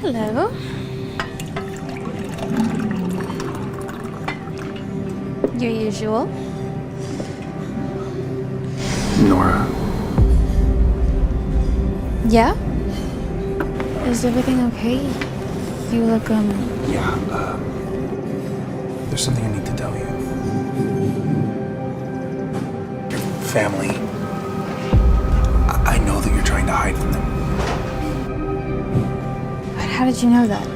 Hello. Your usual. Nora. Yeah? Is everything okay? You look, Yeah, there's something I need to tell you. Your family. I know that you're trying to hide from them. But how did you know that?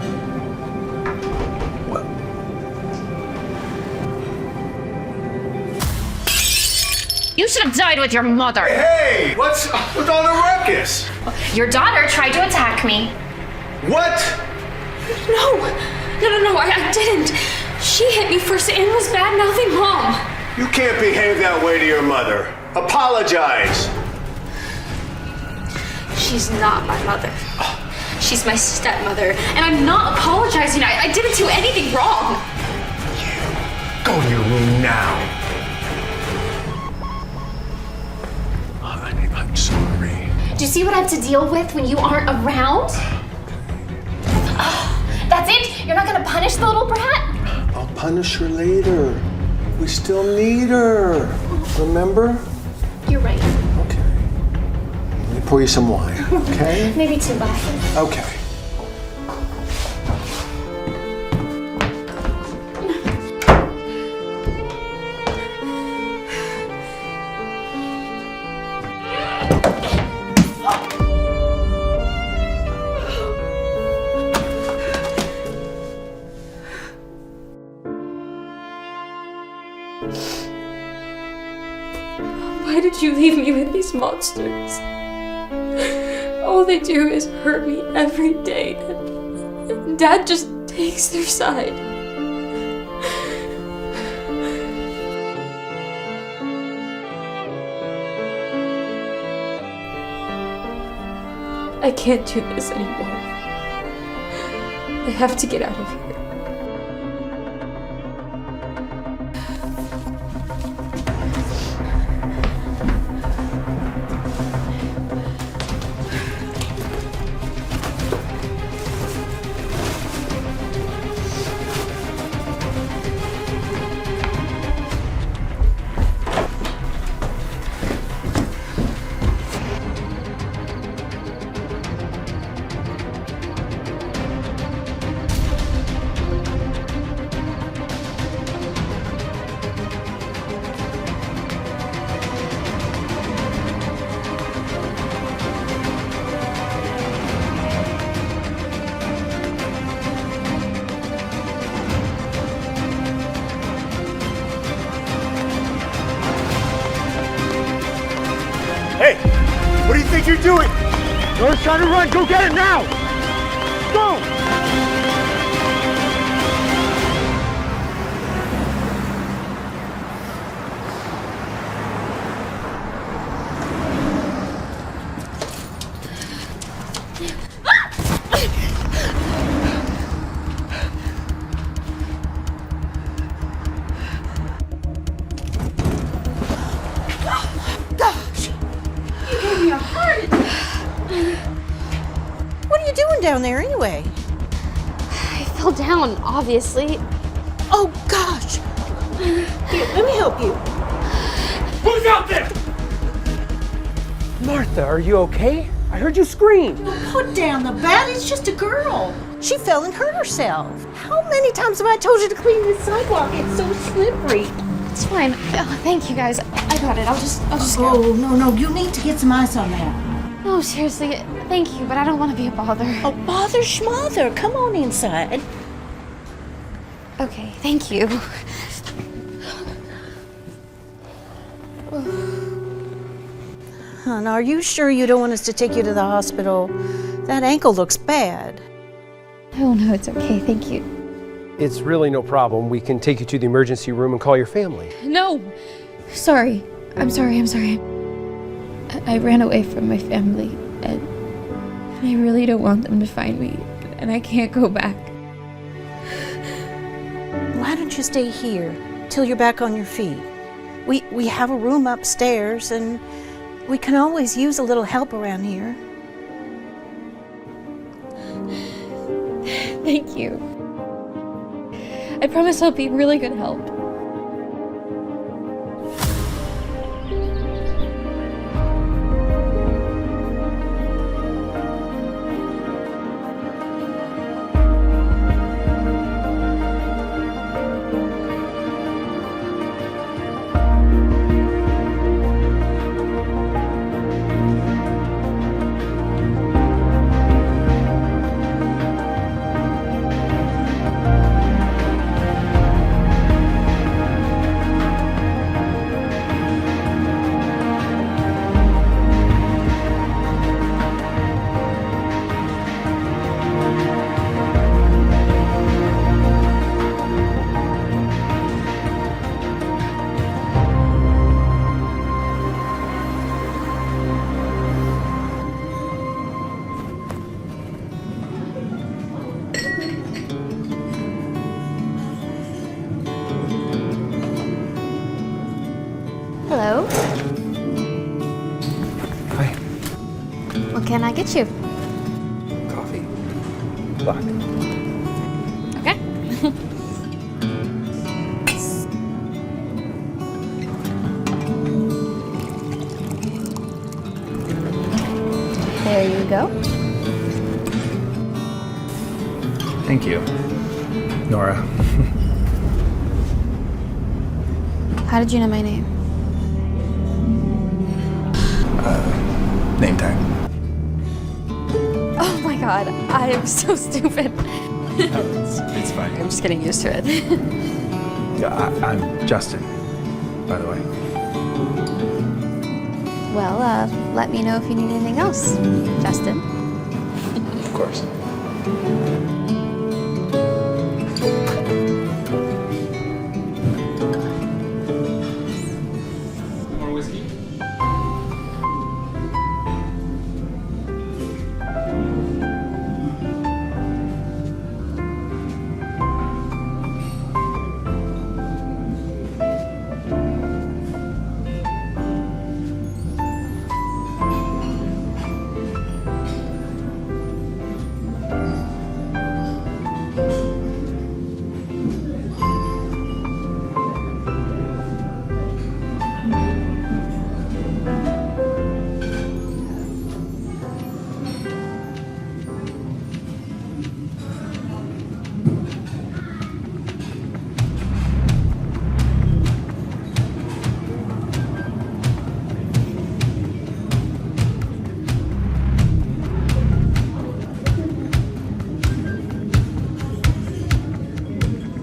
Well, You should have died with your mother. Hey, what's with all the ruckus? Your daughter tried to attack me. What? No, I didn't. She hit me first and was bad mouthing Mom. You can't behave that way to your mother. Apologize. She's not my mother. She's my stepmother, and I'm not apologizing. I didn't do anything wrong. Go to your room now. I'm sorry. Do you see what I have to deal with when you aren't around? That's it? You're not gonna punish the little brat? I'll punish her later. We still need her. Remember? You're right. Okay. Let me pour you some wine, okay? Maybe 2 glasses. Okay. Why did you leave me with these monsters? All they do is hurt me every day, and Dad just takes their side. I can't do this anymore. I have to get out of here. Hey, what do you think you're doing? Nora's trying to run. Go get her now. Go! What are you doing down there anyway? I fell down, obviously. Oh gosh! Here, let me help you. Who's out there? Martha, are you okay? I heard you scream. Put down the bat, it's just a girl. She fell and hurt herself. How many times have I told you to clean this sidewalk? It's so slippery. It's fine. Oh, thank you guys. I got it. I'll just go. Oh, no, you need to get some ice on that. No, seriously, thank you, but I don't want to be a bother. Oh, bother schmother, come on inside. Okay, thank you. Hon, are you sure you don't want us to take you to the hospital? That ankle looks bad. Oh, no, it's okay. Thank you. It's really no problem. We can take you to the emergency room and call your family. No! Sorry. I'm sorry. I ran away from my family, and I really don't want them to find me, and I can't go back. Why don't you stay here till you're back on your feet? We have a room upstairs, and we can always use a little help around here. Thank you. I promise I'll be really good help. Hello. Hi. What can I get you? Coffee. Black. Okay. There you go. Thank you, Nora. How did you know my name? Name tag. Oh my god, I am so stupid. It's fine. I'm just getting used to it. Yeah, I'm Justin, by the way. Well, let me know if you need anything else, Justin. Of course. More whiskey?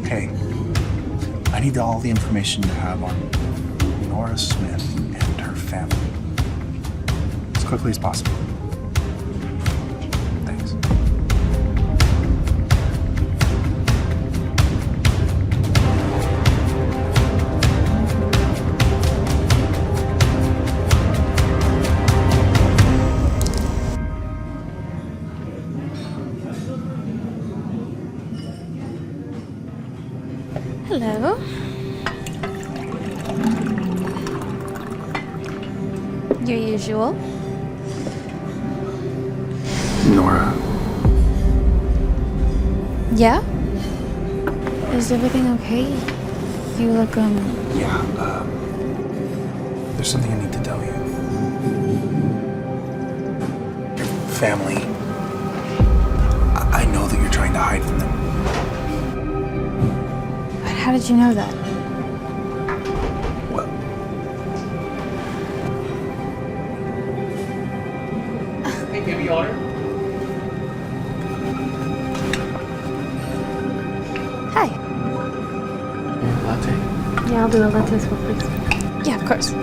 Hey, I need all the information you have on Nora Smith and her family. As quickly as possible. Thanks. Hello. Your usual. Nora, Yeah? Is everything okay? You look, yeah, there's something I need to tell you. Your family, I know that you're trying to hide from them. But how did you know that? Well, Hey, give me order. Hi. latte. Yeah, I'll do a latte as well, please. Yeah, of course.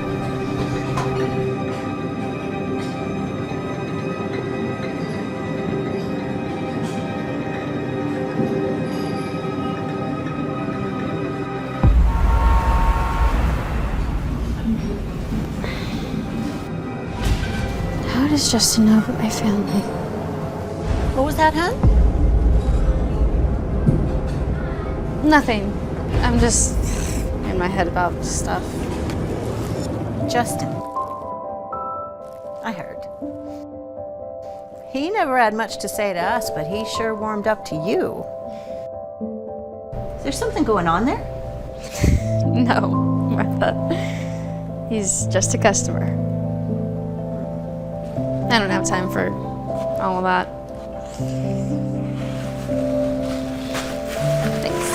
How does Justin know about my family? What was that, hon? Nothing. I'm just in my head about stuff. Justin. I heard. He never had much to say to us, but he sure warmed up to you. there something going on there? No, Martha. He's just a customer. I don't have time for all of that. Thanks.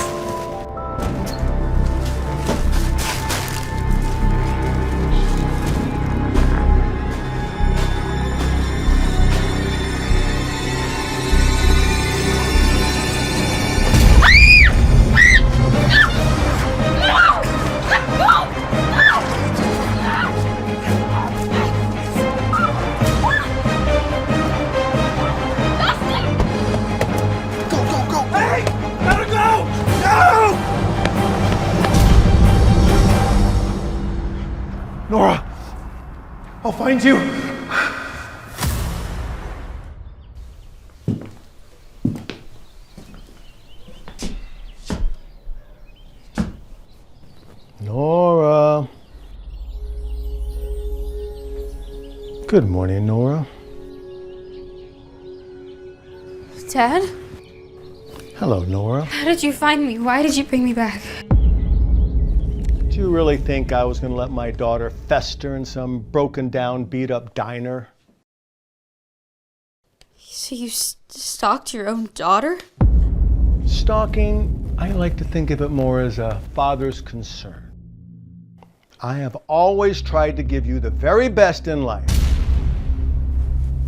Nora! I'll find you! Nora. Good morning, Nora. Dad? Hello, Nora. How did you find me? Why did you bring me back? Do you really think I was going to let my daughter fester in some broken down, beat up diner? So you stalked your own daughter? Stalking, I like to think of it more as a father's concern. I have always tried to give you the very best in life.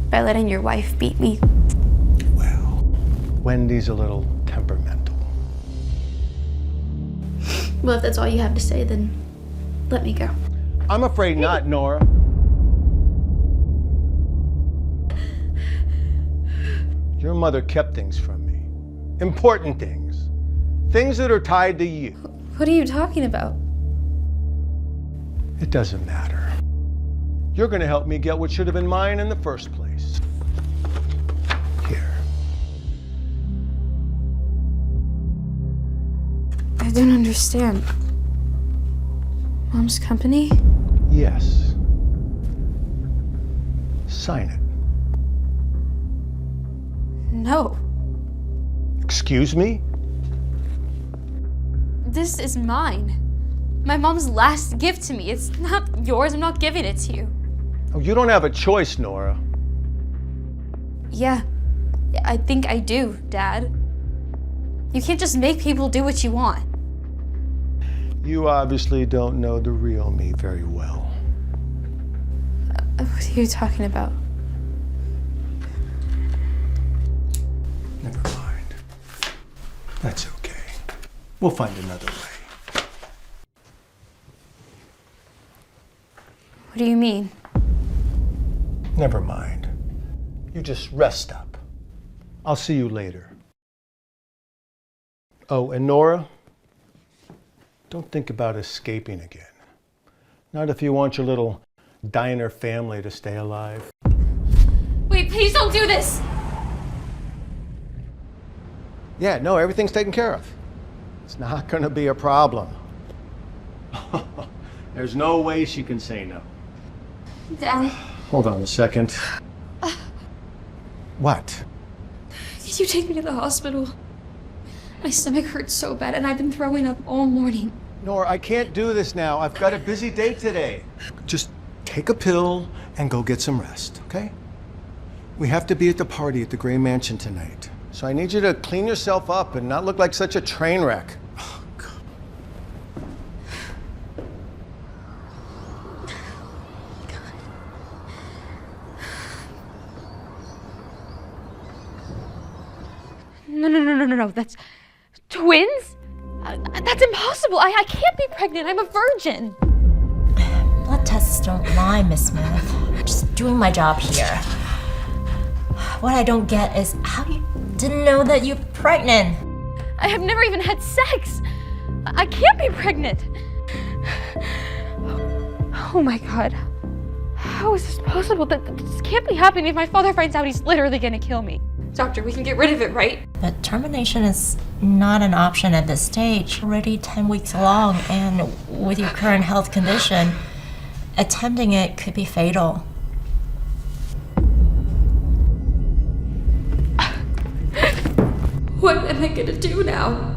By letting your wife beat me. Well, Wendy's a little temperamental. Well, if that's all you have to say, then let me go. I'm afraid not, Nora. Your mother kept things from me. Important things. Things that are tied to you. What are you talking about? It doesn't matter. You're going to help me get what should have been mine in the first place. Here. I don't understand. Mom's company? Yes. Sign it. No. Excuse me? This is mine. My mom's last gift to me. It's not yours. I'm not giving it to you. Oh, you don't have a choice, Nora. Yeah, I think I do, Dad. You can't just make people do what you want. You obviously don't know the real me very well. What are you talking about? Never mind. That's okay. We'll find another way. What do you mean? Never mind. You just rest up. I'll see you later. Oh, and Nora, don't think about escaping again. Not if you want your little diner family to stay alive. Wait, please don't do this! Yeah, no, everything's taken care of. It's not gonna be a problem. There's no way she can say no. Dad, Hold on a second. What? could you take me to the hospital? My stomach hurts so bad and I've been throwing up all morning. Nora, I can't do this now. I've got a busy day today. Just take a pill and go get some rest, okay? We have to be at the party at the Gray Mansion tonight. So I need you to clean yourself up and not look like such a train wreck. Oh, God. No. That's twins? That's impossible. I can't be pregnant. I'm a virgin. Blood tests don't lie, Miss Smith. I'm just doing my job here. What I don't get is how you didn't know that you're pregnant. I have never even had sex. I can't be pregnant. Oh my God. How is this possible? This can't be happening. If my father finds out, he's literally gonna kill me. Doctor, we can get rid of it, right? But termination is not an option at this stage. Already 10 weeks along, and with your current health condition, attempting it could be fatal. What am I gonna do now?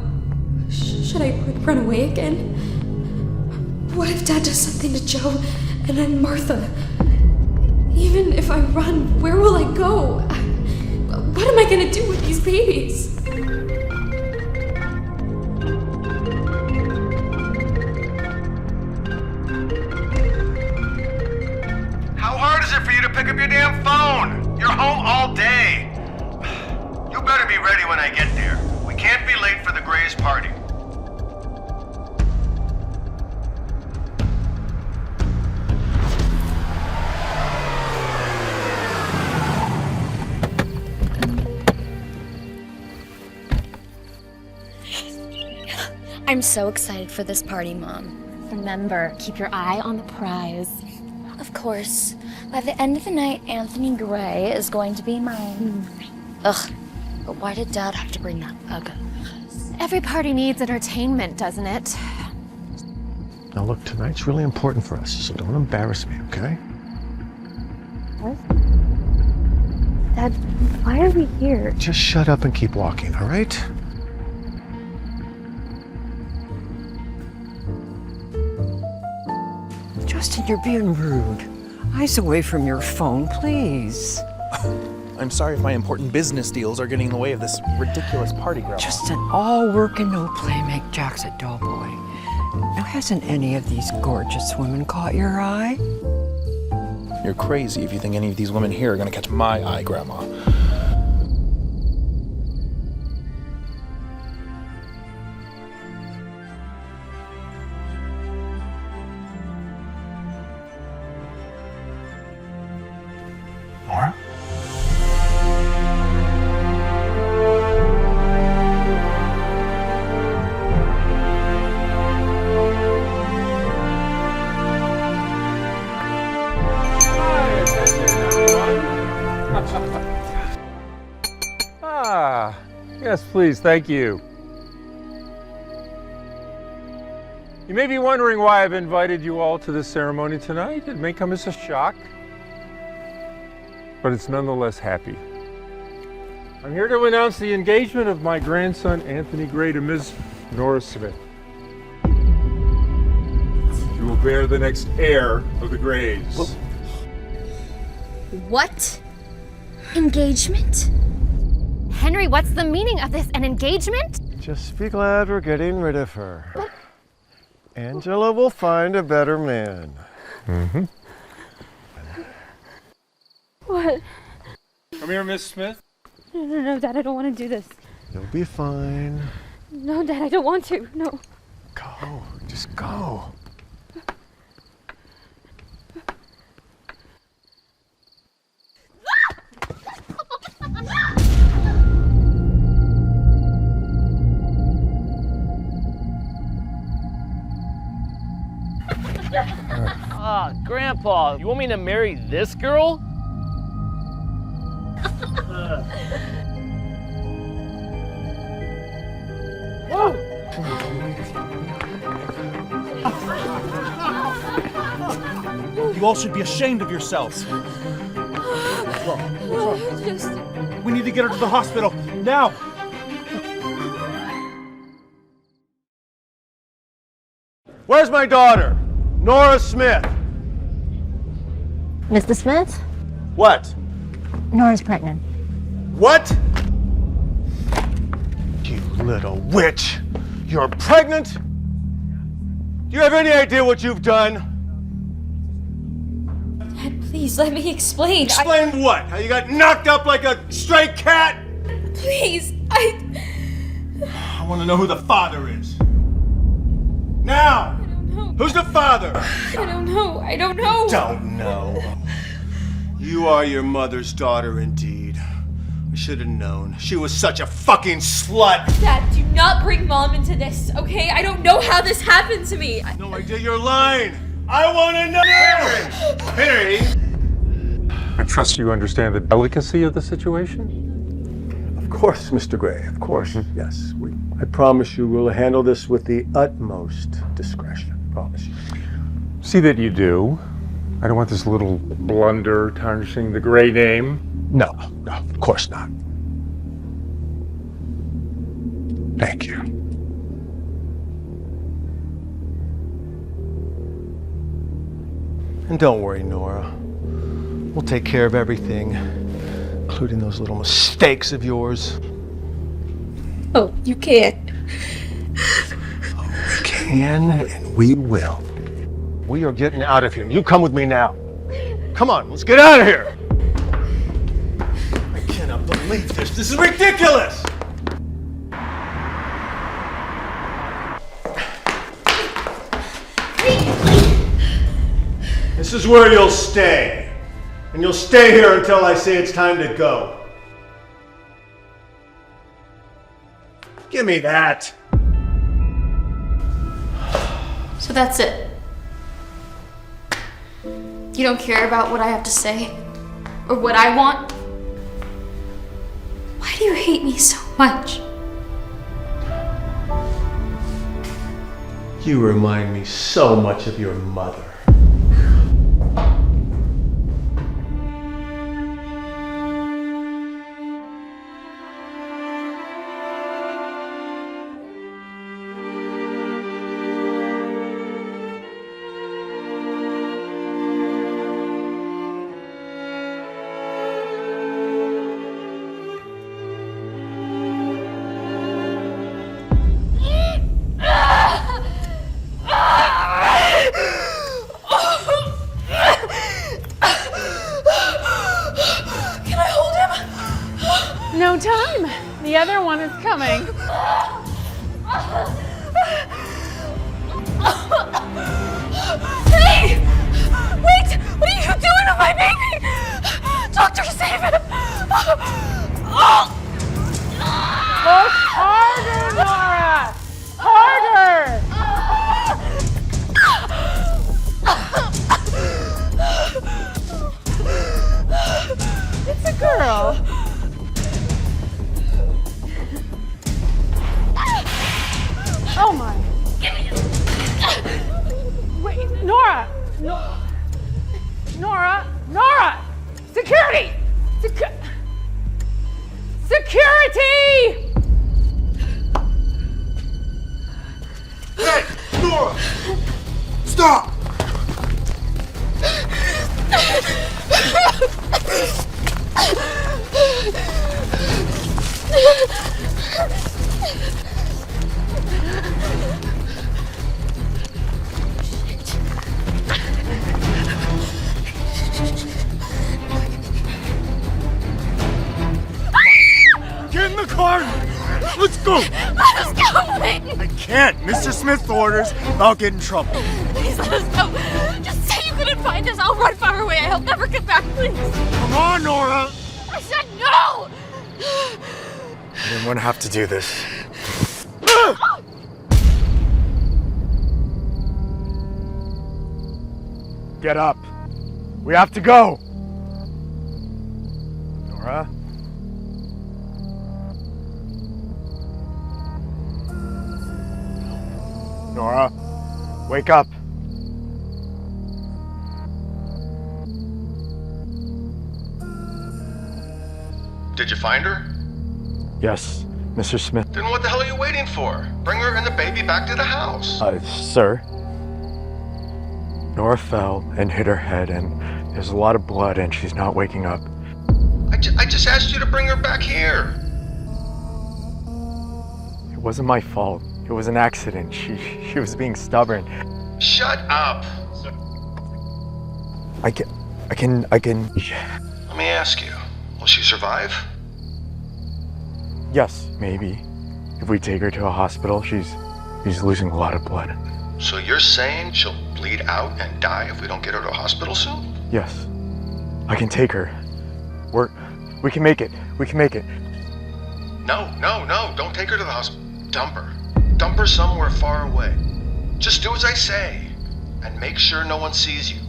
Should I run away again? What if Dad does something to Joe and then Martha? Even if I run, where will I go? What am I gonna do with these babies? How hard is it for you to pick up your damn phone? You're home all day. You better be ready when I get there. We can't be late for the Grays' party. I'm so excited for this party, Mom. Remember, keep your eye on the prize. Of course. By the end of the night, Anthony Gray is going to be mine. Ugh. But why did Dad have to bring that bug up? Every party needs entertainment, doesn't it? Now look, tonight's really important for us, so don't embarrass me, okay? Dad, why are we here? Just shut up and keep walking, all right? Justin, you're being rude. Eyes away from your phone, please. I'm sorry if my important business deals are getting in the way of this ridiculous party, Grandma. Justin, all work and no play make Jax a dull boy. Now, hasn't any of these gorgeous women caught your eye? You're crazy if you think any of these women here are gonna catch my eye, Grandma. Nora? Yes, please, thank you. You may be wondering why I've invited you all to this ceremony tonight. It may come as a shock, but it's nonetheless happy. I'm here to announce the engagement of my grandson, Anthony Gray, to Ms. Nora Smith. You will bear the next heir of the Grays. What? Engagement? Henry, what's the meaning of this? An engagement? Just be glad we're getting rid of her. Angela will find a better man. Mm-hmm. What? Come here, Miss Smith. No, Dad, I don't want to do this. You'll be fine. No, Dad, I don't want to. No. Go. Just go. Grandpa, you want me to marry this girl? You all should be ashamed of yourselves. What's wrong? What's wrong? We need to get her to the hospital now. Where's my daughter? Nora Smith. Mr. Smith? What? Nora's pregnant. What? You little witch! You're pregnant? Do you have any idea what you've done? Dad, please, let me explain. Explain what? How you got knocked up like a stray cat? Please, I want to know who the father is. Now! Who's the father? I don't know. I don't know. Don't know. You are your mother's daughter indeed. I should have known. She was such a fucking slut. Dad, do not bring Mom into this, okay? I don't know how this happened to me. No idea you're lying. I want to know. Henry! I trust you understand the delicacy of the situation? Of course, Mr. Gray, of course. Yes, I promise you we'll handle this with the utmost discretion. Promise you. See that you do. I don't want this little blunder tarnishing the Gray name. No, of course not. Thank you. And don't worry, Nora. We'll take care of everything, including those little mistakes of yours. Oh, you can't. We can and we will. We are getting out of here. You come with me now. Come on, let's get out of here. I cannot believe this. This is ridiculous. This is where you'll stay. And you'll stay here until I say it's time to go. Give me that. So that's it. You don't care about what I have to say? Or what I want? Why do you hate me so much? You remind me so much of your mother. No time. The other one is coming. Hey! Wait! What are you doing to my baby? Doctor, save him! Push harder, Nora! Harder! It's a girl. Oh my. Wait, Nora! Nora! Nora! Security! Security! Hey, Nora! Stop! Get in the car! Let's go! Let us go, please! I can't! Mr. Smith orders, I'll get in trouble. Please let us go! Just say you couldn't find us. I'll run far away. I'll never get back, please. Come on, Nora! I said no! I didn't want to have to do this. Get up. We have to go. Nora? Nora, wake up. Did you find her? Yes, Mr. Smith. Then what the hell are you waiting for? Bring her and the baby back to the house. Sir. Nora fell and hit her head, and there's a lot of blood, and she's not waking up. I just asked you to bring her back here. It wasn't my fault. It was an accident. She was being stubborn. Shut up. I can. Let me ask you, will she survive? Yes, maybe. If we take her to a hospital, she's losing a lot of blood. So you're saying she'll bleed out and die if we don't get her to a hospital soon? Yes. I can take her. We can make it. We can make it. No, don't take her to the hospital. Dump her. Dump her somewhere far away. Just do as I say, and make sure no one sees you.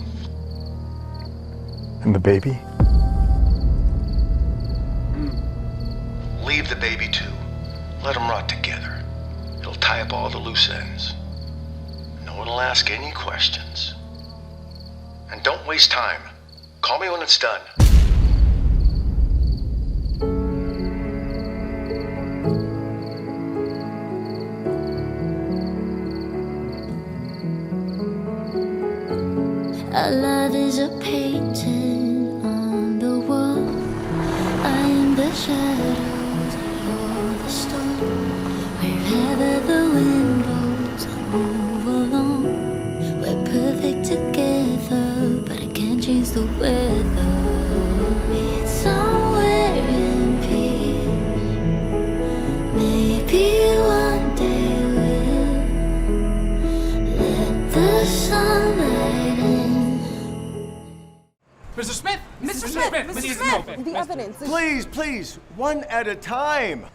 And the baby? Leave the baby too. Let them rot together. It'll tie up all the loose ends. No one will ask any questions. And don't waste time. Call me when it's done. Our love is a painting on the wall. I am the shadows, you're the storm. Wherever the wind blows, I move along. We're perfect together, but I can't change the weather. It's somewhere in peace. Maybe one day we'll let the sunlight in. Mr. Smith! Mr. Smith! The evidence. Please, one at a time.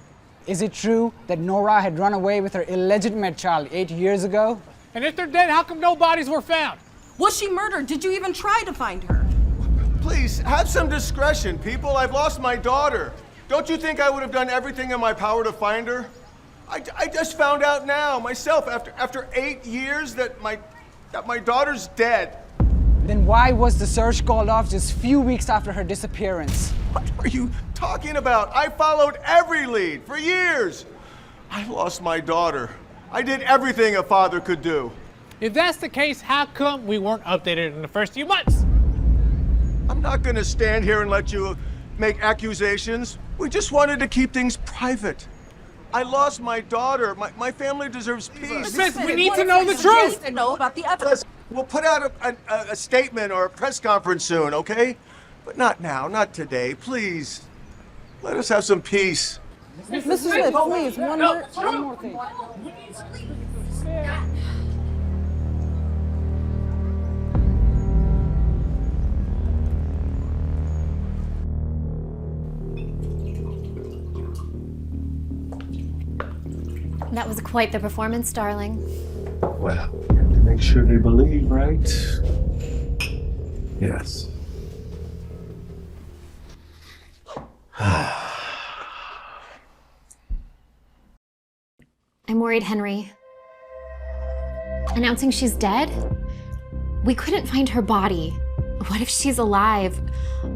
Is it true that Nora had run away with her illegitimate child 8 years ago? And if they're dead, how come no bodies were found? Was she murdered? Did you even try to find her? Please, have some discretion, people. I've lost my daughter. Don't you think I would have done everything in my power to find her? I just found out now, myself, after 8 years, that my daughter's dead. Then why was the search called off just few weeks after her disappearance? What are you talking about? I followed every lead for years. I lost my daughter. I did everything a father could do. If that's the case, how come we weren't updated in the first few months? I'm not gonna stand here and let you make accusations. We just wanted to keep things private. I lost my daughter. My family deserves peace. Smith, we need to know the truth! To know about the evidence. We'll put out a statement or a press conference soon, okay? But not now, not today, please. Let us have some peace. Mr. Smith, please, one more thing. That was quite the performance, darling. Well, you have to make sure they believe, right? Yes. I'm worried, Henry. Announcing she's dead? We couldn't find her body. What if she's alive?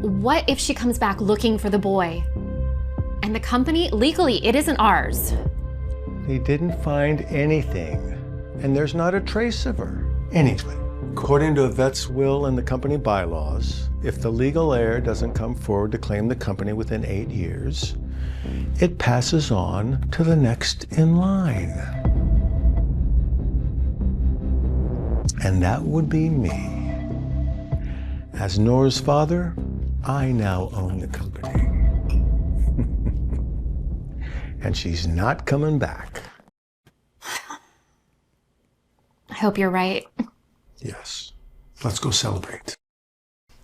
What if she comes back looking for the boy? And the company, legally, it isn't ours. They didn't find anything, and there's not a trace of her. Anyway, according to Yvette's will and the company bylaws, if the legal heir doesn't come forward to claim the company within 8 years, it passes on to the next in line. And that would be me. As Nora's father, I now own the company. And she's not coming back. I hope you're right. Yes. Let's go celebrate.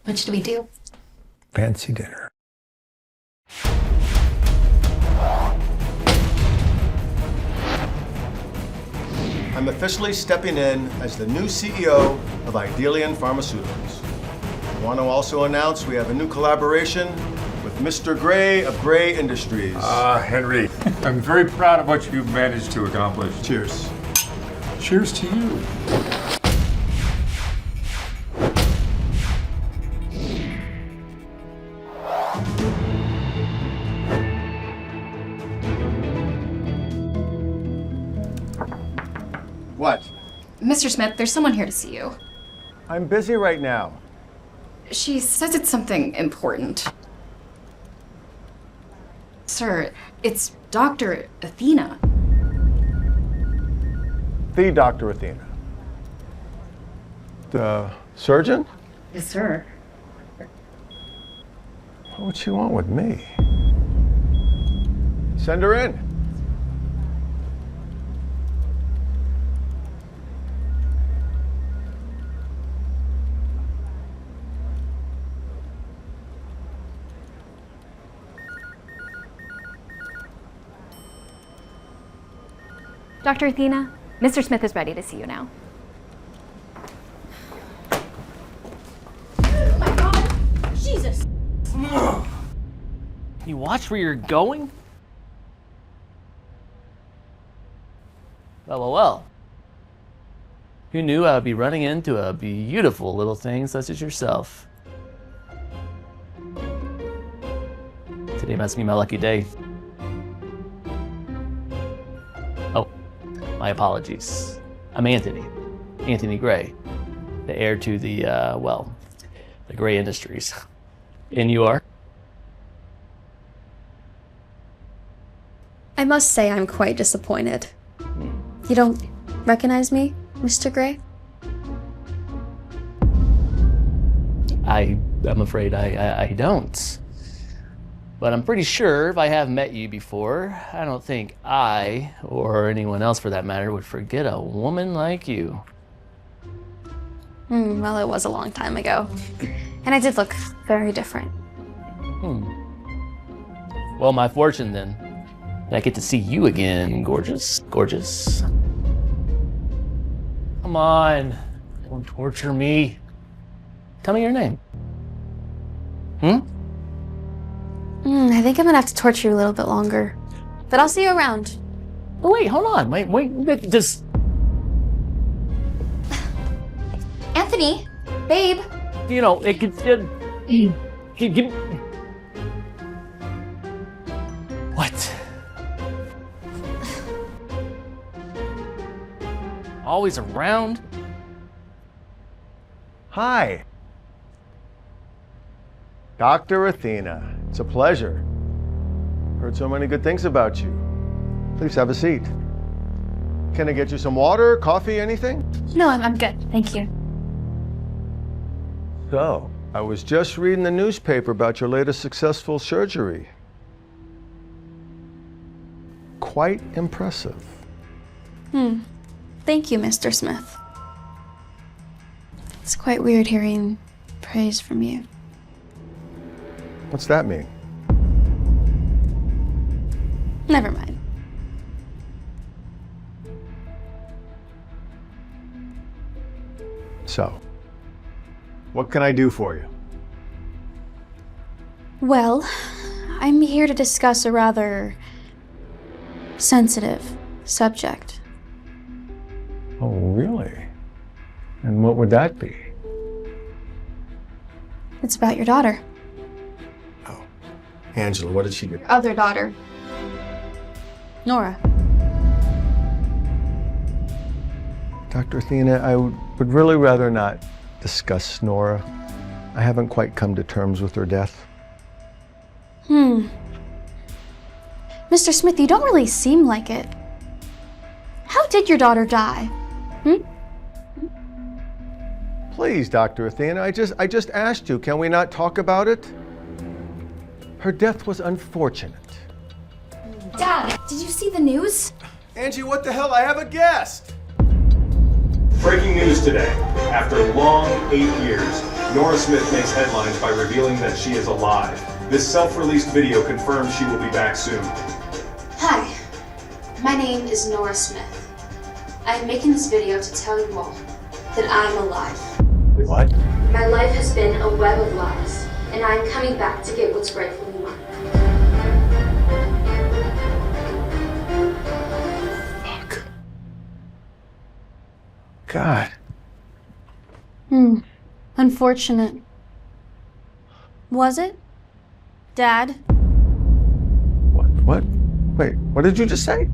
What should we do? Fancy dinner. I'm officially stepping in as the new CEO of Idelian Pharmaceuticals. I want to also announce we have a new collaboration with Mr. Gray of Gray Industries. Henry, I'm very proud of what you've managed to accomplish. Cheers. Cheers to you. What? Mr. Smith, there's someone here to see you. I'm busy right now. She says it's something important. Sir, it's Dr. Athena. The Dr. Athena. The surgeon? Yes, sir. What would she want with me? Send her in. Dr. Athena, Mr. Smith is ready to see you now. Oh my God! Jesus! You watch where you're going? Well. Who knew I would be running into a beautiful little thing such as yourself? Today must be my lucky day. Oh, my apologies. I'm Anthony Gray. the heir to the, the Gray Industries. And you are? I must say I'm quite disappointed. You don't recognize me, Mr. Gray? I'm afraid I don't. But I'm pretty sure if I have met you before, I don't think I, or anyone else for that matter, would forget a woman like you. Well, it was a long time ago. And I did look very different. Well, my fortune then. I get to see you again, gorgeous, gorgeous. Come on, don't torture me. Tell me your name. I think I'm gonna have to torture you a little bit longer. But I'll see you around. Oh, wait, hold on. Wait, just... Anthony, babe. You know, it could... What? Always around? Hi. Dr. Athena, it's a pleasure. Heard so many good things about you. Please have a seat. Can I get you some water, coffee, anything? No, I'm good. Thank you. So, I was just reading the newspaper about your latest successful surgery. Quite impressive. Thank you, Mr. Smith. It's quite weird hearing praise from you. What's that mean? Never mind. So, what can I do for you? Well, I'm here to discuss a rather sensitive subject. Oh, really? And what would that be? It's about your daughter. Oh, Angela, what did she do? Your other daughter. Nora. Dr. Athena, I would really rather not discuss Nora. I haven't quite come to terms with her death. Mr. Smith, you don't really seem like it. How did your daughter die? Please, Dr. Athena, I just asked you, can we not talk about it? Her death was unfortunate. Dad, did you see the news? Angie, what the hell? I have a guest! Breaking news today. After a long 8 years, Nora Smith makes headlines by revealing that she is alive. This self-released video confirms she will be back soon. Hi, my name is Nora Smith. I am making this video to tell you all that I'm alive. What? My life has been a web of lies, and I am coming back to get what's rightfully mine. Fuck. God. Unfortunate. Was it? Dad? What? Wait, what did you just say?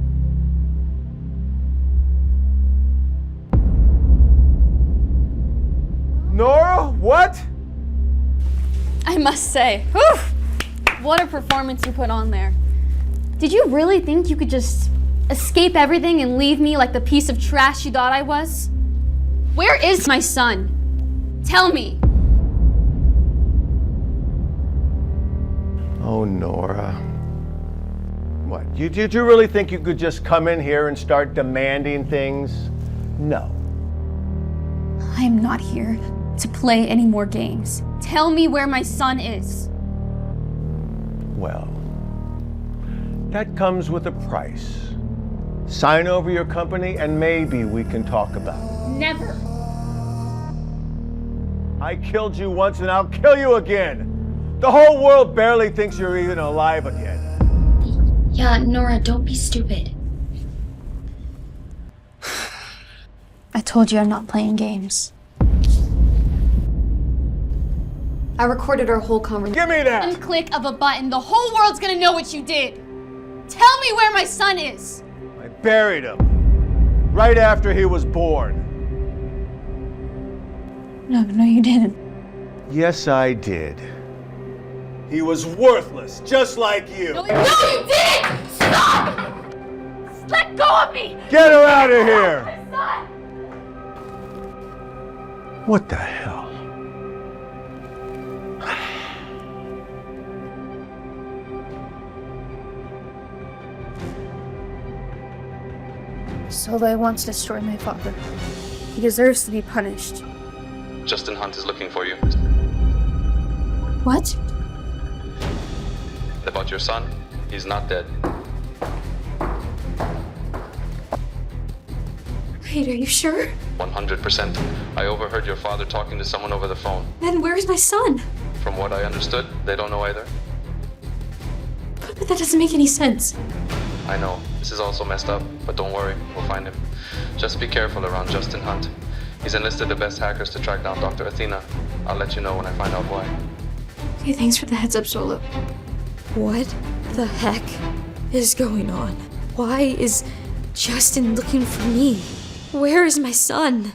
Nora, what? I must say, what a performance you put on there. Did you really think you could just escape everything and leave me like the piece of trash you thought I was? Where is my son? Tell me. Oh, Nora. What? Did you really think you could just come in here and start demanding things? No. I am not here to play any more games. Tell me where my son is. Well, that comes with a price. Sign over your company and maybe we can talk about it. Never. I killed you once and I'll kill you again. The whole world barely thinks you're even alive again. Yeah, Nora, don't be stupid. I told you I'm not playing games. I recorded our whole conversation. Give me that! One click of a button, the whole world's gonna know what you did. Tell me where my son is. I buried him right after he was born. No, you didn't. Yes, I did. He was worthless, just like you. No, you didn't! Stop! Let go of me! Get her out of here! My son! What the hell? Solveig wants to destroy my father. He deserves to be punished. Justin Hunt is looking for you. What? About your son, he's not dead. Wait, are you sure? 100%. I overheard your father talking to someone over the phone. Then where's my son? From what I understood, they don't know either. But that doesn't make any sense. I know, this is also messed up, but don't worry, we'll find him. Just be careful around Justin Hunt. He's enlisted the best hackers to track down Dr. Athena. I'll let you know when I find out why. Okay, thanks for the heads up, Solo. What the heck is going on? Why is Justin looking for me? Where is my son?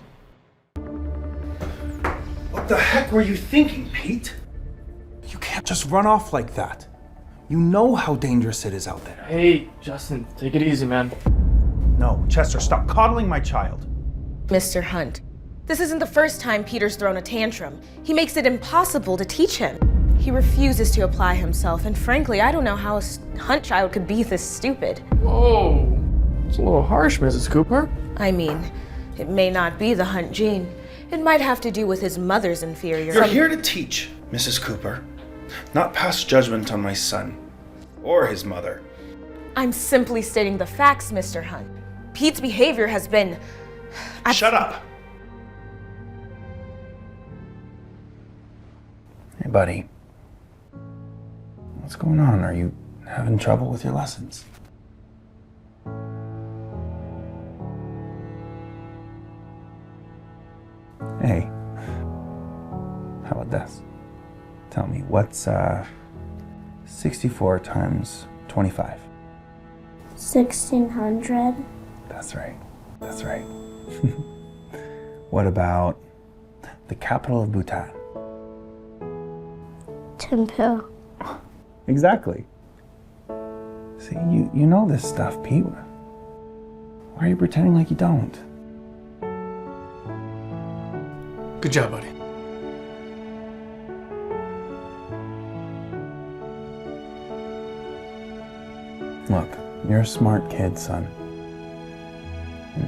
What the heck were you thinking, Pete? You can't just run off like that. You know how dangerous it is out there. Hey, Justin, take it easy, man. No, Chester, stop coddling my child. Mr. Hunt, this isn't the first time Peter's thrown a tantrum. He makes it impossible to teach him. He refuses to apply himself, and frankly, I don't know how a Hunt child could be this stupid. Oh, it's a little harsh, Mrs. Cooper. I mean, it may not be the Hunt gene. It might have to do with his mother's inferior. You're here to teach, Mrs. Cooper, not pass judgment on my son or his mother. I'm simply stating the facts, Mr. Hunt. Pete's behavior has been... Shut up! Hey, buddy. What's going on? Are you having trouble with your lessons? Hey, how about this? Tell me, what's 64 times 25? 1600. That's right. That's right. What about the capital of Bhutan? Thimphu. Exactly. See, you know this stuff, Pete. Why are you pretending like you don't? Good job, buddy. Look, you're a smart kid, son.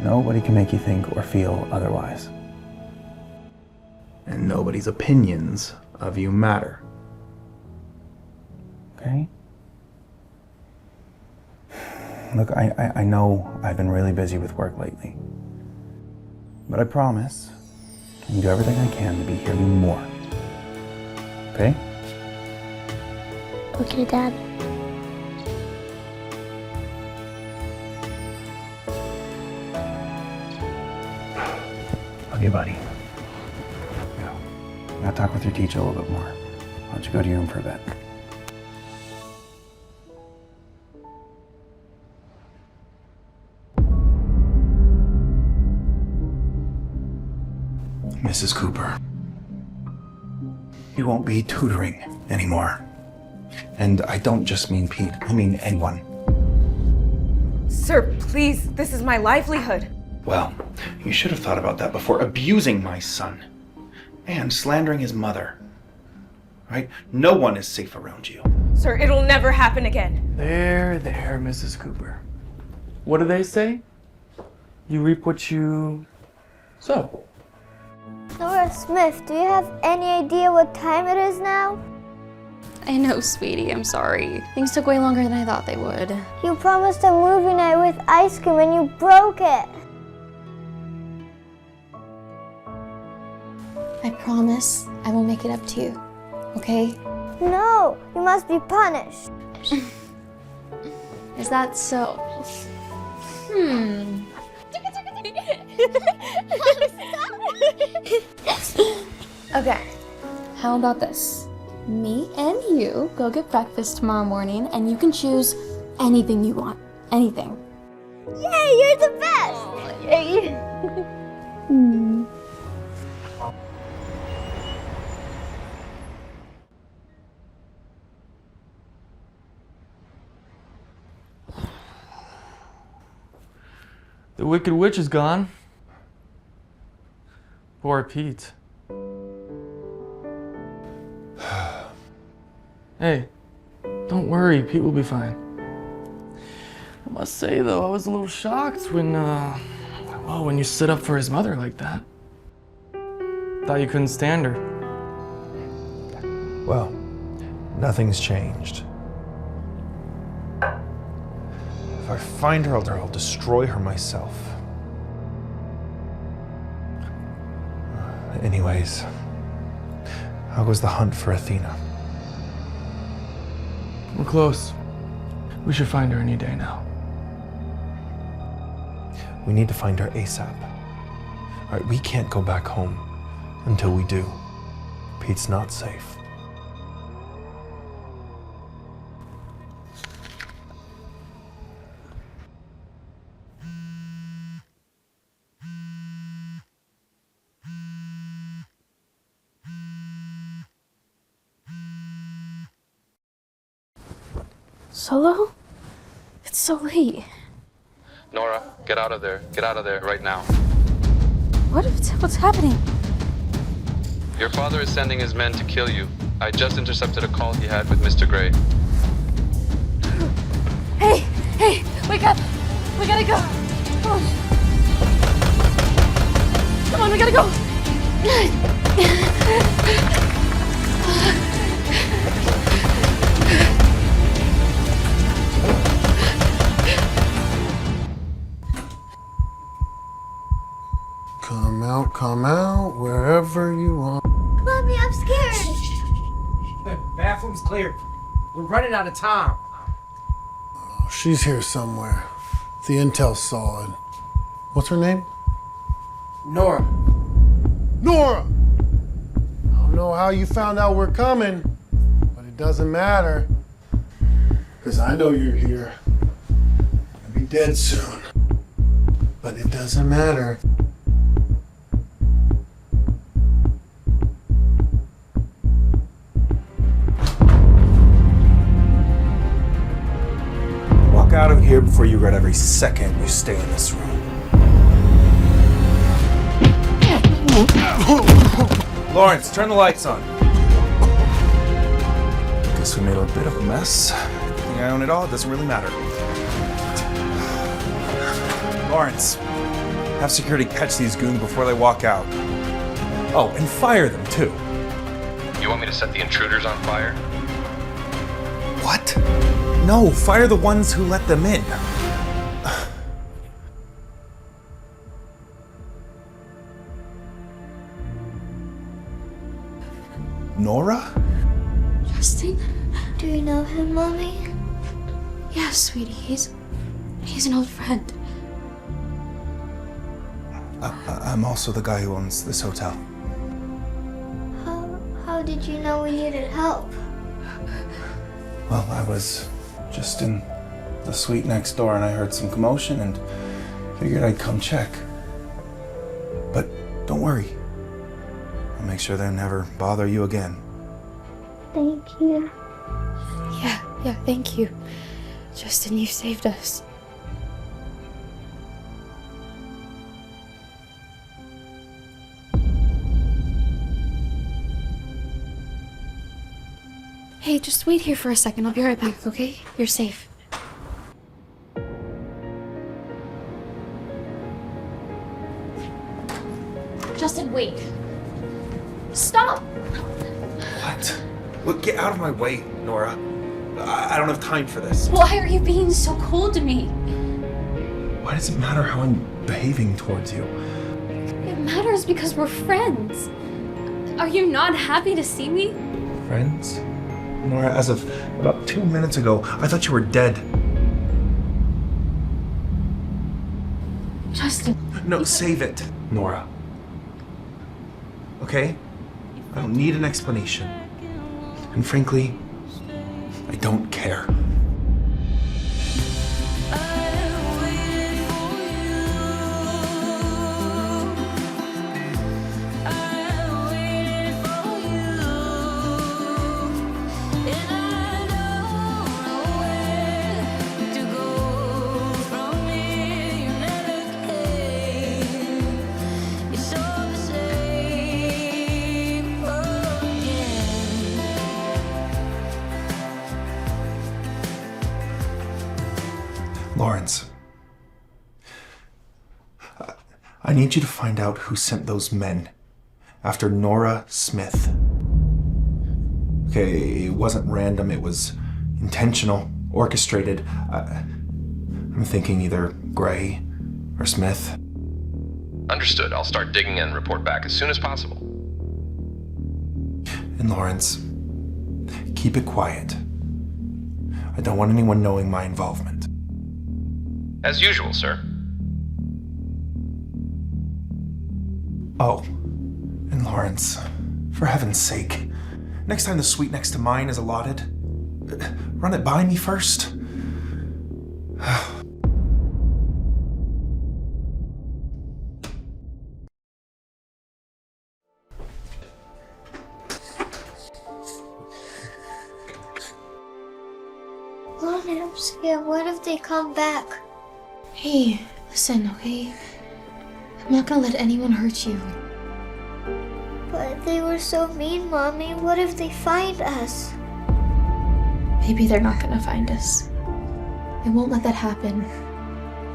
Nobody can make you think or feel otherwise. And nobody's opinions of you matter. Okay? Look, I know I've been really busy with work lately. But I promise I can do everything I can to be here to do more. Okay? Okay, Dad. Okay, buddy. Now, I gotta talk with your teacher a little bit more. Why don't you go to your room for a bit? Mrs. Cooper, you won't be tutoring anymore. And I don't just mean Pete, I mean anyone. Sir, please, this is my livelihood. Well, you should have thought about that before abusing my son and slandering his mother. Right? No one is safe around you. Sir, it'll never happen again. There, Mrs. Cooper. What do they say? You reap what you sow. Nora Smith, do you have any idea what time it is now? I know, sweetie. I'm sorry. Things took way longer than I thought they would. You promised a movie night with ice cream and you broke it. I promise I will make it up to you, okay? No, you must be punished. Is that so? Okay, how about this? Me and you go get breakfast tomorrow morning and you can choose anything you want. Anything. Yay, you're the best! Yay. The Wicked Witch is gone. Poor Pete. Hey, don't worry, Pete will be fine. I must say though, I was a little shocked when you stood up for his mother like that. Thought you couldn't stand her. Well, nothing's changed. If I find her, I'll destroy her myself. Anyways, how goes the hunt for Athena? We're close. We should find her any day now. We need to find her ASAP. All right, we can't go back home until we do. Pete's not safe. Solo? It's so late. Nora, get out of there. Get out of there right now. What's happening? Your father is sending his men to kill you. I just intercepted a call he had with Mr. Gray. Hey, wake up! We gotta go! Come on, we gotta go! Come out, wherever you want. Mommy, I'm scared. The bathroom's clear. We're running out of time. She's here somewhere. The intel's solid. What's her name? Nora. Nora! I don't know how you found out we're coming, but it doesn't matter. Because I know you're here. I'll be dead soon. But it doesn't matter. Walk out of here before you regret every second you stay in this room. Lawrence, turn the lights on. Guess we made a bit of a mess. I think I own it all. It doesn't really matter. Lawrence, have security catch these goons before they walk out. Oh, and fire them too. You want me to set the intruders on fire? What? No, fire the ones who let them in. Nora? Justin? Do you know him, Mommy? Yeah, sweetie. He's an old friend. I'm also the guy who owns this hotel. How did you know we needed help? Well, I was just in the suite next door and I heard some commotion and figured I'd come check. But don't worry. I'll make sure they never bother you again. Thank you. Yeah, thank you. Justin, you saved us. Hey, just wait here for a second. I'll be right back, okay? You're safe. Justin, wait. Stop! What? Look, get out of my way, Nora. I don't have time for this. Why are you being so cold to me? Why does it matter how I'm behaving towards you? It matters because we're friends. Are you not happy to see me? Friends? Nora, as of about 2 minutes ago, I thought you were dead. Justin. No, save it, Nora. Okay? I don't need an explanation. And frankly, I don't care. I need you to find out who sent those men after Nora Smith. Okay, it wasn't random, it was intentional, orchestrated. I'm thinking either Gray or Smith. Understood. I'll start digging and report back as soon as possible. And Lawrence, keep it quiet. I don't want anyone knowing my involvement. As usual, sir. Oh, and Lawrence, for heaven's sake, next time the suite next to mine is allotted, run it by me first. Mommy, I'm scared. What if they come back? Hey, listen, okay? I'm not gonna let anyone hurt you. But they were so mean, Mommy. What if they find us? Maybe they're not gonna find us. I won't let that happen.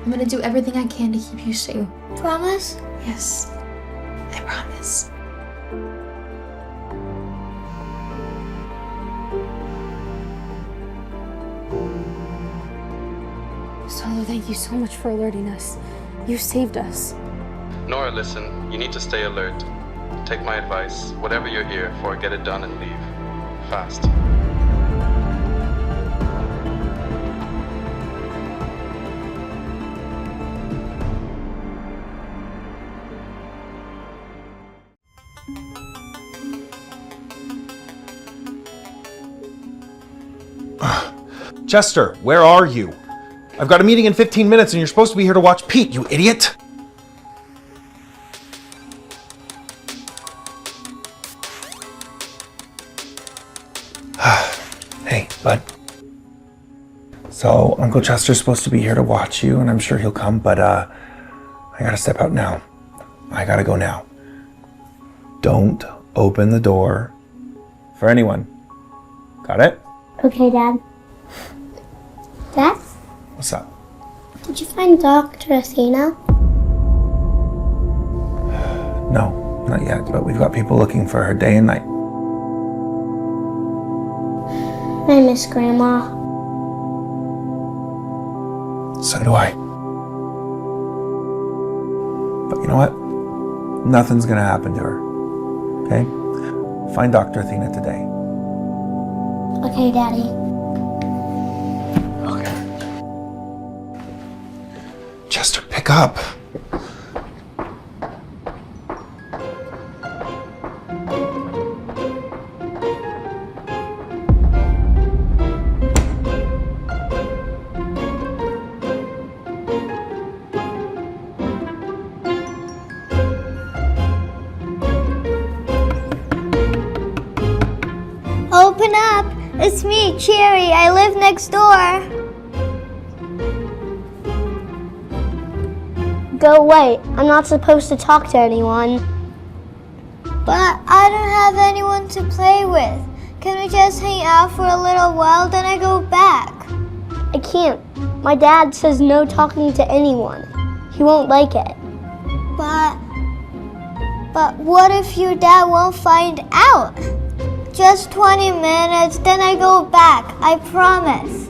I'm gonna do everything I can to keep you safe. Promise? Yes, I promise. Solo, thank you so much for alerting us. You saved us. Nora, listen, you need to stay alert. Take my advice, whatever you're here for, get it done and leave. Fast. Chester, where are you? I've got a meeting in 15 minutes and you're supposed to be here to watch Pete, you idiot! Hey, bud. So, Uncle Chester's supposed to be here to watch you, and I'm sure he'll come, but I gotta step out now. I gotta go now. Don't open the door for anyone. Got it? Okay, Dad. Dad? What's up? Did you find Dr. Athena? No, not yet, but we've got people looking for her day and night. I miss Grandma. So do I. But you know what? Nothing's gonna happen to her. Okay? Find Dr. Athena today. Okay, Daddy. Okay. Chester, pick up. Open up! It's me, Cherry. I live next door. Go away. I'm not supposed to talk to anyone. But I don't have anyone to play with. Can we just hang out for a little while, then I go back? I can't. My dad says no talking to anyone. He won't like it. But what if your dad won't find out? Just 20 minutes, then I go back. I promise.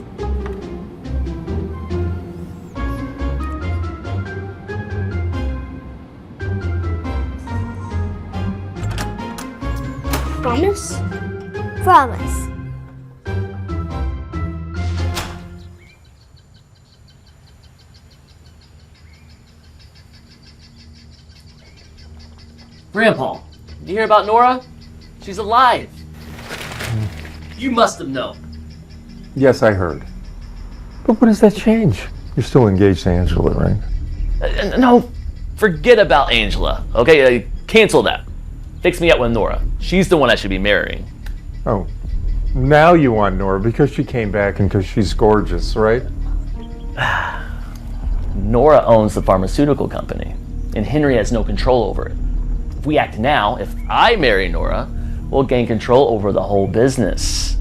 Promise? Promise. Grandpa, did you hear about Nora? She's alive. You must have known. Yes, I heard. But what does that change? You're still engaged to Angela, right? No, forget about Angela, okay? Cancel that. Fix me up with Nora. She's the one I should be marrying. Oh, now you want Nora because she came back and because she's gorgeous, right? Nora owns the pharmaceutical company, and Henry has no control over it. If we act now, if I marry Nora, we'll gain control over the whole business.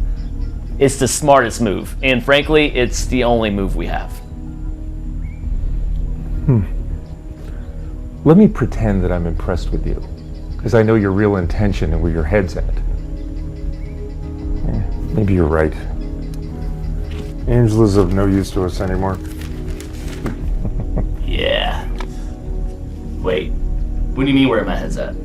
It's the smartest move, and frankly, it's the only move we have. Let me pretend that I'm impressed with you, because I know your real intention and where your head's at. Maybe you're right. Angela's of no use to us anymore. Yeah. Wait, what do you mean where my head's at?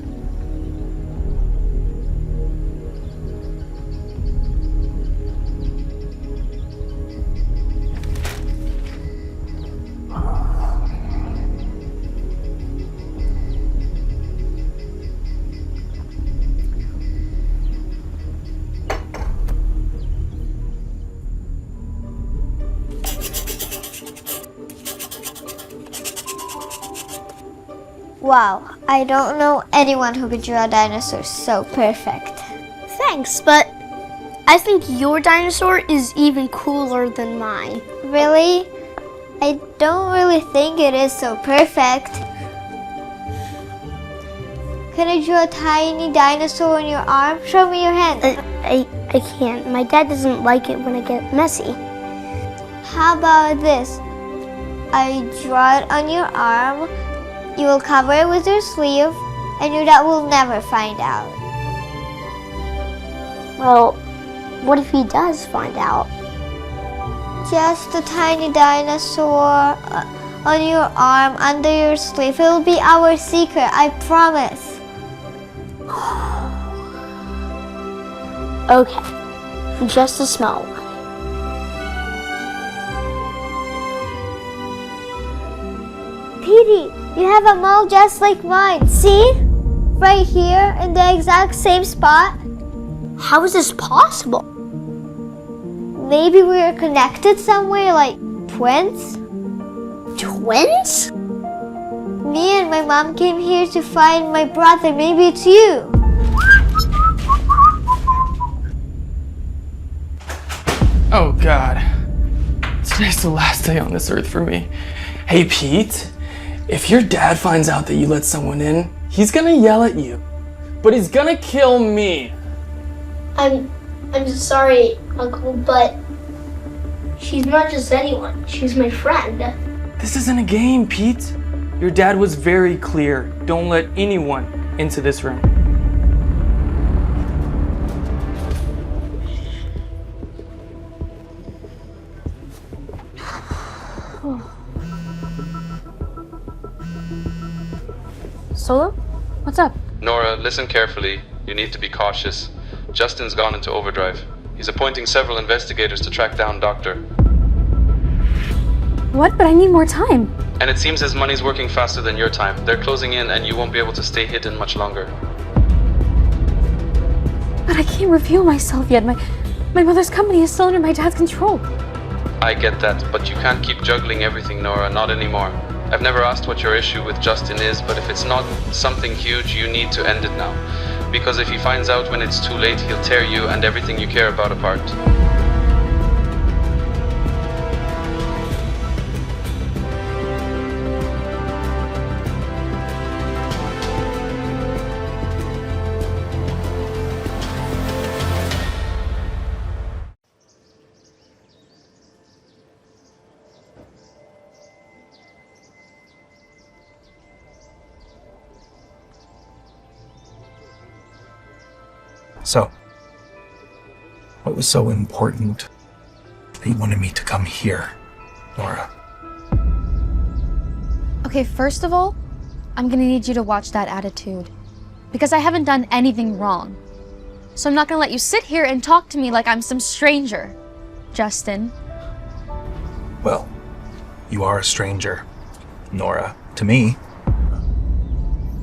Wow, I don't know anyone who could draw a dinosaur so perfect. Thanks, but I think your dinosaur is even cooler than mine. Really? I don't really think it is so perfect. Can I draw a tiny dinosaur on your arm? Show me your hand. I can't. My dad doesn't like it when I get messy. How about this? I draw it on your arm. You will cover it with your sleeve, and your dad will never find out. Well, what if he does find out? Just a tiny dinosaur on your arm, under your sleeve. It will be our secret, I promise. Okay, just a small one. Petey, you have a mole just like mine. See? Right here in the exact same spot. How is this possible? Maybe we are connected somewhere, like twins? Twins? Me and my mom came here to find my brother. Maybe it's you. Oh God. Today's the last day on this earth for me. Hey Pete, if your dad finds out that you let someone in, he's gonna yell at you. But he's gonna kill me. I'm sorry, Uncle, but she's not just anyone. She's my friend. This isn't a game, Pete. Your dad was very clear. Don't let anyone into this room. Solo? What's up? Nora, listen carefully. You need to be cautious. Justin's gone into overdrive. He's appointing several investigators to track down Doctor. What? But I need more time. And it seems his money's working faster than your time. They're closing in and you won't be able to stay hidden much longer. But I can't reveal myself yet. My mother's company is still under my dad's control. I get that, but you can't keep juggling everything, Nora, not anymore. I've never asked what your issue with Justin is, but if it's not something huge, you need to end it now. Because if he finds out when it's too late, he'll tear you and everything you care about apart. So, what was so important that you wanted me to come here, Nora? Okay, first of all, I'm gonna need you to watch that attitude. Because I haven't done anything wrong. So I'm not gonna let you sit here and talk to me like I'm some stranger, Justin. Well, you are a stranger, Nora, to me.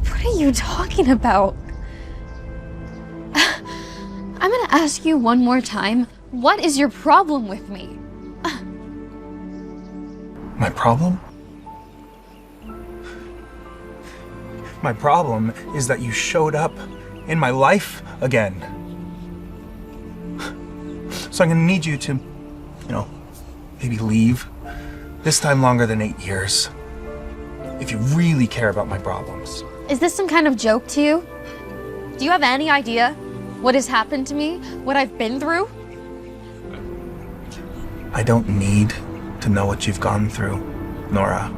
What are you talking about? I'm gonna ask you one more time, what is your problem with me? My problem? My problem is that you showed up in my life again. So I'm gonna need you to, maybe leave. This time longer than 8 years. If you really care about my problems. Is this some kind of joke to you? Do you have any idea what has happened to me? What I've been through? I don't need to know what you've gone through, Nora.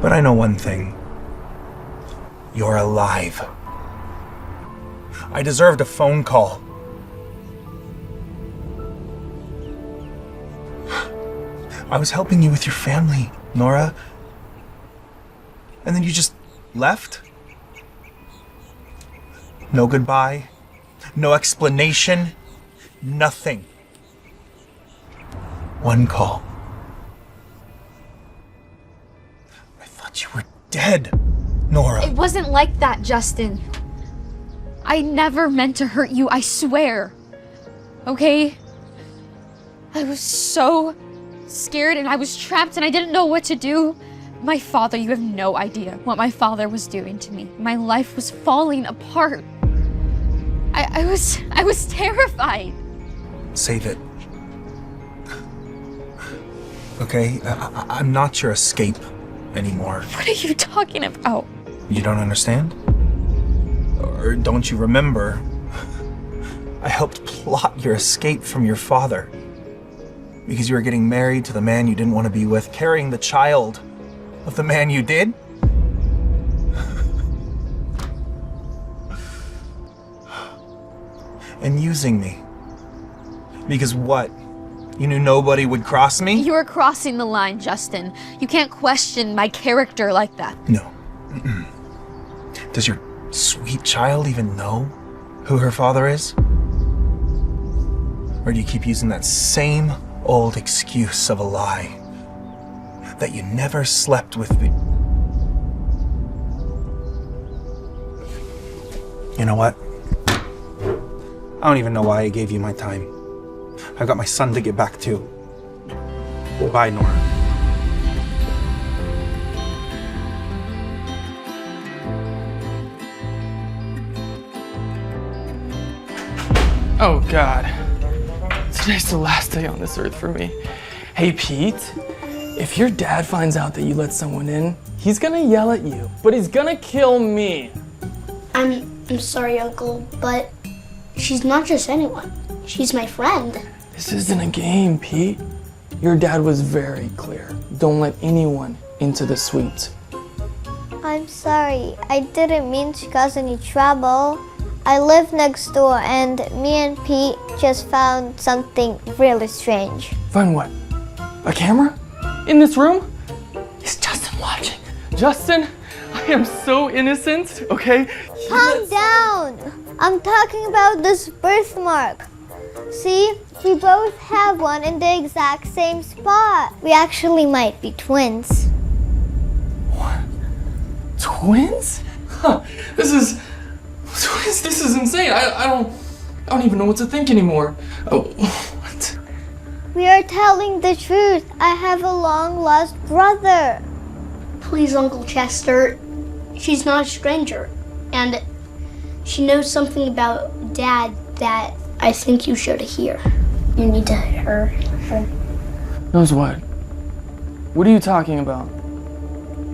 But I know one thing. You're alive. I deserved a phone call. I was helping you with your family, Nora. And then you just left? No goodbye, no explanation, nothing. One call. I thought you were dead, Nora. It wasn't like that, Justin. I never meant to hurt you, I swear. Okay? I was so scared and I was trapped and I didn't know what to do. My father, you have no idea what my father was doing to me. My life was falling apart. I was terrified. Save it. Okay? I'm not your escape anymore. What are you talking about? You don't understand? Or don't you remember? I helped plot your escape from your father. Because you were getting married to the man you didn't want to be with, carrying the child of the man you did? And using me. Because what? You knew nobody would cross me? You are crossing the line, Justin. You can't question my character like that. No. Does your sweet child even know who her father is? Or do you keep using that same old excuse of a lie? That you never slept with me? You know what? I don't even know why I gave you my time. I've got my son to get back to. Bye, Nora. Oh, God. Today's the last day on this earth for me. Hey, Pete, if your dad finds out that you let someone in, he's gonna yell at you, but he's gonna kill me. I'm sorry, Uncle, but she's not just anyone. She's my friend. This isn't a game, Pete. Your dad was very clear. Don't let anyone into the suite. I'm sorry. I didn't mean to cause any trouble. I live next door and me and Pete just found something really strange. Find what? A camera? In this room? Is Justin watching? Justin, I am so innocent, okay? Calm down. I'm talking about this birthmark. See, we both have one in the exact same spot. We actually might be twins. What? Twins? Huh, this is insane. I don't even know what to think anymore. Oh, what? We are telling the truth. I have a long-lost brother. Please, Uncle Chester. She's not a stranger. And she knows something about Dad that I think you should hear. You need to hear her. Knows what? What are you talking about?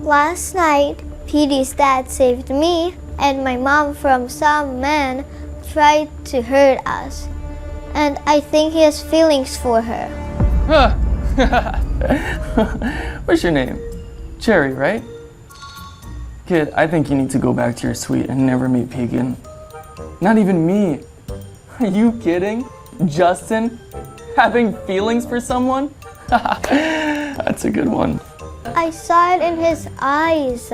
Last night, Petey's dad saved me and my mom from some man tried to hurt us. And I think he has feelings for her. Huh. What's your name? Cherry, right? Kid, I think you need to go back to your suite and never meet Pete again. Not even me. Are you kidding? Justin? Having feelings for someone? That's a good one. I saw it in his eyes.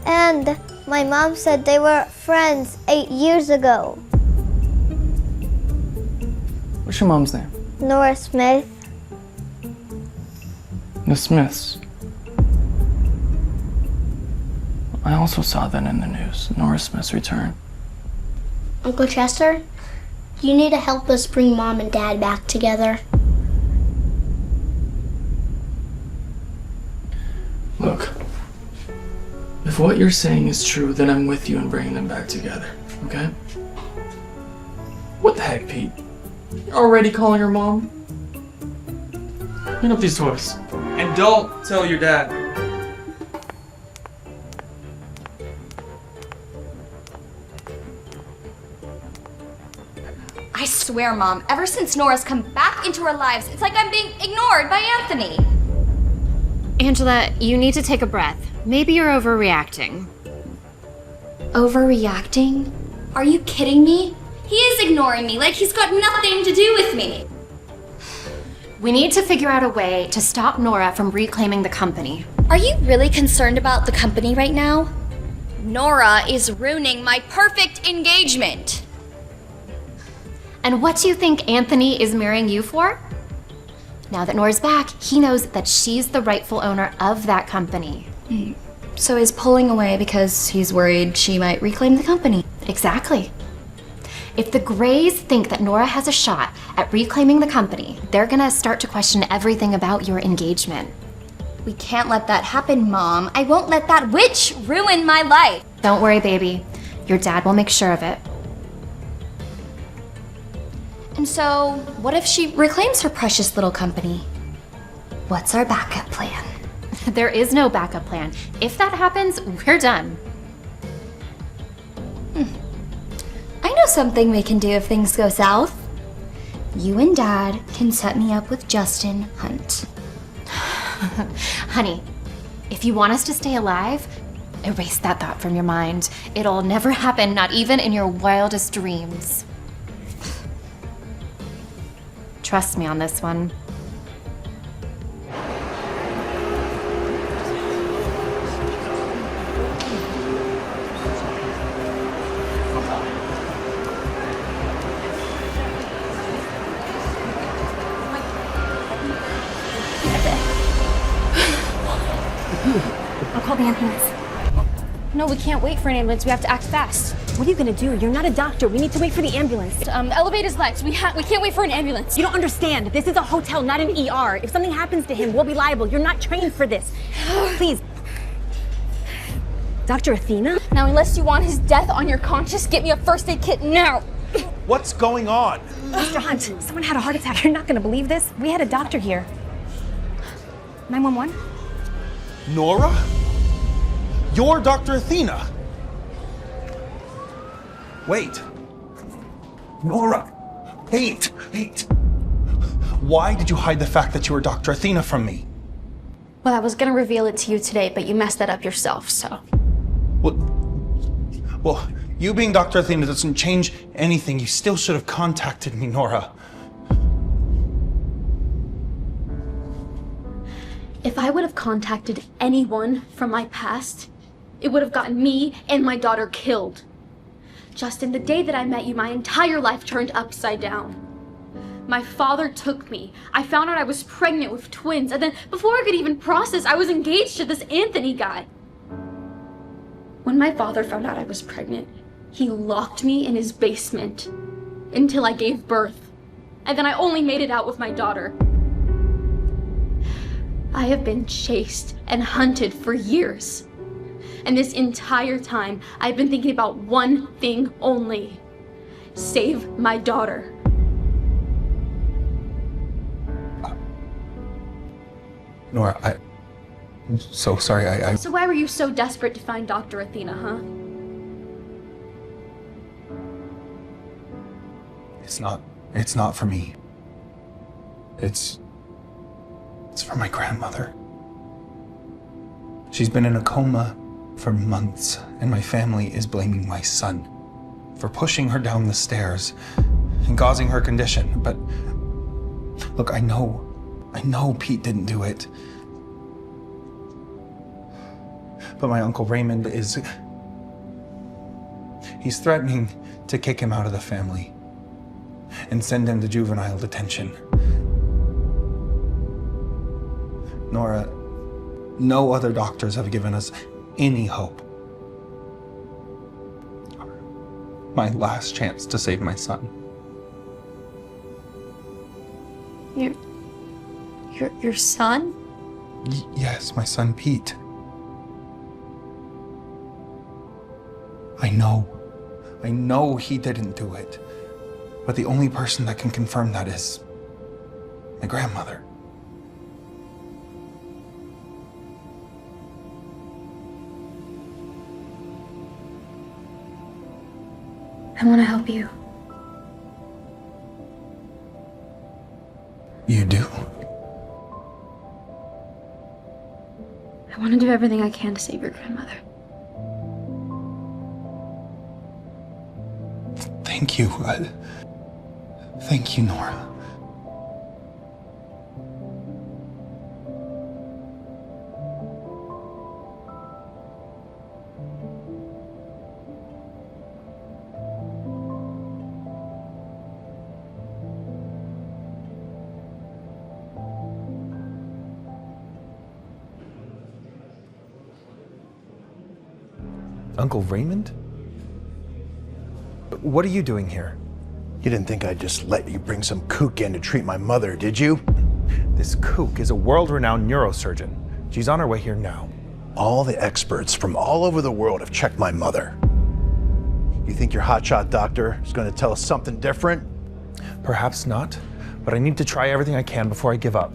And my mom said they were friends 8 years ago. What's your mom's name? Nora Smith. The Smiths. I also saw that in the news. Nora Smith's return. Uncle Chester, you need to help us bring Mom and Dad back together. Look, if what you're saying is true, then I'm with you in bringing them back together, okay? What the heck, Pete? You're already calling her mom? Clean up these toys. And don't tell your dad. I swear, Mom, ever since Nora's come back into our lives, it's like I'm being ignored by Anthony. Angela, you need to take a breath. Maybe you're overreacting. overreacting? Are you kidding me? He is ignoring me like he's got nothing to do with me. We need to figure out a way to stop Nora from reclaiming the company. Are you really concerned about the company right now? Nora is ruining my perfect engagement. And what do you think Anthony is marrying you for? Now that Nora's back, he knows that she's the rightful owner of that company. So he's pulling away because he's worried she might reclaim the company. Exactly. If the Greys think that Nora has a shot at reclaiming the company, they're gonna start to question everything about your engagement. We can't let that happen, Mom. I won't let that witch ruin my life. Don't worry, baby. Your dad will make sure of it. And so, what if she reclaims her precious little company? What's our backup plan? There is no backup plan. If that happens, we're done. I know something we can do if things go south. You and Dad can set me up with Justin Hunt. Honey, if you want us to stay alive, erase that thought from your mind. It'll never happen, not even in your wildest dreams. Trust me on this one. I'll call the ambulance. No, we can't wait for an ambulance. We have to act fast. What are you gonna do? You're not a doctor. We need to wait for the ambulance. The elevator's next. We can't wait for an ambulance. You don't understand. This is a hotel, not an ER. If something happens to him, we'll be liable. You're not trained for this. Please. Dr. Athena? Now, unless you want his death on your conscience, get me a first aid kit now. What's going on? Mr. Hunt, someone had a heart attack. You're not gonna believe this. We had a doctor here. 911? Nora? You're Dr. Athena. Wait. Nora. Wait. Why did you hide the fact that you were Dr. Athena from me? Well, I was gonna reveal it to you today, but you messed that up yourself, so. Well, you being Dr. Athena doesn't change anything. You still should have contacted me, Nora. If I would have contacted anyone from my past, it would have gotten me and my daughter killed. Justin, the day that I met you, my entire life turned upside down. My father took me. I found out I was pregnant with twins, and then before I could even process, I was engaged to this Anthony guy. When my father found out I was pregnant, he locked me in his basement until I gave birth, and then I only made it out with my daughter. I have been chased and hunted for years. And this entire time, I've been thinking about one thing only. Save my daughter. Nora, I'm so sorry. So why were you so desperate to find Dr. Athena, huh? It's not for me. It's for my grandmother. She's been in a coma for months, and my family is blaming my son for pushing her down the stairs and causing her condition. But look, I know Pete didn't do it. But my Uncle Raymond he's threatening to kick him out of the family and send him to juvenile detention. Nora, no other doctors have given us any hope. My last chance to save my son. Your son? Yes, my son Pete. I know he didn't do it. But the only person that can confirm that is my grandmother. I want to help you. You do? I want to do everything I can to save your grandmother. Thank you. Thank you, Nora. Uncle Raymond? What are you doing here? You didn't think I'd just let you bring some kook in to treat my mother, did you? This kook is a world-renowned neurosurgeon. She's on her way here now. All the experts from all over the world have checked my mother. You think your hotshot doctor is going to tell us something different? Perhaps not, but I need to try everything I can before I give up.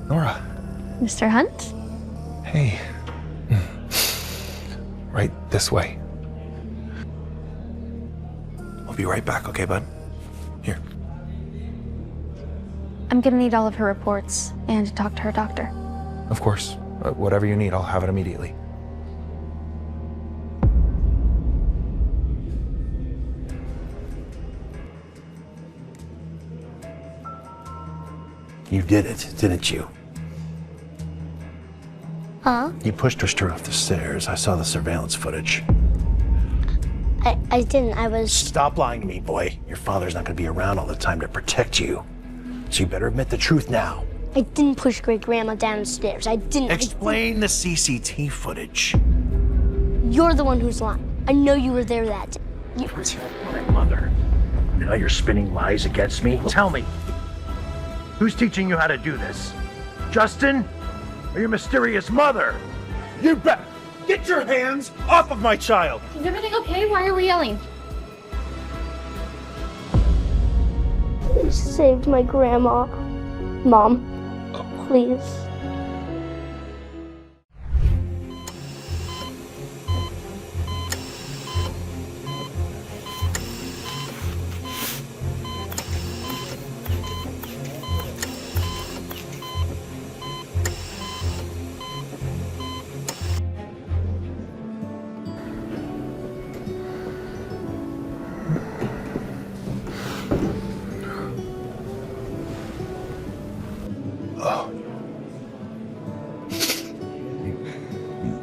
Nora. Mr. Hunt? Hey. Right this way. I'll be right back, okay, bud? Here. I'm gonna need all of her reports and to talk to her doctor. Of course. Whatever you need, I'll have it immediately. You did it, didn't you? Huh? You pushed her off the stairs. I saw the surveillance footage. I didn't. I was... Stop lying to me, boy. Your father's not going to be around all the time to protect you. So you better admit the truth now. I didn't push great-grandma downstairs. I didn't... Explain the CCT footage. You're the one who's lying. I know you were there that day. You... My mother. Now you're spinning lies against me? Tell me. Who's teaching you how to do this? Justin? Or your mysterious mother? You bet! Get your hands off of my child! Is everything okay? Why are we yelling? You saved my grandma. Mom, please.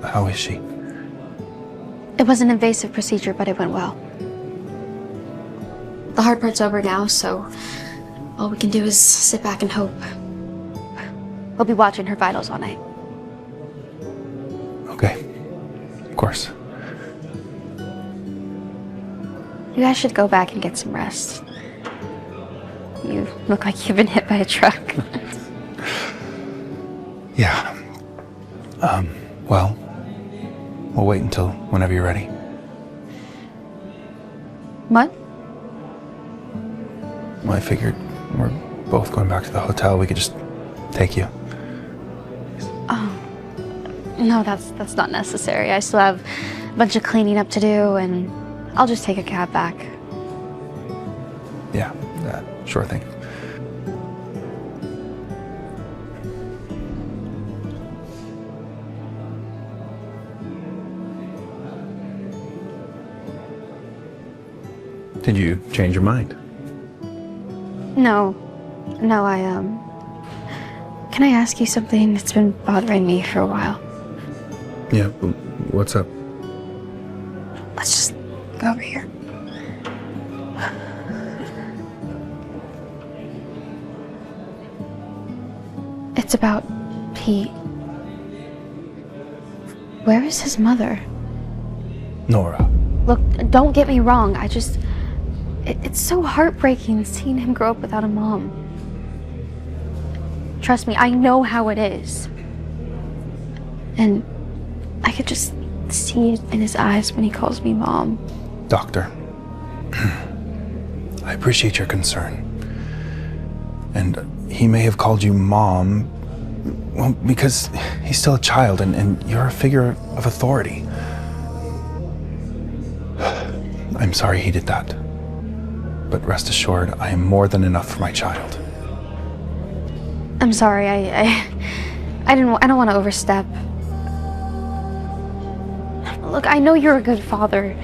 How is she? It was an invasive procedure, but it went well. The hard part's over now, so all we can do is sit back and hope. We'll be watching her vitals all night. Okay. Of course. You guys should go back and get some rest. You look like you've been hit by a truck. Yeah. Well, we'll wait until whenever you're ready. What? Well, I figured we're both going back to the hotel. We could just take you. Oh. No, that's not necessary. I still have a bunch of cleaning up to do, and I'll just take a cab back. Yeah, sure thing. Did you change your mind? No, I can I ask you something? It's been bothering me for a while. Yeah, what's up? Let's just go over here. It's about Pete. Where is his mother? Nora. Look, don't get me wrong. It's so heartbreaking seeing him grow up without a mom. Trust me, I know how it is. And I could just see it in his eyes when he calls me mom. Doctor, I appreciate your concern. And he may have called you mom, well, because he's still a child and you're a figure of authority. I'm sorry he did that. But rest assured, I am more than enough for my child. I'm sorry, I don't want to overstep. Look, I know you're a good father.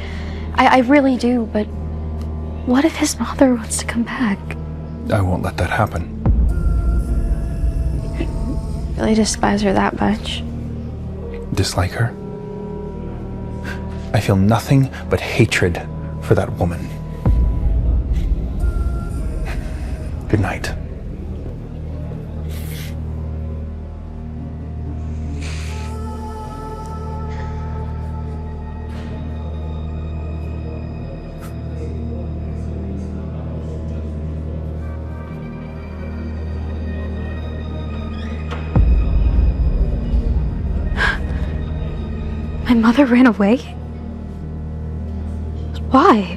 I really do, but what if his mother wants to come back? I won't let that happen. Really despise her that much? Dislike her? I feel nothing but hatred for that woman. Good night. My mother ran away? Why?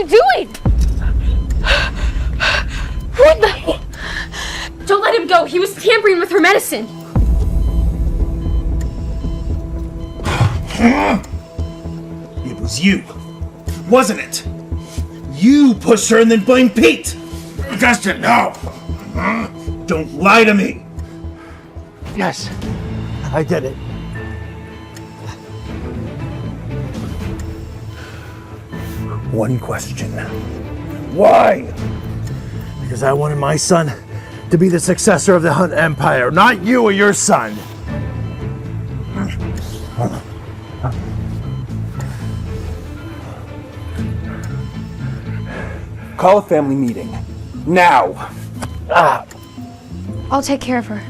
Doing? What the? Don't let him go. He was tampering with her medicine. It was you, wasn't it? You pushed her and then blamed Pete. Justin, no. Don't lie to me. Yes, I did it. One question. Why? Because I wanted my son to be the successor of the Hunt Empire, not you or your son. Call a family meeting. Now! I'll take care of her.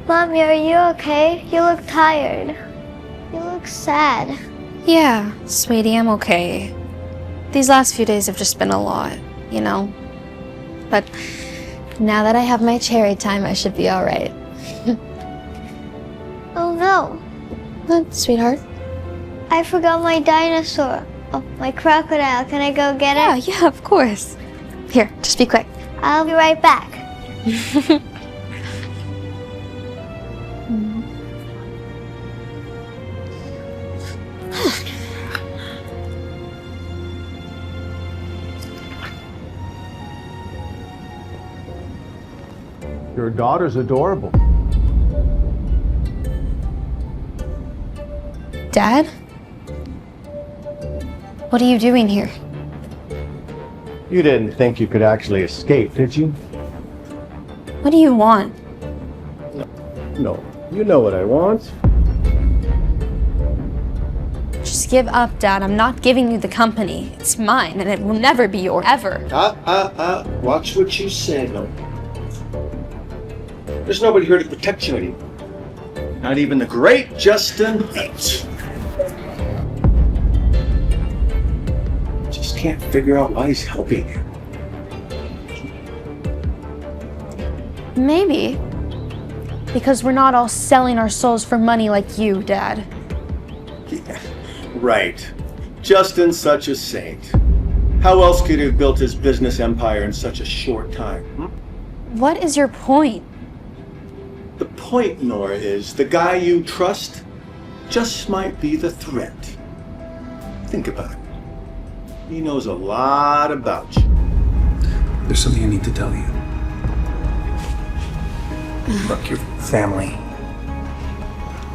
Mommy, are you okay? You look tired. You look sad. Yeah, sweetie, I'm okay. These last few days have just been a lot, you know? But now that I have my cherry time, I should be all right. Oh no. What, sweetheart? I forgot my dinosaur. Oh, my crocodile. Can I go get it? Yeah, of course. Here, just be quick. I'll be right back. Your daughter's adorable. Dad? What are you doing here? You didn't think you could actually escape, did you? What do you want? No. You know what I want. Just give up, Dad. I'm not giving you the company. It's mine, and it will never be yours, ever. Watch what you say, no. There's nobody here to protect you anymore. Not even the great Justin Hitch. Just can't figure out why he's helping you. Maybe. Because we're not all selling our souls for money like you, Dad. Yeah, right. Justin's such a saint. How else could he have built his business empire in such a short time? What is your point? The point, Nora, is the guy you trust just might be the threat. Think about it. He knows a lot about you. There's something I need to tell you. Look, your family.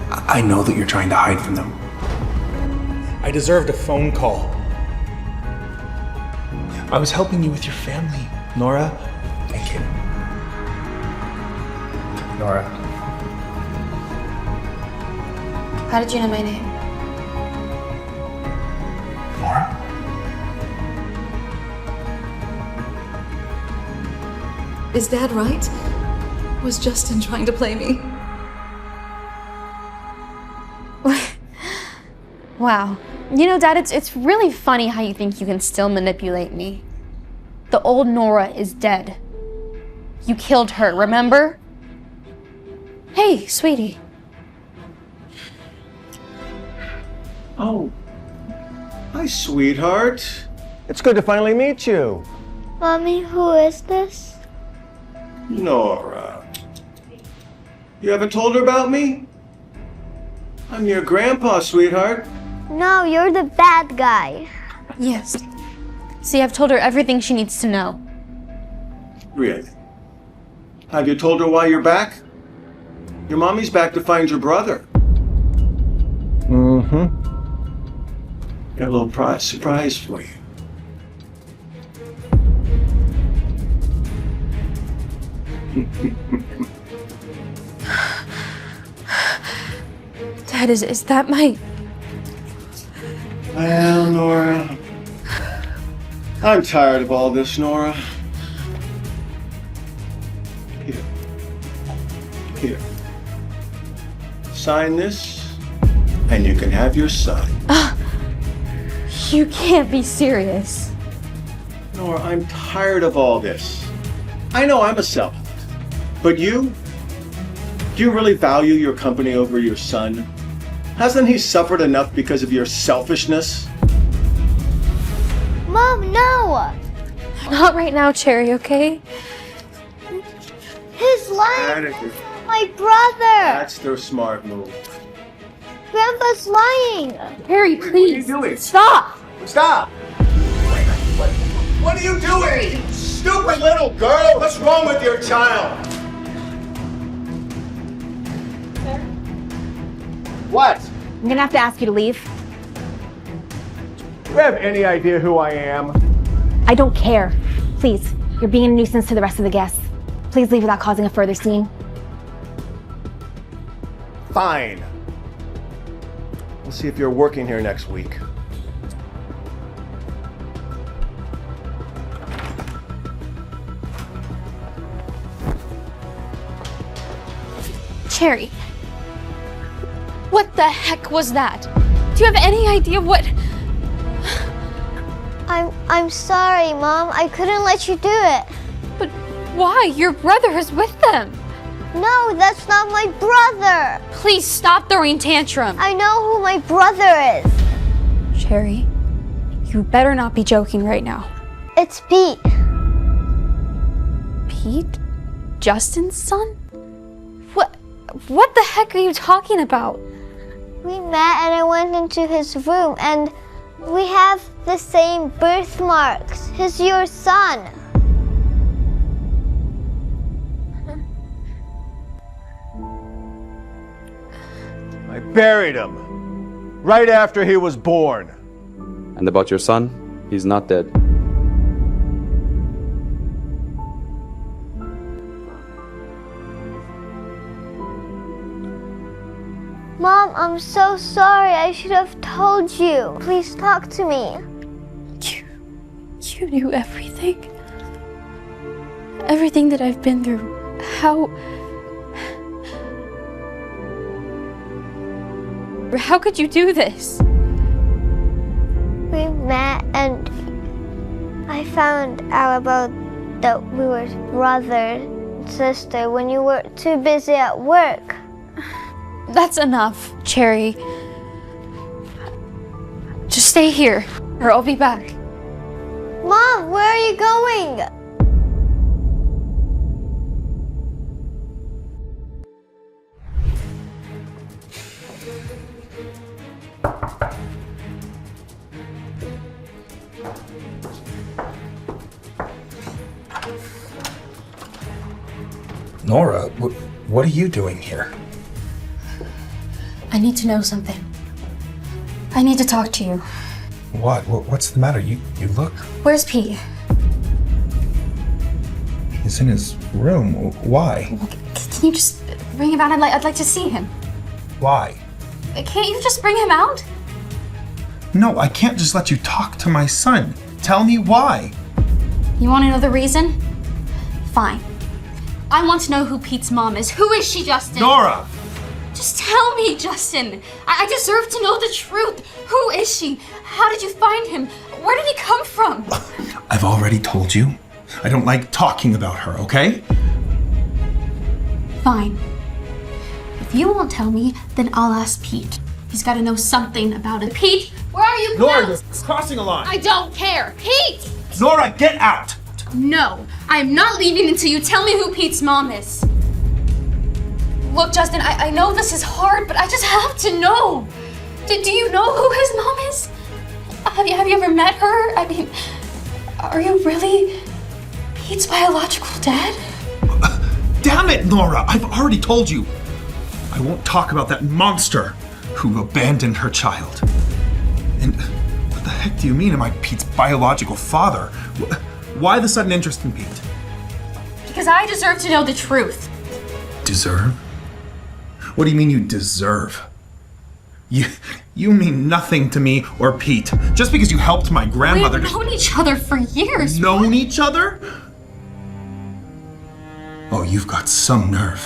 I know that you're trying to hide from them. I deserved a phone call. I was helping you with your family, Nora. Thank you. Nora. How did you know my name? Is Dad right? Was Justin trying to play me? Wow. You know, Dad, it's really funny how you think you can still manipulate me. The old Nora is dead. You killed her, remember? Hey, sweetie. Oh. Hi, sweetheart. It's good to finally meet you. Mommy, who is this? Nora. You haven't told her about me? I'm your grandpa, sweetheart. No, you're the bad guy. Yes. See, I've told her everything she needs to know. Really? Have you told her why you're back? Your mommy's back to find your brother. Mm-hmm. Got a little surprise for you. Dad, is that my... Well, Nora, I'm tired of all this, Nora. Here. Sign this, and you can have your son. You can't be serious. Nora, I'm tired of all this. I know I'm a sellout, but do you really value your company over your son? Hasn't he suffered enough because of your selfishness? Mom, no! Not right now, Cherry, okay? He's lying! Attitude. My brother! That's their smart move. Grandpa's lying! Cherry, please. What are you doing? Stop! Stop! What are you doing? Stupid little girl! What's wrong with your child? What? I'm gonna have to ask you to leave. Do you have any idea who I am? I don't care. Please, you're being a nuisance to the rest of the guests. Please leave without causing a further scene. Fine. We'll see if you're working here next week. Cherry. What the heck was that? Do you have any idea what... I'm sorry, Mom. I couldn't let you do it. But why? Your brother is with them. No, that's not my brother. Please stop throwing tantrums. I know who my brother is. Cherry, you better not be joking right now. It's Pete. Pete? Justin's son? What the heck are you talking about? We met and I went into his room and we have the same birthmarks. He's your son. I buried him right after he was born. And about your son, he's not dead. Mom, I'm so sorry. I should have told you. Please talk to me. You knew everything. Everything that I've been through. How could you do this? We met and I found out about that we were brother and sister when you were too busy at work. That's enough, Cherry. Just stay here, or I'll be back. Mom, where are you going? Nora, what are you doing here? I need to know something. I need to talk to you. What? What's the matter? You look... Where's Pete? He's in his room. Why? Can you just bring him out? I'd like to see him. Why? Can't you just bring him out? No, I can't just let you talk to my son. Tell me why. You want to know the reason? Fine. I want to know who Pete's mom is. Who is she, Justin? Nora! Just tell me, Justin. I deserve to know the truth. Who is she? How did you find him? Where did he come from? I've already told you. I don't like talking about her, okay? Fine. If you won't tell me, then I'll ask Pete. He's got to know something about it. Pete, where are you? Nora, now? you're crossing a line. I don't care. Pete! Nora, get out! No, I'm not leaving until you tell me who Pete's mom is. Look, Justin, I know this is hard, but I just have to know. Do you know who his mom is? Have you ever met her? I mean, are you really Pete's biological dad? Damn it, Nora! I've already told you. I won't talk about that monster who abandoned her child. And what the heck do you mean, am I Pete's biological father? Why the sudden interest in Pete? Because I deserve to know the truth. Deserve? What do you mean you deserve? You mean nothing to me or Pete. Just because you helped my grandmother. We've known each other for years. Known each other? Oh, you've got some nerve.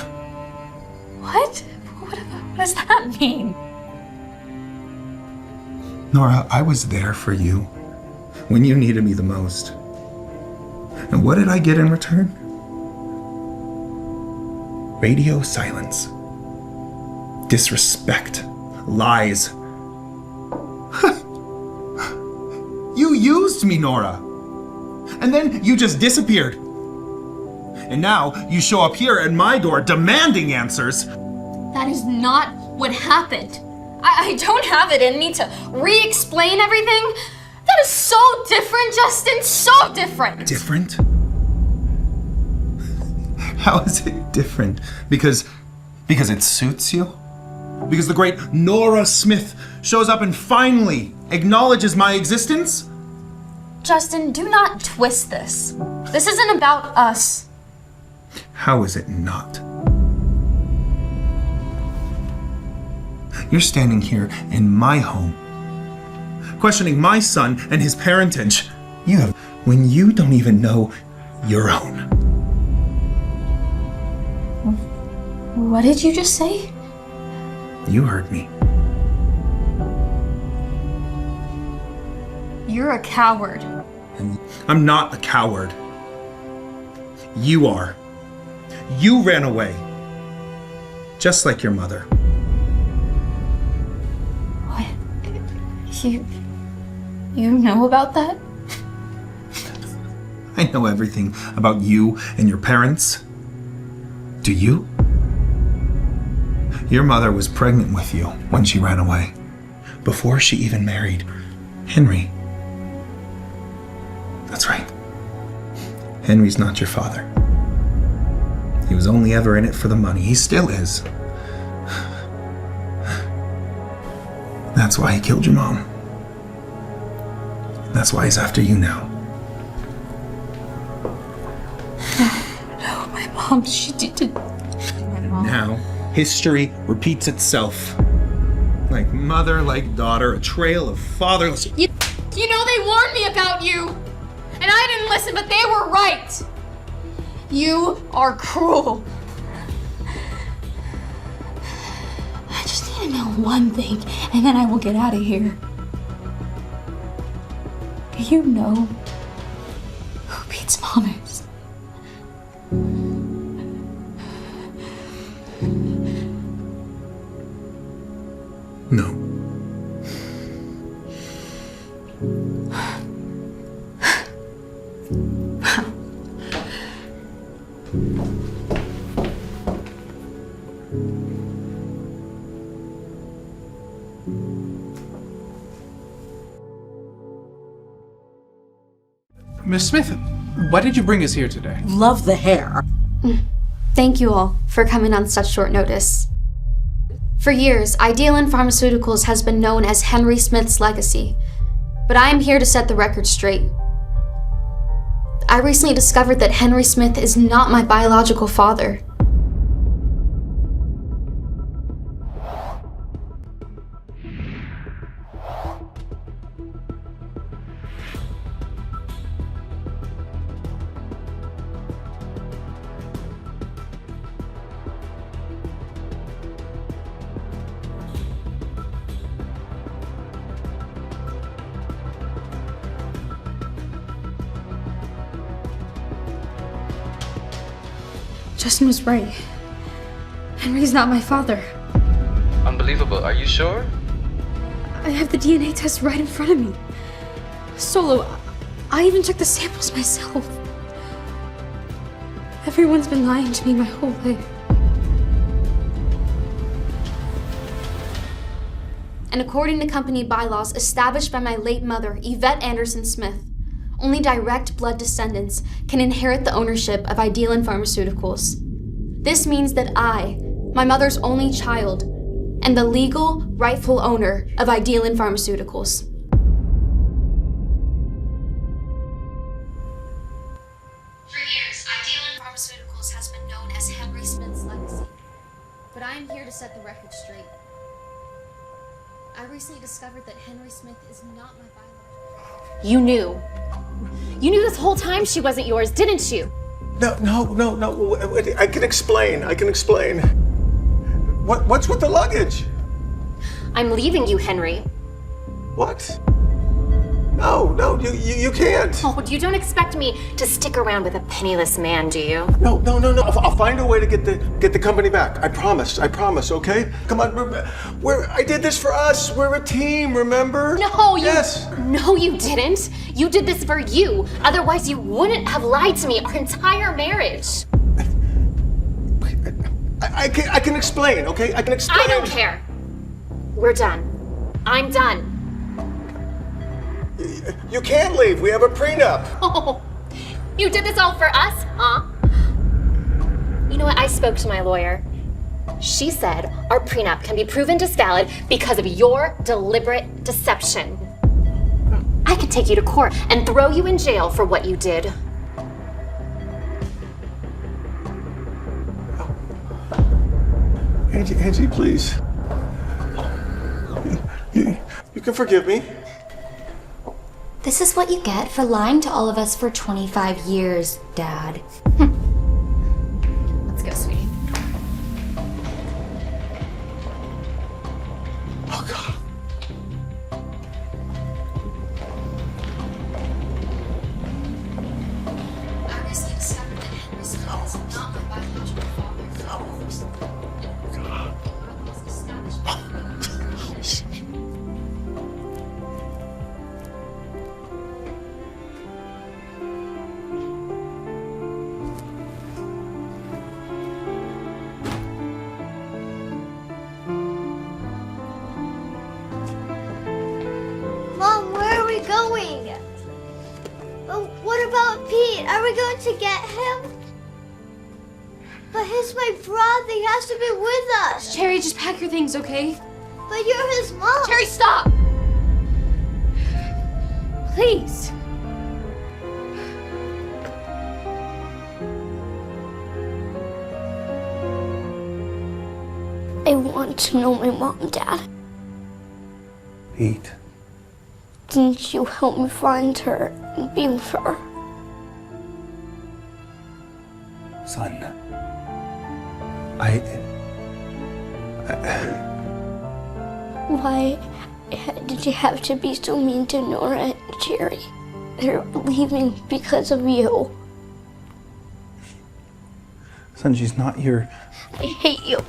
What? What does that mean? Nora, I was there for you when you needed me the most. And what did I get in return? Radio silence. Disrespect. Lies. You used me, Nora. And then you just disappeared. And now you show up here at my door demanding answers. That is not what happened. I don't have it in me to re-explain everything. That is so different, Justin, so different. Different? How is it different? Because it suits you? Because the great Nora Smith shows up and finally acknowledges my existence? Justin, do not twist this. This isn't about us. How is it not? You're standing here in my home, questioning my son and his parentage. When you don't even know your own. What did you just say? You heard me. You're a coward. I'm not a coward. You are. You ran away. Just like your mother. What? You know about that? I know everything about you and your parents. Do you? Your mother was pregnant with you when she ran away, before she even married Henry. That's right. Henry's not your father. He was only ever in it for the money. He still is. That's why he killed your mom. That's why he's after you now. No, my mom, she did. Now, history repeats itself. Like mother, like daughter, a trail of fatherless. You know they warned me about you! And I didn't listen, but they were right! You are cruel. I just need to know one thing, and then I will get out of here. Do you know who Pete's mom is? No. Miss Smith, why did you bring us here today? Love the hair. Thank you all for coming on such short notice. For years, Idealan Pharmaceuticals has been known as Henry Smith's legacy, but I am here to set the record straight. I recently discovered that Henry Smith is not my biological father. Justin was right. Henry's not my father. Unbelievable. Are you sure? I have the DNA test right in front of me. Solo, I even took the samples myself. Everyone's been lying to me my whole life. And according to company bylaws established by my late mother, Yvette Anderson Smith, only direct blood descendants can inherit the ownership of Idealan Pharmaceuticals. This means that I, my mother's only child, am the legal, rightful owner of Idealan Pharmaceuticals. For years, Idealan Pharmaceuticals has been known as Henry Smith's legacy. But I am here to set the record straight. I recently discovered that Henry Smith is not my biological. You knew. You knew this whole time she wasn't yours, didn't you? No. I can explain. What's with the luggage? I'm leaving you, Henry. What? No, you can't. Oh, you don't expect me to stick around with a penniless man, do you? No. I'll find a way to get the company back. I promise, okay? Come on, I did this for us. We're a team, remember? No, you didn't. You did this for you. Otherwise, you wouldn't have lied to me our entire marriage. I can explain, okay? I can explain. I don't care. We're done. I'm done. You can't leave. We have a prenup. Oh, you did this all for us, huh? You know what? I spoke to my lawyer. She said our prenup can be proven disvalid because of your deliberate deception. I could take you to court and throw you in jail for what you did. Angie, please. You can forgive me. This is what you get for lying to all of us for 25 years, Dad. Let's go, sweetie. Oh, God. I recently discovered that Henry Smith is not my biological father. Mom, where are we going? Oh, what about Pete? Are we going to get him? But he's my brother. He has to be with us. Cherry, just pack your things, okay? But you're his mom. Cherry, stop! Please. I want to know my mom, Dad. Pete. Didn't you help me find her and be with her? Son. Why did you have to be so mean to Nora and Jerry? They're leaving because of you. Son, she's not your... I hate you.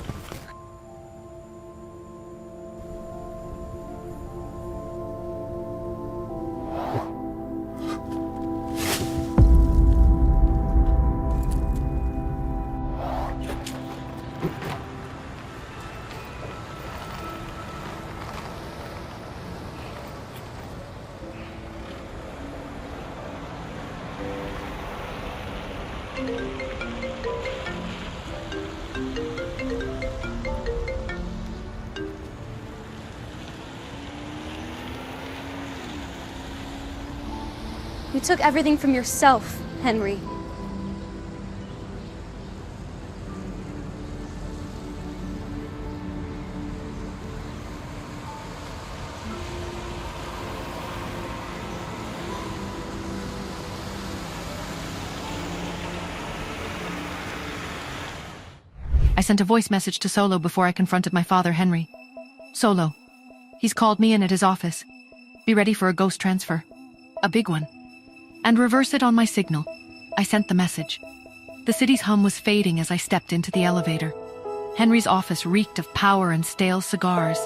You took everything from yourself, Henry. I sent a voice message to Solo before I confronted my father, Henry. Solo. He's called me in at his office. Be ready for a ghost transfer. A big one. And reverse it on my signal. I sent the message. The city's hum was fading as I stepped into the elevator. Henry's office reeked of power and stale cigars.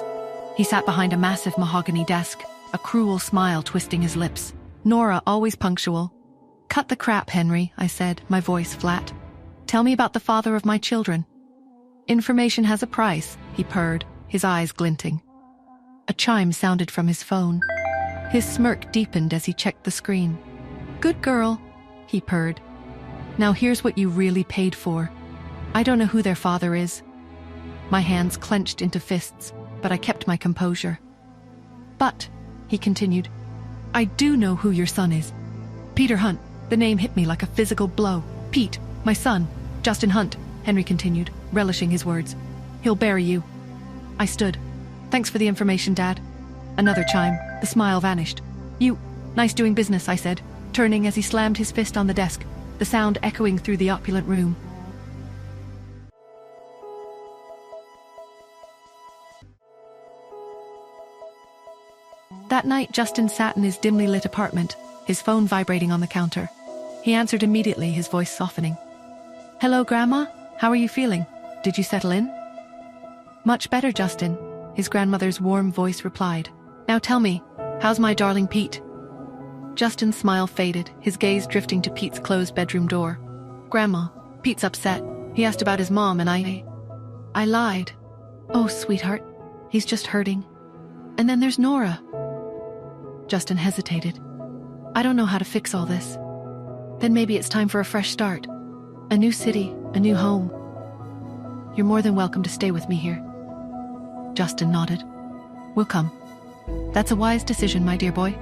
He sat behind a massive mahogany desk, a cruel smile twisting his lips. Nora, always punctual. "Cut the crap, Henry," I said, my voice flat. "Tell me about the father of my children." "Information has a price," he purred, his eyes glinting. A chime sounded from his phone. His smirk deepened as he checked the screen. "Good girl," he purred. "Now here's what you really paid for. I don't know who their father is." My hands clenched into fists, but I kept my composure. "But," he continued, "I do know who your son is. Peter Hunt." The name hit me like a physical blow. "Pete, my son, Justin Hunt," Henry continued, relishing his words. "He'll bury you." I stood. "Thanks for the information, Dad." Another chime. The smile vanished. "You, nice doing business," I said, turning as he slammed his fist on the desk, the sound echoing through the opulent room. That night, Justin sat in his dimly lit apartment, his phone vibrating on the counter. He answered immediately, his voice softening. "Hello, Grandma? How are you feeling? Did you settle in?" "Much better, Justin," his grandmother's warm voice replied. "Now tell me, how's my darling Pete?" Justin's smile faded, his gaze drifting to Pete's closed bedroom door. "Grandma, Pete's upset. He asked about his mom and I lied. Oh, sweetheart, he's just hurting. And then there's Nora." Justin hesitated. "I don't know how to fix all this. Then maybe it's time for a fresh start. A new city, a new home. You're more than welcome to stay with me here." Justin nodded. "We'll come. That's a wise decision, my dear boy.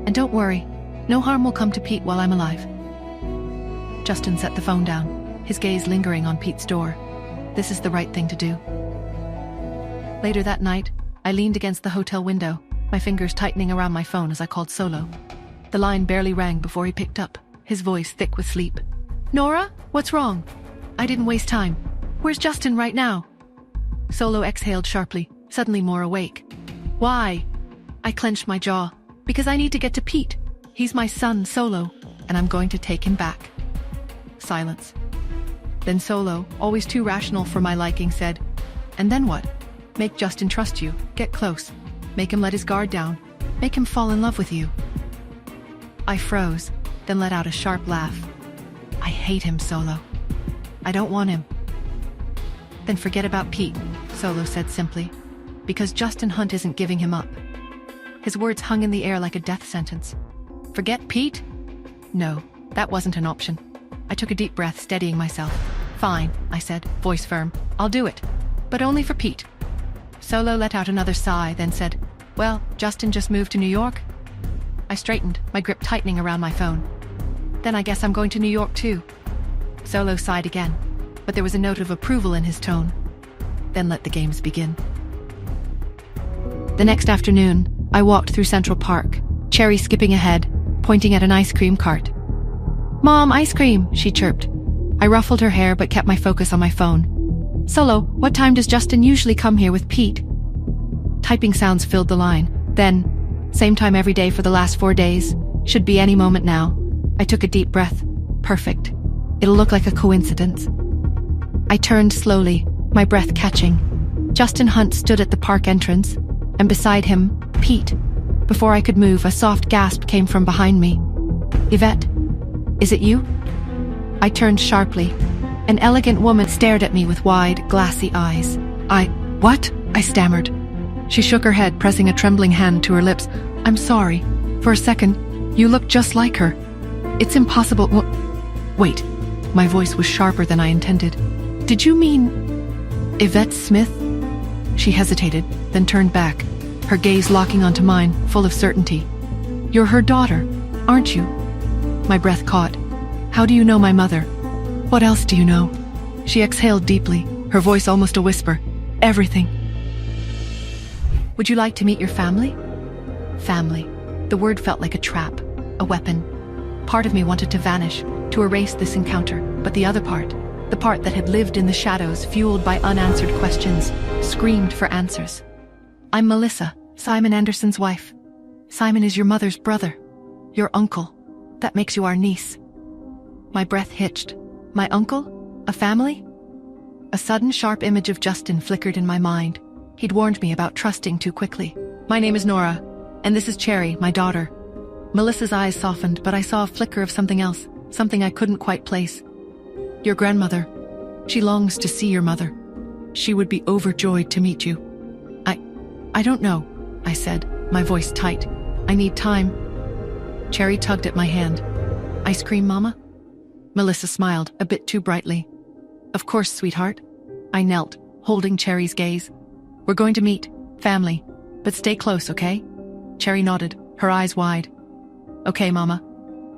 And don't worry, no harm will come to Pete while I'm alive." Justin set the phone down, his gaze lingering on Pete's door. This is the right thing to do. Later that night, I leaned against the hotel window, my fingers tightening around my phone as I called Solo. The line barely rang before he picked up, his voice thick with sleep. "Nora, what's wrong?" I didn't waste time. "Where's Justin right now?" Solo exhaled sharply, suddenly more awake. "Why?" I clenched my jaw. "Because I need to get to Pete. He's my son, Solo, and I'm going to take him back." Silence. Then Solo, always too rational for my liking, said, "And then what? Make Justin trust you, get close, make him let his guard down, make him fall in love with you." I froze, then let out a sharp laugh. "I hate him, Solo. I don't want him." "Then forget about Pete," Solo said simply, "because Justin Hunt isn't giving him up." His words hung in the air like a death sentence. "Forget Pete?" No, that wasn't an option. I took a deep breath, steadying myself. "Fine," I said, voice firm. "I'll do it. But only for Pete." Solo let out another sigh, then said, "Well, Justin just moved to New York." I straightened, my grip tightening around my phone. "Then I guess I'm going to New York too." Solo sighed again, but there was a note of approval in his tone. "Then let the games begin." The next afternoon, I walked through Central Park, Cherry skipping ahead, pointing at an ice cream cart. "Mom, ice cream," she chirped. I ruffled her hair but kept my focus on my phone. "Solo, what time does Justin usually come here with Pete?" Typing sounds filled the line. Then, "Same time every day for the last 4 days. Should be any moment now." I took a deep breath. Perfect. It'll look like a coincidence. I turned slowly, my breath catching. Justin Hunt stood at the park entrance, and beside him, Pete. Before I could move, a soft gasp came from behind me. "Yvette, is it you?" I turned sharply. An elegant woman stared at me with wide, glassy eyes. What? I stammered. She shook her head, pressing a trembling hand to her lips. "I'm sorry. For a second, you looked just like her. It's impossible. Wait." My voice was sharper than I intended. "Did you mean Yvette Smith?" She hesitated, then turned back, her gaze locking onto mine, full of certainty. "You're her daughter, aren't you?" My breath caught. "How do you know my mother?" "What else do you know?" She exhaled deeply, her voice almost a whisper. "Everything." "Would you like to meet your family?" Family. The word felt like a trap, a weapon. Part of me wanted to vanish, to erase this encounter, but the other part, the part that had lived in the shadows, fueled by unanswered questions, screamed for answers. "I'm Melissa, Simon Anderson's wife. Simon is your mother's brother, your uncle. That makes you our niece." My breath hitched. My uncle? A family? A sudden sharp image of Justin flickered in my mind. He'd warned me about trusting too quickly. My name is Nora, and this is Cherry, my daughter. Melissa's eyes softened, but I saw a flicker of something else, something I couldn't quite place. Your grandmother. She longs to see your mother. She would be overjoyed to meet you. I don't know, I said, my voice tight. I need time. Cherry tugged at my hand. Ice cream, Mama? Melissa smiled, a bit too brightly. Of course, sweetheart. I knelt, holding Cherry's gaze. We're going to meet, family, but stay close, okay? Cherry nodded, her eyes wide. Okay, Mama.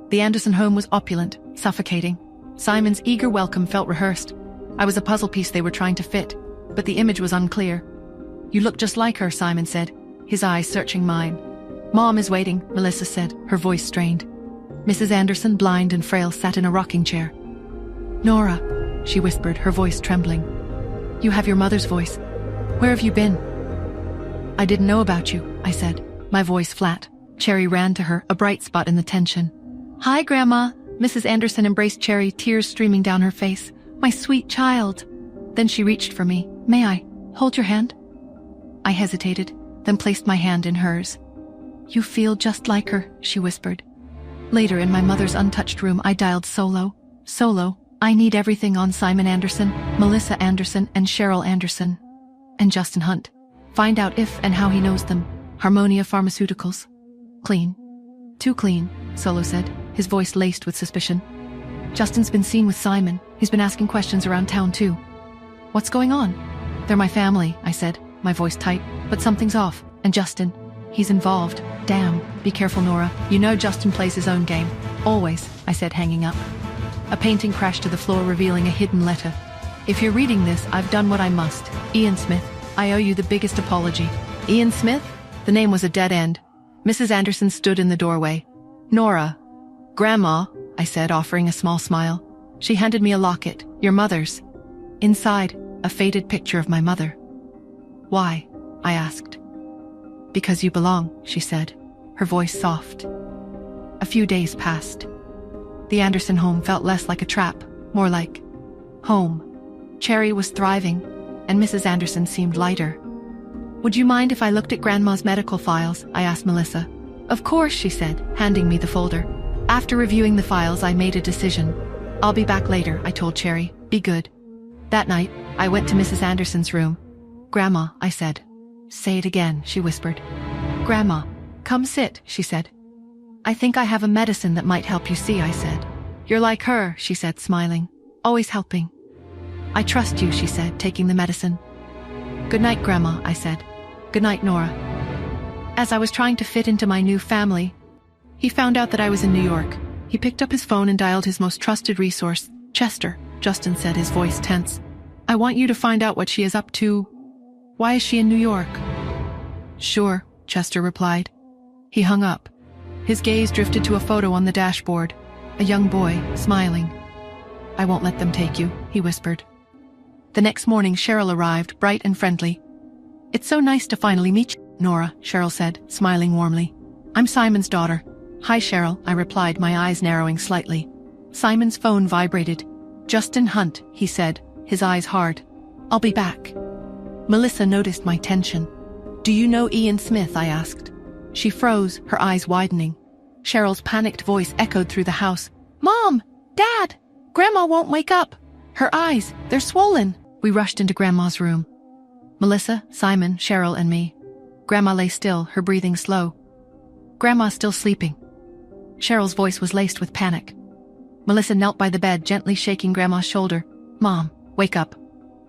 The Anderson home was opulent, suffocating. Simon's eager welcome felt rehearsed. I was a puzzle piece they were trying to fit, but the image was unclear. You look just like her, Simon said, his eyes searching mine. Mom is waiting, Melissa said, her voice strained. Mrs. Anderson, blind and frail, sat in a rocking chair. Nora, she whispered, her voice trembling. You have your mother's voice. Where have you been? I didn't know about you, I said, my voice flat. Cherry ran to her, a bright spot in the tension. Hi, Grandma. Mrs. Anderson embraced Cherry, tears streaming down her face. My sweet child. Then she reached for me. May I hold your hand? I hesitated, then placed my hand in hers. You feel just like her, she whispered. Later, in my mother's untouched room, I dialed Solo. Solo, I need everything on Simon Anderson, Melissa Anderson, and Cheryl Anderson. And Justin Hunt. Find out if and how he knows them. Harmonia Pharmaceuticals. Clean. Too clean, Solo said, his voice laced with suspicion. Justin's been seen with Simon. He's been asking questions around town, too. What's going on? They're my family, I said, my voice tight. But something's off. And Justin, he's involved. Damn. Be careful, Nora. You know Justin plays his own game. Always, I said, hanging up. A painting crashed to the floor, revealing a hidden letter. If you're reading this, I've done what I must. Ian Smith, I owe you the biggest apology. Ian Smith? The name was a dead end. Mrs. Anderson stood in the doorway. Nora. Grandma, I said, offering a small smile. She handed me a locket, your mother's. Inside, a faded picture of my mother. Why? I asked. Because you belong, she said, her voice soft. A few days passed. The Anderson home felt less like a trap, more like home. Cherry was thriving, and Mrs. Anderson seemed lighter. Would you mind if I looked at Grandma's medical files? I asked Melissa. Of course, she said, handing me the folder. After reviewing the files, I made a decision. I'll be back later, I told Cherry. Be good. That night, I went to Mrs. Anderson's room. Grandma, I said. Say it again, she whispered. Grandma, come sit, she said. I think I have a medicine that might help you see, I said. You're like her, she said, smiling. Always helping. I trust you, she said, taking the medicine. Good night, Grandma, I said. Good night, Nora. As I was trying to fit into my new family, he found out that I was in New York. He picked up his phone and dialed his most trusted resource, Chester, Justin said, his voice tense. I want you to find out what she is up to. Why is she in New York? Sure, Chester replied. He hung up. His gaze drifted to a photo on the dashboard. A young boy, smiling. I won't let them take you, he whispered. The next morning, Cheryl arrived, bright and friendly. It's so nice to finally meet you, Nora, Cheryl said, smiling warmly. I'm Simon's daughter. Hi, Cheryl, I replied, my eyes narrowing slightly. Simon's phone vibrated. Justin Hunt, he said, his eyes hard. I'll be back. Melissa noticed my tension. Do you know Ian Smith? I asked. She froze, her eyes widening. Cheryl's panicked voice echoed through the house. Mom! Dad! Grandma won't wake up! Her eyes, they're swollen! We rushed into Grandma's room. Melissa, Simon, Cheryl, and me. Grandma lay still, her breathing slow. Grandma's still sleeping. Cheryl's voice was laced with panic. Melissa knelt by the bed, gently shaking Grandma's shoulder. Mom, wake up.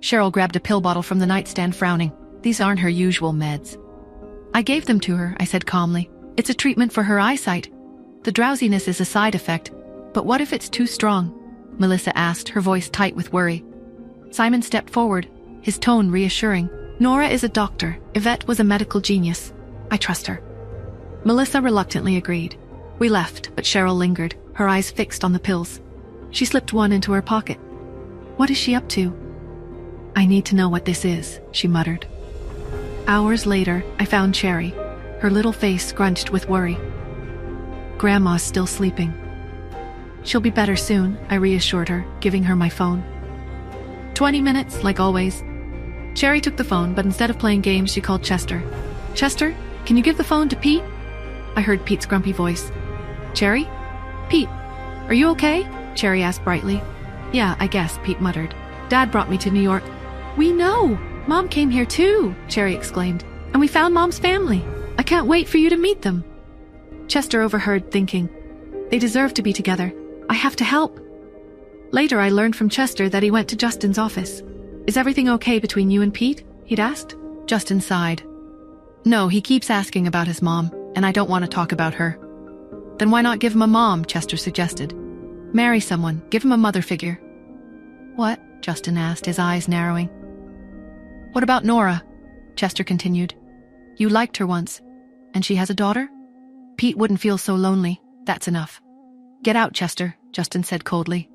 Cheryl grabbed a pill bottle from the nightstand, frowning. These aren't her usual meds. I gave them to her, I said calmly. It's a treatment for her eyesight. The drowsiness is a side effect. But what if it's too strong? Melissa asked, her voice tight with worry. Simon stepped forward, his tone reassuring. Nora is a doctor. Yvette was a medical genius. I trust her. Melissa reluctantly agreed. We left, but Cheryl lingered, her eyes fixed on the pills. She slipped one into her pocket. What is she up to? I need to know what this is, she muttered. Hours later, I found Cherry, her little face scrunched with worry. Grandma's still sleeping. She'll be better soon, I reassured her, giving her my phone. 20 minutes, like always. Sherry took the phone, but instead of playing games, she called Chester. Chester, can you give the phone to Pete? I heard Pete's grumpy voice. Cherry? Pete, are you okay? Cherry asked brightly. Yeah, I guess, Pete muttered. Dad brought me to New York. We know! Mom came here too, Cherry exclaimed. And we found Mom's family. I can't wait for you to meet them. Chester overheard, thinking, they deserve to be together. I have to help. Later, I learned from Chester that he went to Justin's office. Is everything okay between you and Pete? He'd asked. Justin sighed. No, he keeps asking about his mom, and I don't want to talk about her. Then why not give him a mom, Chester suggested. Marry someone, give him a mother figure. What? Justin asked, his eyes narrowing. What about Nora? Chester continued. You liked her once, and she has a daughter? Pete wouldn't feel so lonely. That's enough. Get out, Chester, Justin said coldly.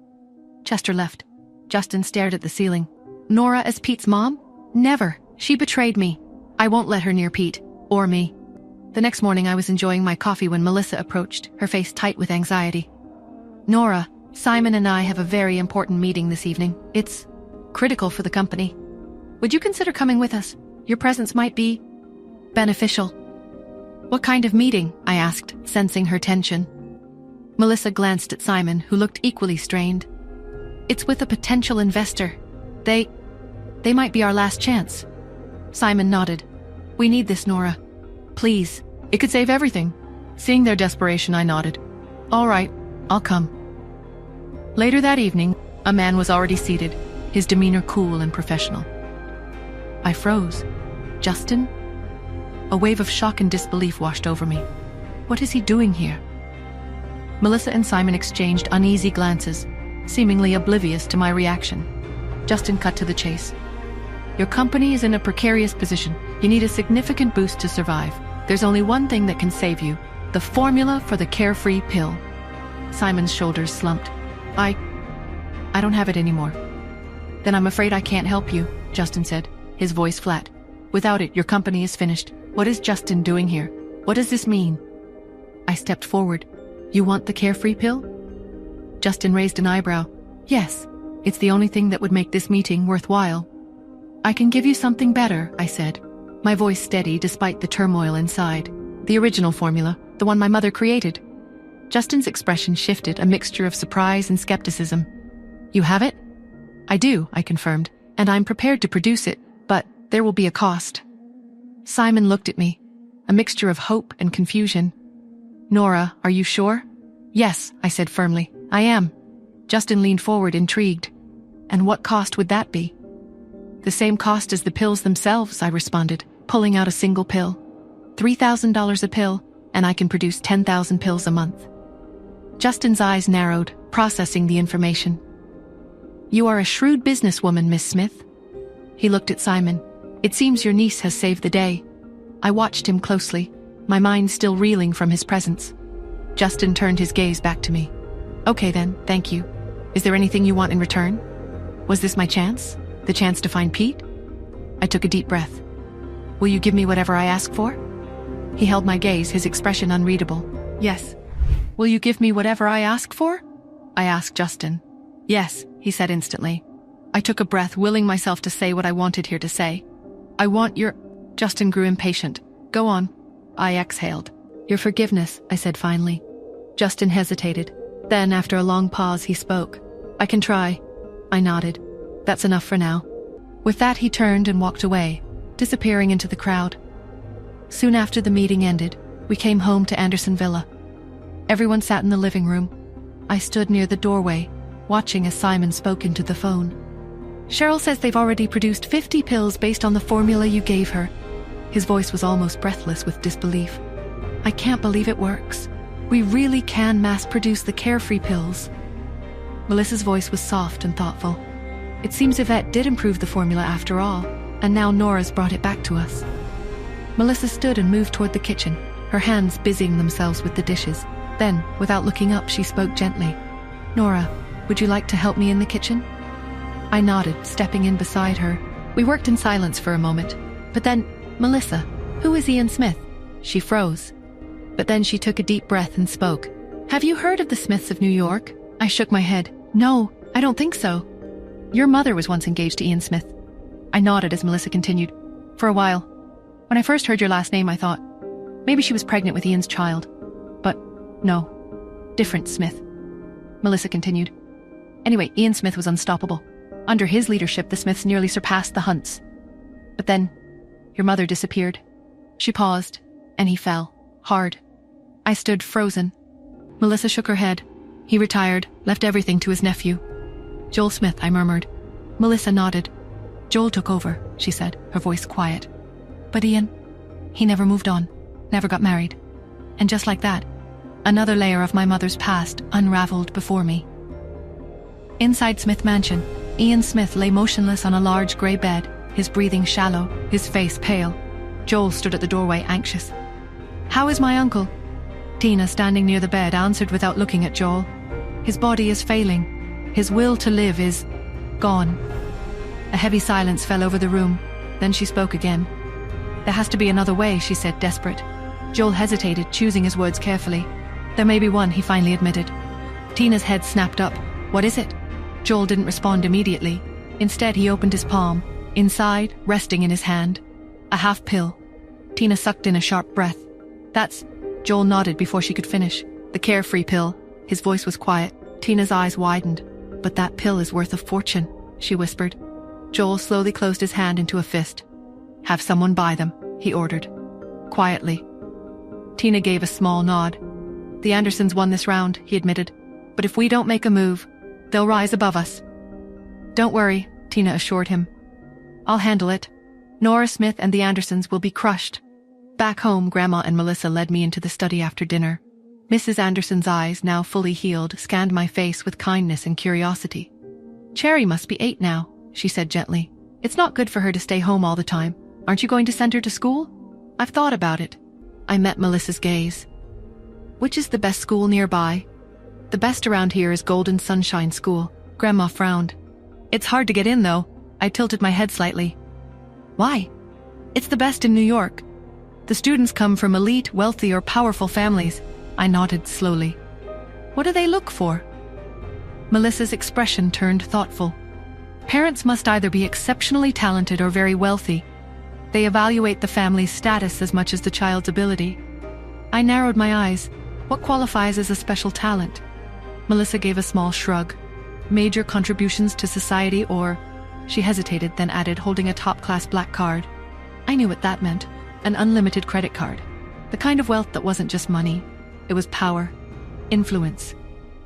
Chester left. Justin stared at the ceiling. Nora as Pete's mom? Never. She betrayed me. I won't let her near Pete. Or me. The next morning I was enjoying my coffee when Melissa approached, her face tight with anxiety. Nora, Simon and I have a very important meeting this evening. It's critical for the company. Would you consider coming with us? Your presence might be beneficial. What kind of meeting? I asked, sensing her tension. Melissa glanced at Simon, who looked equally strained. It's with a potential investor. They might be our last chance. Simon nodded. We need this, Nora. Please. It could save everything. Seeing their desperation, I nodded. All right, I'll come. Later that evening, a man was already seated, his demeanor cool and professional. I froze. Justin? A wave of shock and disbelief washed over me. What is he doing here? Melissa and Simon exchanged uneasy glances, seemingly oblivious to my reaction. Justin cut to the chase. Your company is in a precarious position. You need a significant boost to survive. There's only one thing that can save you. The formula for the carefree pill. Simon's shoulders slumped. I don't have it anymore. Then I'm afraid I can't help you, Justin said, his voice flat. Without it, your company is finished. What is Justin doing here? What does this mean? I stepped forward. You want the carefree pill? Justin raised an eyebrow. Yes, it's the only thing that would make this meeting worthwhile. I can give you something better, I said, my voice steady despite the turmoil inside. The original formula, the one my mother created. Justin's expression shifted, a mixture of surprise and skepticism. You have it? I do, I confirmed, and I'm prepared to produce it, but there will be a cost. Simon looked at me, a mixture of hope and confusion. Nora, are you sure? Yes, I said firmly. I am. Justin leaned forward, intrigued. And what cost would that be? The same cost as the pills themselves, I responded, pulling out a single pill. $3,000 a pill, and I can produce 10,000 pills a month. Justin's eyes narrowed, processing the information. You are a shrewd businesswoman, Miss Smith. He looked at Simon. It seems your niece has saved the day. I watched him closely, my mind still reeling from his presence. Justin turned his gaze back to me. Okay then, thank you. Is there anything you want in return? Was this my chance? The chance to find Pete? I took a deep breath. Will you give me whatever I ask for? He held my gaze, his expression unreadable. Yes. Will you give me whatever I ask for? I asked Justin. Yes, he said instantly. I took a breath, willing myself to say what I wanted here to say. I want your... Justin grew impatient. Go on. I exhaled. Your forgiveness, I said finally. Justin hesitated. Then, after a long pause, he spoke. I can try. I nodded. That's enough for now. With that, he turned and walked away, disappearing into the crowd. Soon after the meeting ended, we came home to Anderson Villa. Everyone sat in the living room. I stood near the doorway, watching as Simon spoke into the phone. Cheryl says they've already produced 50 pills based on the formula you gave her. His voice was almost breathless with disbelief. I can't believe it works. We really can mass-produce the carefree pills. Melissa's voice was soft and thoughtful. It seems Yvette did improve the formula after all, and now Nora's brought it back to us. Melissa stood and moved toward the kitchen, her hands busying themselves with the dishes. Then, without looking up, she spoke gently. Nora, would you like to help me in the kitchen? I nodded, stepping in beside her. We worked in silence for a moment. But then, Melissa, who is Ian Smith? She froze. But then she took a deep breath and spoke. Have you heard of the Smiths of New York? I shook my head. No, I don't think so. Your mother was once engaged to Ian Smith. I nodded as Melissa continued. For a while. When I first heard your last name, I thought, maybe she was pregnant with Ian's child. But no, different Smith. Melissa continued. Anyway, Ian Smith was unstoppable. Under his leadership, the Smiths nearly surpassed the Hunts. But then, your mother disappeared. She paused, and he fell, hard. I stood frozen. Melissa shook her head. He retired, left everything to his nephew. Joel Smith, I murmured. Melissa nodded. Joel took over, she said, her voice quiet. But Ian, he never moved on, never got married. And just like that, another layer of my mother's past unraveled before me. Inside Smith Mansion, Ian Smith lay motionless on a large grey bed, his breathing shallow, his face pale. Joel stood at the doorway, anxious. How is my uncle? Tina, standing near the bed, answered without looking at Joel. His body is failing. His will to live is gone. A heavy silence fell over the room. Then she spoke again. There has to be another way, she said, desperate. Joel hesitated, choosing his words carefully. There may be one, he finally admitted. Tina's head snapped up. What is it? Joel didn't respond immediately. Instead, he opened his palm. Inside, resting in his hand, a half pill. Tina sucked in a sharp breath. That's... Joel nodded before she could finish. The carefree pill. His voice was quiet. Tina's eyes widened. But that pill is worth a fortune, she whispered. Joel slowly closed his hand into a fist. Have someone buy them, he ordered. Quietly. Tina gave a small nod. The Andersons won this round, he admitted. But if we don't make a move, they'll rise above us. Don't worry, Tina assured him. I'll handle it. Nora Smith and the Andersons will be crushed. Back home, Grandma and Melissa led me into the study after dinner. Mrs. Anderson's eyes, now fully healed, scanned my face with kindness and curiosity. Cherry must be 8 now, she said gently. It's not good for her to stay home all the time. Aren't you going to send her to school? I've thought about it. I met Melissa's gaze. Which is the best school nearby? The best around here is Golden Sunshine School. Grandma frowned. It's hard to get in, though. I tilted my head slightly. Why? It's the best in New York. The students come from elite, wealthy, or powerful families. I nodded slowly. What do they look for? Melissa's expression turned thoughtful. Parents must either be exceptionally talented or very wealthy. They evaluate the family's status as much as the child's ability. I narrowed my eyes. What qualifies as a special talent? Melissa gave a small shrug. Major contributions to society or... She hesitated, then added, holding a top-class black card. I knew what that meant. An unlimited credit card. The kind of wealth that wasn't just money. It was power. Influence.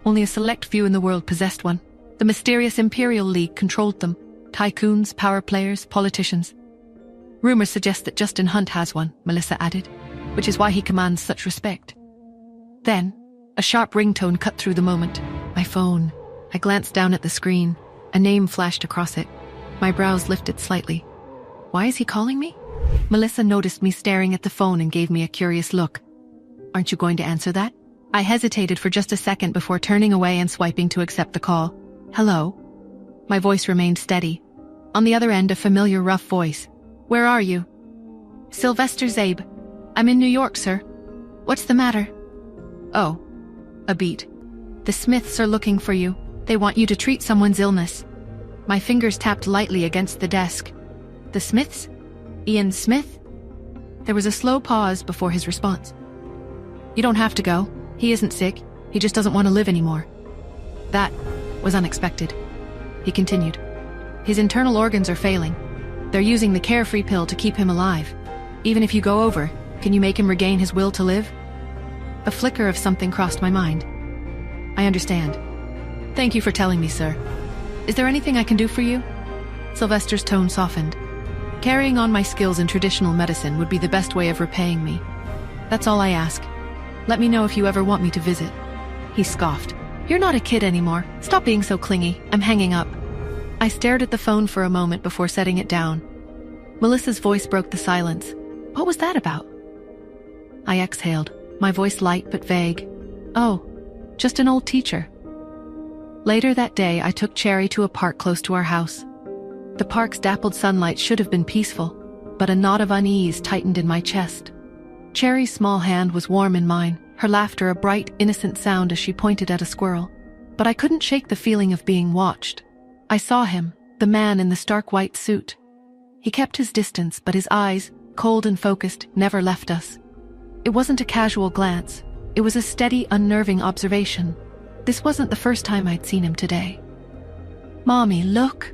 Only a select few in the world possessed one. The mysterious Imperial League controlled them. Tycoons, power players, politicians. Rumors suggest that Justin Hunt has one, Melissa added, which is why he commands such respect. Then, a sharp ringtone cut through the moment. My phone. I glanced down at the screen. A name flashed across it. My brows lifted slightly. Why is he calling me? Melissa noticed me staring at the phone and gave me a curious look. Aren't you going to answer that? I hesitated for just a second before turning away and swiping to accept the call. Hello? My voice remained steady. On the other end, a familiar rough voice. Where are you? Sylvester Zabe. I'm in New York, sir. What's the matter? Oh. A beat. The Smiths are looking for you. They want you to treat someone's illness. My fingers tapped lightly against the desk. The Smiths? Ian Smith? There was a slow pause before his response. You don't have to go. He isn't sick. He just doesn't want to live anymore. That was unexpected. He continued. His internal organs are failing. They're using the carefree pill to keep him alive. Even if you go over, can you make him regain his will to live? A flicker of something crossed my mind. I understand. Thank you for telling me, sir. Is there anything I can do for you? Sylvester's tone softened. Carrying on my skills in traditional medicine would be the best way of repaying me. That's all I ask. Let me know if you ever want me to visit. He scoffed. You're not a kid anymore. Stop being so clingy. I'm hanging up. I stared at the phone for a moment before setting it down. Melissa's voice broke the silence. What was that about? I exhaled, my voice light but vague. Oh, just an old teacher. Later that day, I took Cherry to a park close to our house. The park's dappled sunlight should have been peaceful, but a knot of unease tightened in my chest. Cherry's small hand was warm in mine, her laughter a bright, innocent sound as she pointed at a squirrel. but I couldn't shake the feeling of being watched. I saw him, the man in the stark white suit. He kept his distance, but his eyes, cold and focused, never left us. It wasn't a casual glance. It was a steady, unnerving observation. This wasn't the first time I'd seen him today. "Mommy, look."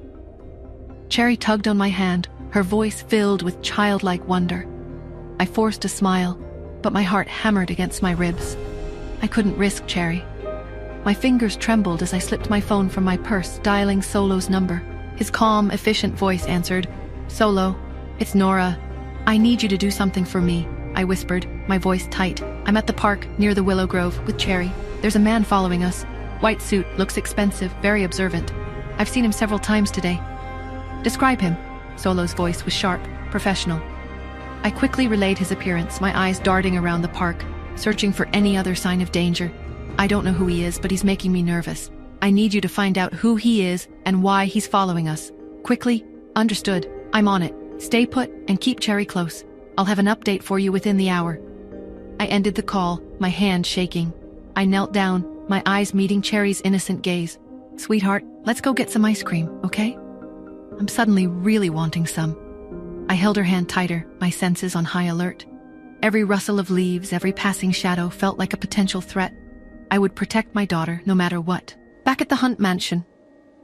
Cherry tugged on my hand, her voice filled with childlike wonder. I forced a smile, but my heart hammered against my ribs. I couldn't risk Cherry. My fingers trembled as I slipped my phone from my purse, dialing Solo's number. His calm, efficient voice answered. "Solo, it's Nora. I need you to do something for me," I whispered, my voice tight. "I'm at the park near the Willow Grove with Cherry. There's a man following us. White suit, looks expensive, very observant. I've seen him several times today." "Describe him." Solo's voice was sharp, professional. I quickly relayed his appearance, my eyes darting around the park, searching for any other sign of danger. "I don't know who he is, but he's making me nervous. I need you to find out who he is and why he's following us. Quickly." "Understood. I'm on it. Stay put and keep Cherry close. I'll have an update for you within the hour." I ended the call, my hand shaking. I knelt down, my eyes meeting Cherry's innocent gaze. "Sweetheart, let's go get some ice cream, okay? I'm suddenly really wanting some." I held her hand tighter, my senses on high alert. Every rustle of leaves, every passing shadow felt like a potential threat. I would protect my daughter no matter what. Back at the Hunt mansion,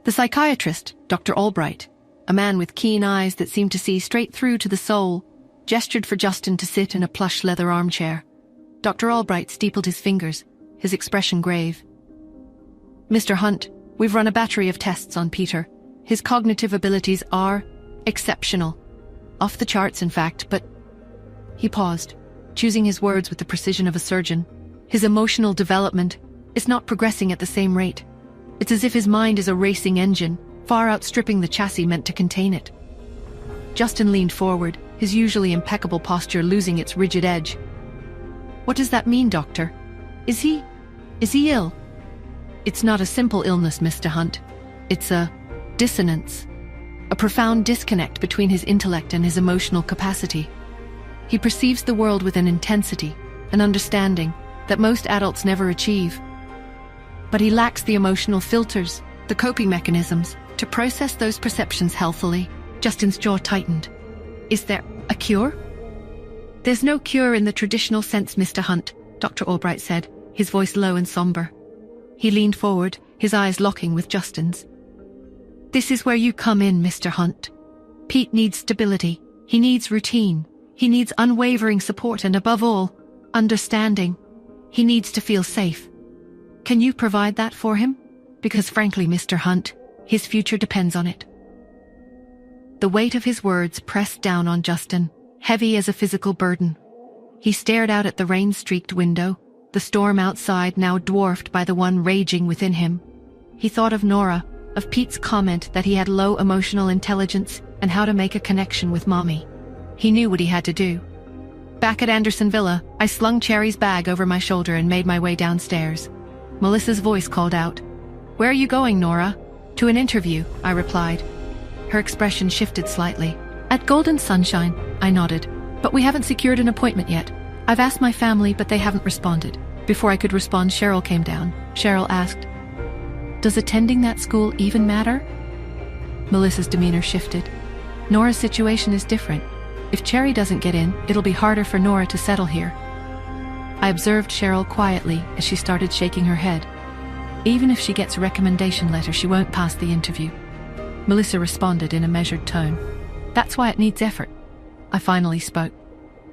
the psychiatrist, Dr. Albright, a man with keen eyes that seemed to see straight through to the soul, gestured for Justin to sit in a plush leather armchair. Dr. Albright steepled his fingers, his expression grave. "Mr. Hunt, we've run a battery of tests on Peter. His cognitive abilities are exceptional. Off the charts, in fact, but..." He paused, choosing his words with the precision of a surgeon. "His emotional development is not progressing at the same rate. It's as if his mind is a racing engine, far outstripping the chassis meant to contain it." Justin leaned forward, his usually impeccable posture losing its rigid edge. "What does that mean, doctor? Is he ill?" "It's not a simple illness, Mr. Hunt. It's a dissonance, a profound disconnect between his intellect and his emotional capacity. He perceives the world with an intensity, an understanding, that most adults never achieve. But he lacks the emotional filters, the coping mechanisms, to process those perceptions healthily." Justin's jaw tightened. "Is there a cure?" "There's no cure in the traditional sense, Mr. Hunt," Dr. Albright said, his voice low and somber. He leaned forward, his eyes locking with Justin's. "This is where you come in, Mr. Hunt. Pete needs stability. He needs routine. He needs unwavering support and, above all, understanding. He needs to feel safe. Can you provide that for him? Because frankly, Mr. Hunt, his future depends on it." The weight of his words pressed down on Justin, heavy as a physical burden. He stared out at the rain-streaked window, the storm outside now dwarfed by the one raging within him. He thought of Nora, of Pete's comment that he had low emotional intelligence and how to make a connection with Mommy. He knew what he had to do. Back at Anderson Villa, I slung Cherry's bag over my shoulder and made my way downstairs. Melissa's voice called out. "Where are you going, Nora?" "To an interview," I replied. Her expression shifted slightly. "At Golden Sunshine," I nodded. "But we haven't secured an appointment yet. I've asked my family, but they haven't responded." Before I could respond, Cheryl came down. Cheryl asked, "Does attending that school even matter?" Melissa's demeanor shifted. "Nora's situation is different. If Cherry doesn't get in, it'll be harder for Nora to settle here." I observed Cheryl quietly as she started shaking her head. "Even if she gets a recommendation letter, she won't pass the interview." Melissa responded in a measured tone. "That's why it needs effort." I finally spoke.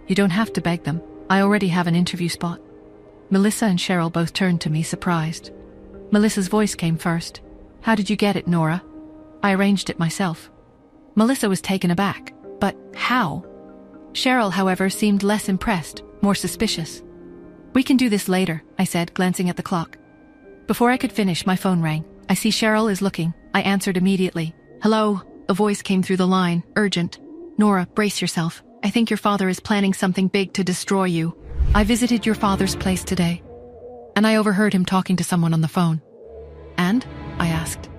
"You don't have to beg them. I already have an interview spot." Melissa and Cheryl both turned to me, surprised. Melissa's voice came first. "How did you get it, Nora?" "I arranged it myself." Melissa was taken aback. "But how?" Cheryl, however, seemed less impressed, more suspicious. "We can do this later," I said, glancing at the clock. Before I could finish, my phone rang. "I see Cheryl is looking." I answered immediately. "Hello?" A voice came through the line, urgent. "Nora, brace yourself. I think your father is planning something big to destroy you. I visited your father's place today." And I overheard him talking to someone on the phone. "And?" I asked.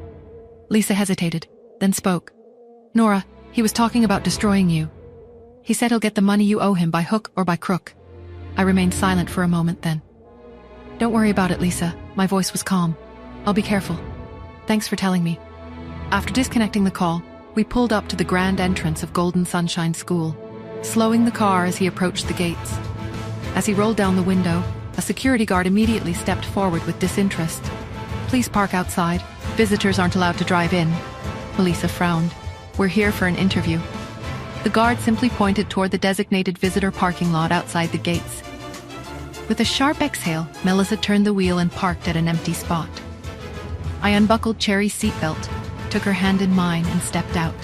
Lisa hesitated, then spoke. "Nora, he was talking about destroying you. He said he'll get the money you owe him by hook or by crook." I remained silent for a moment then. "Don't worry about it, Lisa." My voice was calm. I'll be careful. Thanks for telling me. After disconnecting the call, we pulled up to the grand entrance of Golden Sunshine School, slowing the car as he approached the gates. As he rolled down the window, a security guard immediately stepped forward with disinterest. Please park outside. Visitors aren't allowed to drive in. Melissa frowned. We're here for an interview. The guard simply pointed toward the designated visitor parking lot outside the gates. With a sharp exhale, Melissa turned the wheel and parked at an empty spot. I unbuckled Cherry's seatbelt, took her hand in mine, and stepped out.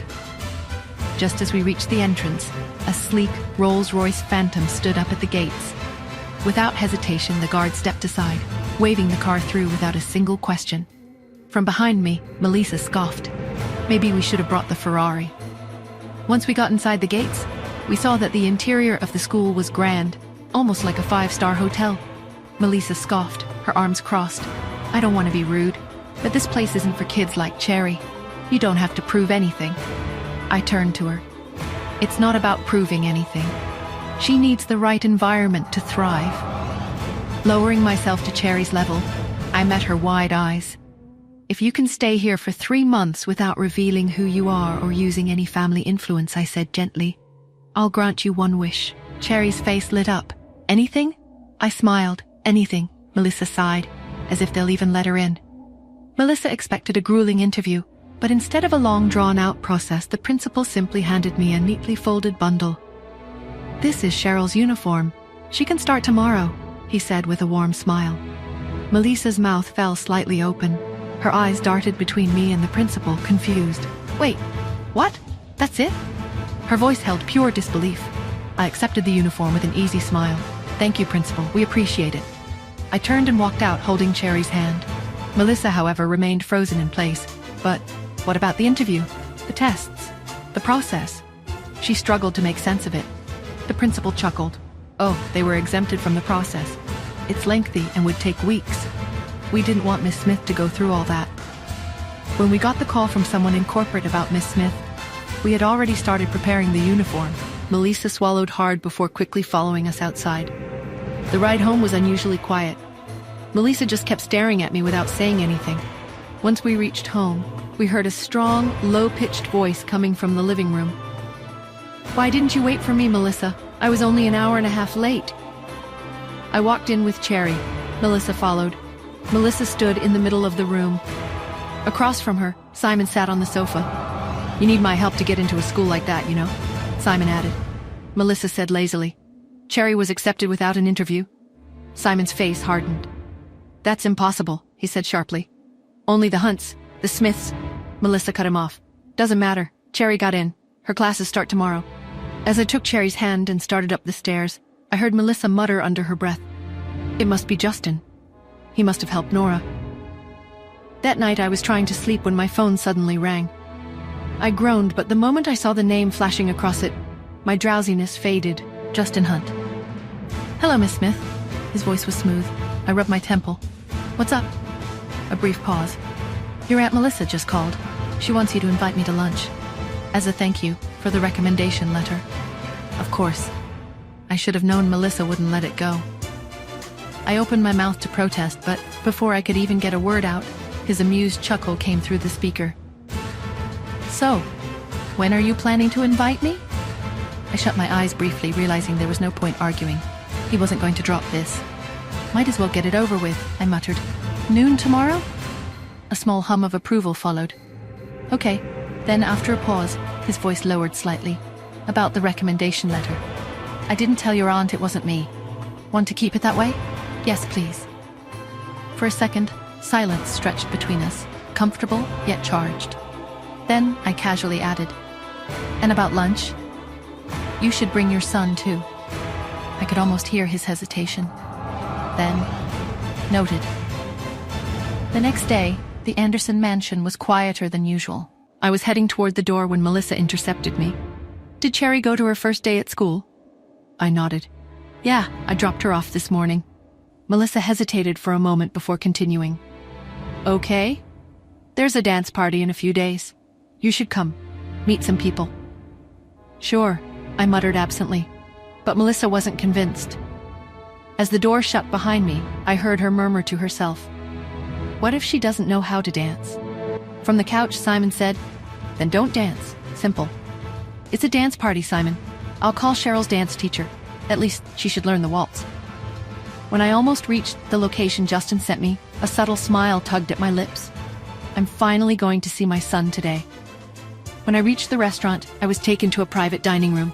Just as we reached the entrance, a sleek Rolls-Royce Phantom stood up at the gates. Without hesitation, the guard stepped aside, waving the car through without a single question. From behind me, Melissa scoffed. Maybe we should have brought the Ferrari. Once we got inside the gates, we saw that the interior of the school was grand, almost like a 5-star hotel. Melissa scoffed, her arms crossed. I don't want to be rude, but this place isn't for kids like Cherry. You don't have to prove anything. I turned to her. It's not about proving anything. She needs the right environment to thrive. Lowering myself to Cherry's level, I met her wide eyes. If you can stay here for 3 months without revealing who you are or using any family influence, I said gently, I'll grant you one wish. Cherry's face lit up. Anything? I smiled. Anything, Melissa sighed, as if they'll even let her in. Melissa expected a grueling interview, but instead of a long drawn-out process, the principal simply handed me a neatly folded bundle. This is Cheryl's uniform. She can start tomorrow, he said with a warm smile. Melissa's mouth fell slightly open. Her eyes darted between me and the principal, confused. Wait, what? That's it? Her voice held pure disbelief. I accepted the uniform with an easy smile. Thank you, Principal. We appreciate it. I turned and walked out, holding Cherry's hand. Melissa, however, remained frozen in place. But what about the interview? The tests? The process? She struggled to make sense of it. The principal chuckled. Oh, they were exempted from the process. It's lengthy and would take weeks. We didn't want Miss Smith to go through all that. When we got the call from someone in corporate about Miss Smith, we had already started preparing the uniform. Melissa swallowed hard before quickly following us outside. The ride home was unusually quiet. Melissa just kept staring at me without saying anything. Once we reached home, we heard a strong, low-pitched voice coming from the living room. Why didn't you wait for me, Melissa? I was only an hour and a half late. I walked in with Cherry. Melissa followed. Melissa stood in the middle of the room. Across from her, Simon sat on the sofa. You need my help to get into a school like that, you know, Simon added. Melissa said lazily. Cherry was accepted without an interview. Simon's face hardened. That's impossible, he said sharply. Only the Hunts, the Smiths. Melissa cut him off. Doesn't matter. Cherry got in. Her classes start tomorrow. As I took Cherry's hand and started up the stairs, I heard Melissa mutter under her breath. It must be Justin. He must have helped Nora. That night I was trying to sleep when my phone suddenly rang. I groaned, but the moment I saw the name flashing across it, my drowsiness faded. Justin Hunt. Hello, Miss Smith. His voice was smooth. I rubbed my temple. What's up? A brief pause. Your Aunt Melissa just called. She wants you to invite me to lunch. As a thank you for the recommendation letter. Of course. I should have known Melissa wouldn't let it go. I opened my mouth to protest, but before I could even get a word out, his amused chuckle came through the speaker. So, when are you planning to invite me? I shut my eyes briefly, realizing there was no point arguing. He wasn't going to drop this. Might as well get it over with, I muttered. Noon tomorrow? A small hum of approval followed. Okay. Then, after a pause, his voice lowered slightly. About the recommendation letter. I didn't tell your aunt it wasn't me. Want to keep it that way? Yes, please. For a second, silence stretched between us, comfortable yet charged. Then I casually added, and about lunch? You should bring your son, too. I could almost hear his hesitation. Then, noted. The next day, the Anderson mansion was quieter than usual. I was heading toward the door when Melissa intercepted me. Did Cherry go to her first day at school? I nodded. Yeah, I dropped her off this morning. Melissa hesitated for a moment before continuing. Okay. There's a dance party in a few days. You should come. Meet some people. Sure, I muttered absently. But Melissa wasn't convinced. As the door shut behind me, I heard her murmur to herself. What if she doesn't know how to dance? From the couch, Simon said, "Then don't dance. Simple." "It's a dance party, Simon. I'll call Cheryl's dance teacher. At least she should learn the waltz." When I almost reached the location Justin sent me, a subtle smile tugged at my lips. I'm finally going to see my son today. When I reached the restaurant, I was taken to a private dining room.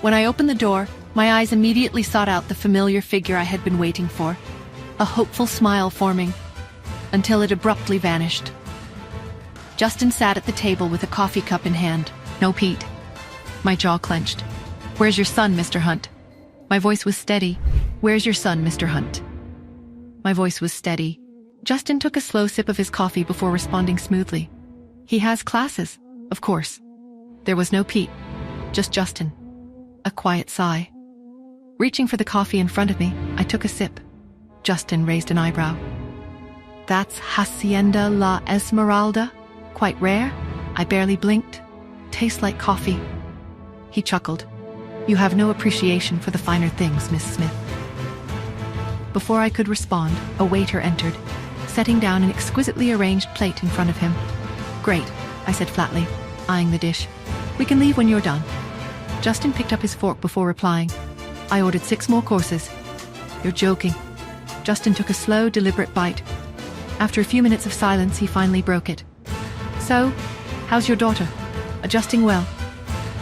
When I opened the door, my eyes immediately sought out the familiar figure I had been waiting for, a hopeful smile forming, until it abruptly vanished. Justin sat at the table with a coffee cup in hand. No Pete. My jaw clenched. "Where's your son, Mr. Hunt?" My voice was steady. "Where's your son, Mr. Hunt?" My voice was steady. Justin took a slow sip of his coffee before responding smoothly. "He has classes, of course." There was no Pete, just Justin. A quiet sigh. Reaching for the coffee in front of me, I took a sip. Justin raised an eyebrow. "That's Hacienda La Esmeralda? Quite rare?" I barely blinked. "Tastes like coffee." He chuckled. "You have no appreciation for the finer things, Miss Smith." Before I could respond, a waiter entered, setting down an exquisitely arranged plate in front of him. "Great," I said flatly, eyeing the dish. "We can leave when you're done." Justin picked up his fork before replying. "I ordered 6 more courses." "You're joking." Justin took a slow, deliberate bite. After a few minutes of silence, he finally broke it. "So, how's your daughter? Adjusting well?"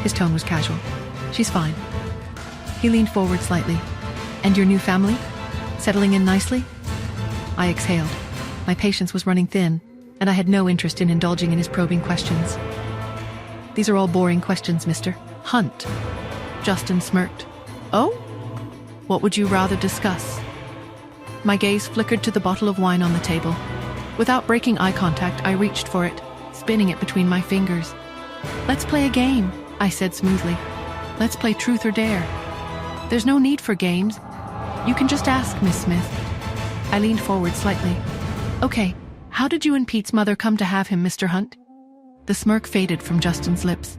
His tone was casual. "She's fine." He leaned forward slightly. "And your new family? Settling in nicely?" I exhaled. My patience was running thin, and I had no interest in indulging in his probing questions. "These are all boring questions, Mr. Hunt." Justin smirked. "Oh? What would you rather discuss?" My gaze flickered to the bottle of wine on the table. Without breaking eye contact, I reached for it, spinning it between my fingers. "Let's play a game," I said smoothly. "Let's play truth or dare." "There's no need for games. You can just ask, Miss Smith." I leaned forward slightly. "Okay, how did you and Pete's mother come to have him, Mr. Hunt?" The smirk faded from Justin's lips.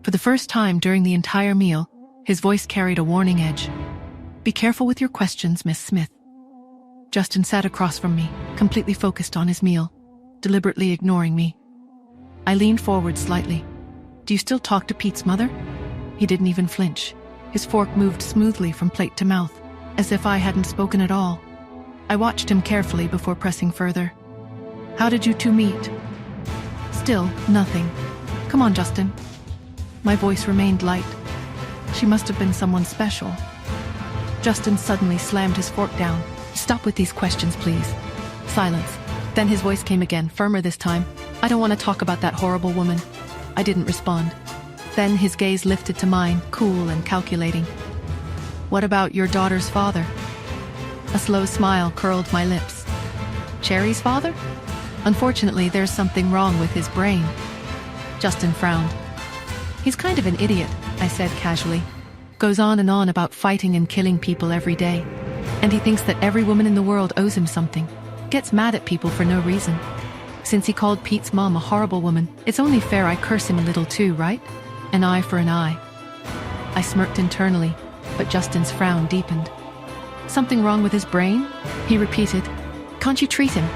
For the first time during the entire meal, his voice carried a warning edge. "Be careful with your questions, Miss Smith." Justin sat across from me, completely focused on his meal, deliberately ignoring me. I leaned forward slightly. "Do you still talk to Pete's mother?" He didn't even flinch. His fork moved smoothly from plate to mouth, as if I hadn't spoken at all. I watched him carefully before pressing further. "How did you two meet?" Still, nothing. "Come on, Justin." My voice remained light. She must have been someone special. Justin suddenly slammed his fork down. "Stop with these questions, please." Silence. Then his voice came again, firmer this time. "I don't want to talk about that horrible woman." I didn't respond. Then his gaze lifted to mine, cool and calculating. "What about your daughter's father?" A slow smile curled my lips. "Cherry's father? Unfortunately, there's something wrong with his brain." Justin frowned. "He's kind of an idiot," I said casually. "Goes on and on about fighting and killing people every day. And he thinks that every woman in the world owes him something. Gets mad at people for no reason. Since he called Pete's mom a horrible woman, it's only fair I curse him a little too, right? An eye for an eye." I smirked internally, but Justin's frown deepened. "Something wrong with his brain?" he repeated. "Can't you treat him?"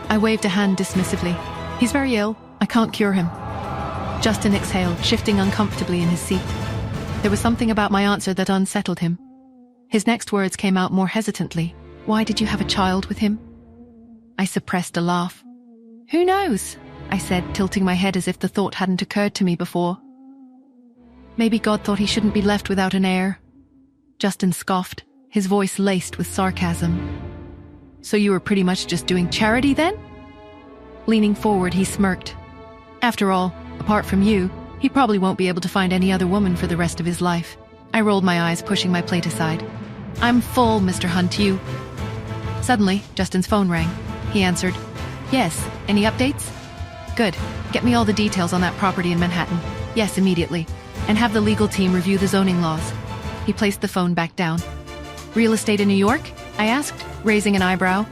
I waved a hand dismissively. "He's very ill. I can't cure him." Justin exhaled, shifting uncomfortably in his seat. There was something about my answer that unsettled him. His next words came out more hesitantly. "Why did you have a child with him?" I suppressed a laugh. "Who knows?" I said, tilting my head as if the thought hadn't occurred to me before. "Maybe God thought he shouldn't be left without an heir." Justin scoffed, his voice laced with sarcasm. "So you were pretty much just doing charity then?" Leaning forward, he smirked. "After all, apart from you, he probably won't be able to find any other woman for the rest of his life." I rolled my eyes, pushing my plate aside. "I'm full, Mr. Hunt, you." Suddenly, Justin's phone rang. He answered. "Yes, any updates?" "Good. Get me all the details on that property in Manhattan." "Yes, immediately. And have the legal team review the zoning laws." He placed the phone back down. "Real estate in New York?" I asked, raising an eyebrow.